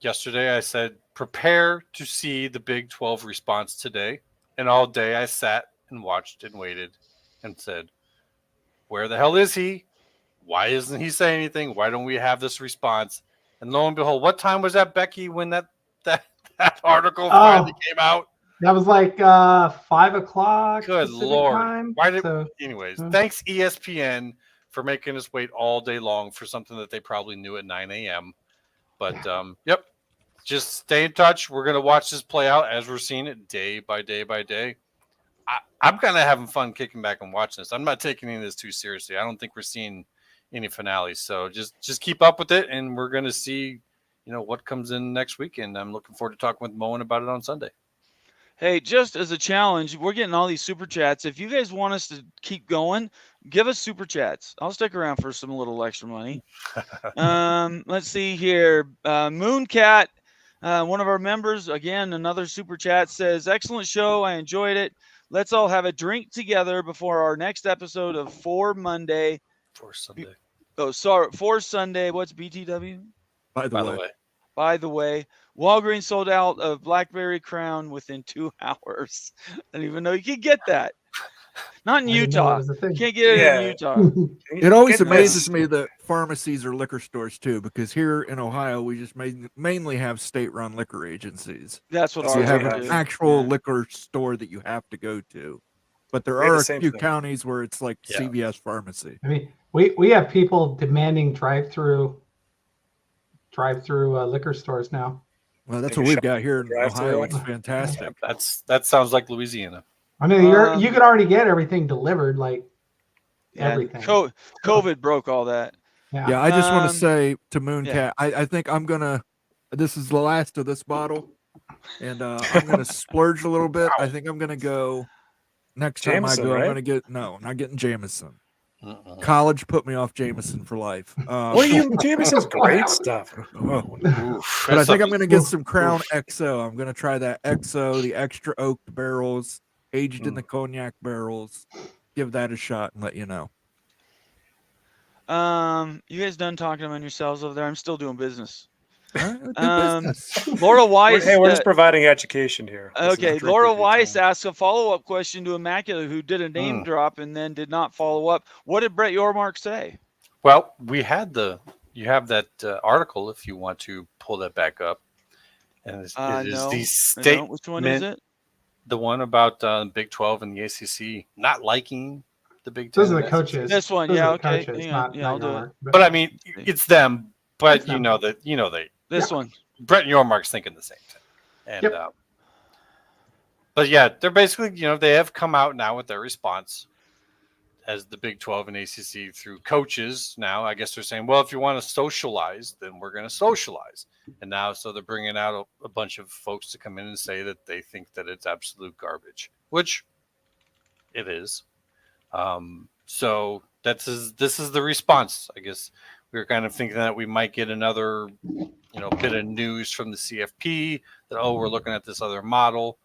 Yesterday I said, prepare to see the Big 12 response today. And all day I sat and watched and waited and said, where the hell is he? Why isn't he saying anything? Why don't we have this response? And lo and behold, what time was that, Becky, when that article finally came out? That was 5 o'clock. Good Pacific Lord. time. Anyways, thanks ESPN for making us wait all day long for something that they probably knew at 9 a.m. But yep, just stay in touch. We're going to watch this play out as we're seeing it day by day by day. I'm kind of having fun kicking back and watching this. I'm not taking any of this too seriously. I don't think we're seeing any finales. So just keep up with it, and we're going to see, what comes in next weekend. I'm looking forward to talking with Moen about it on Sunday. Hey, just as a challenge, we're getting all these super chats. If you guys want us to keep going, give us super chats. I'll stick around for some little extra money. Let's see here. Mooncat, one of our members, again, another super chat, says, excellent show. I enjoyed it. Let's all have a drink together before our next episode of For Monday. For Sunday. Oh, sorry. For Sunday, what's BTW? By the By way, the way, By the way, Walgreens sold out of Blackberry Crown within 2 hours. I didn't even know you could get that. Not in I didn't know that Utah. was a thing. Can't get it Yeah. in Utah. it always Get amazes this. me that pharmacies are liquor stores too, because here in Ohio we just mainly have state-run liquor agencies. That's what That's So you ours have what an we do. actual Yeah. liquor store that you have to go to, but there We have are the a same few thing. counties where it's like Yeah. CVS pharmacy. I mean, we have people demanding drive-through liquor stores now. Well, that's Take what a we've shot got here in drive-thru. Ohio. It's fantastic. that sounds like Louisiana. I mean, you could already get everything delivered, like Yeah, everything. COVID broke all that. Yeah, I just want to Um, say to Mooncat, yeah. I think I'm gonna. This is the last of this bottle, and I'm gonna splurge a little bit. I think I'm gonna go. Next time Jameson, I go, I'm right? gonna get no, not getting Jameson. Mm-mm. College put me off Jameson for life. What are you? Jameson's great stuff. Oof, But I that's think a- I'm gonna get some Crown XO. I'm gonna try that XO, the extra oaked barrels, aged in the cognac barrels. Give that a shot and let you know. You guys done talking among yourselves over there? I'm still doing business. All right, do business. Laura Weiss. Hey, we're just providing education here. This is Okay, drink Laura review Weiss time. asked a follow-up question to Immaculate, who did a name drop and then did not follow up. What did Brett Yormark say? Well, you have that article if you want to pull that back up, and it is No, the I don't. statement, Which one is it? the one about Big 12 and the ACC not liking the Big 10. Those are the and SEC. coaches. This one, Those yeah, are the okay. coaches, Hang on. not- Yeah, not I'll do Yormark, it. But I mean, it's them. But It's them. they This one. Brett Yormark's thinking the same thing, and Yep. but yeah, they're basically they have come out now with their response as the Big 12 and ACC through coaches. Now, I guess they're saying, well, if you want to socialize, then we're going to socialize. And now, so they're bringing out a bunch of folks to come in and say that they think that it's absolute garbage, which it is. So this is the response. I guess we were kind of thinking that we might get another, bit of news from the CFP that, we're looking at this other model.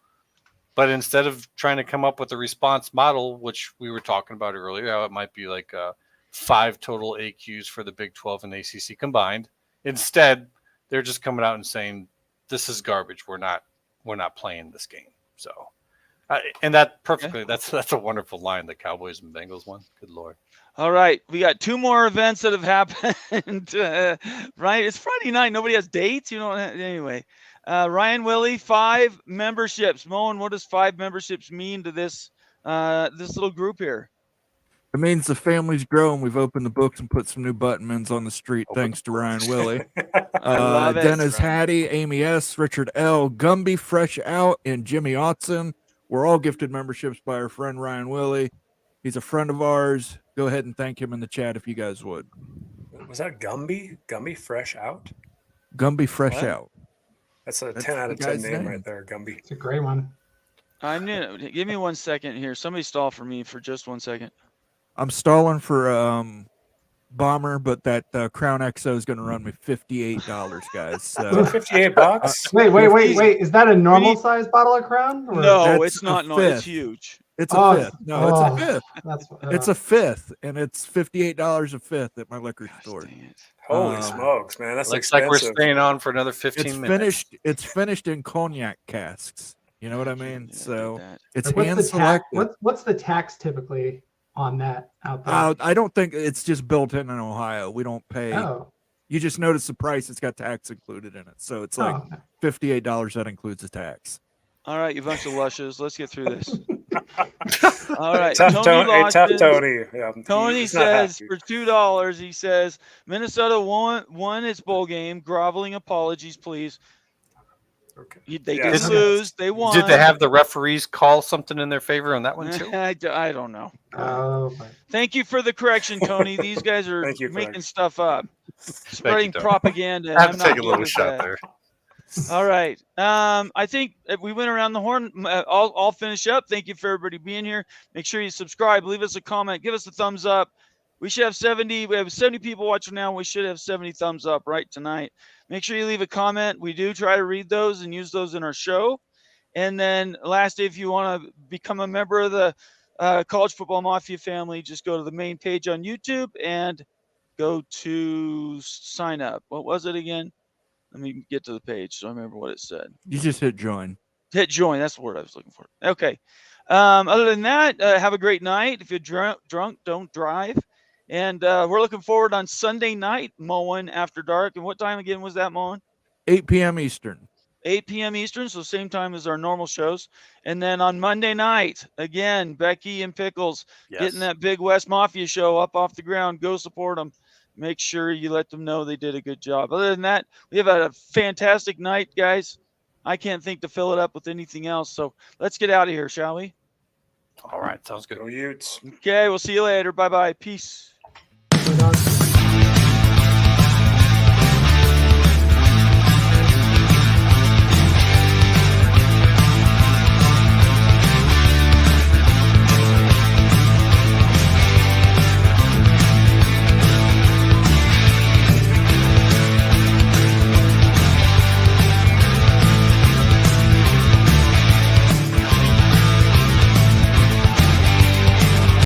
But instead of trying to come up with a response model, which we were talking about earlier, how it might be like 5 total AQs for the Big 12 and ACC combined, instead they're just coming out and saying this is garbage. We're not playing this game. So, and that perfectly. That's a wonderful line. The Cowboys and Bengals one. Good Lord. All right, we got 2 more events that have happened. Right, it's Friday night. Nobody has dates. Anyway. Ryan Willie, 5 memberships. Moen, what does 5 memberships mean to this little group here? It means the family's grown. We've opened the books and put some new buttonmans on the street, thanks to Ryan Willie. I love it. Dennis Hattie, Amy S., Richard L., Gumby Fresh Out, and Jimmy Otson. We're all gifted memberships by our friend Ryan Willie. He's a friend of ours. Go ahead and thank him in the chat if you guys would. Was that Gumby? Gumby Fresh Out? Gumby Fresh What? Out. That's a That's 10 out the of 10 guy's name name. right there, Gumby. It's a great one. Give me 1 second here. Somebody stall for me for just 1 second. I'm stalling for Bomber, but that Crown XO is going to run me $58, guys. So 58 bucks? Wait. Is that a normal need- size bottle of Crown? Or- No, That's it's not. a No, it's fifth. huge. it's a Oh, fifth. No, it's a fifth. That's It's a fifth, and it's $58 a fifth at my liquor store. Dang it. Holy Um, smokes, man. That's Looks like expensive. we're staying on for another 15 It's minutes. finished in cognac casks. You know what I mean? Yeah, So did that. it's Like, hand what's the tax? selected. What's the tax typically on that out there? I don't think it's just built in Ohio. We don't pay. Oh, You just notice the price. It's got tax included in it. So it's like okay. $58 that includes the tax. All right, you bunch of lushes. Let's get through this. All right, Tough Tony Tony. Tough Lawson. Tony. Yeah, Tony he's not says happy. for $2, he says Minnesota won its bowl game. Groveling apologies, please. Okay. They Yeah, did so- lose. They won. Did they have the referees call something in their favor on that one too? I don't know. Oh, my- Thank you for the correction, Tony. These guys are Thank you for making that. stuff up, spreading Tony. propaganda. and I have I'm to take not a little good with shot that. there. All right. I think we went around the horn. I'll finish up. Thank you for everybody being here. Make sure you subscribe. Leave us a comment. Give us a thumbs up. We should have 70. We have 70 people watching now. We should have 70 thumbs up right tonight. Make sure you leave a comment. We do try to read those and use those in our show. And then lastly, if you want to become a member of the College Football Mafia family, just go to the main page on YouTube and go to sign up. What was it again? Let me get to the page so I remember what it said. You just hit join. Hit join. That's the word I was looking for. Okay. Other than that, have a great night. If you're drunk, don't drive. And we're looking forward on Sunday night, mowing after dark. And what time again was that, mowing? 8 p.m. Eastern. 8 p.m. Eastern, so same time as our normal shows. And then on Monday night, again, Becky and Pickles getting that Big West Mafia show up off the ground. Go support them. Make sure you let them know they did a good job. Other than that, we have a fantastic night, guys. I can't think to fill it up with anything else. So let's get out of here, shall we? All right, sounds good. Go Utes. Okay, we'll see you later. Bye-bye. Peace. We're done.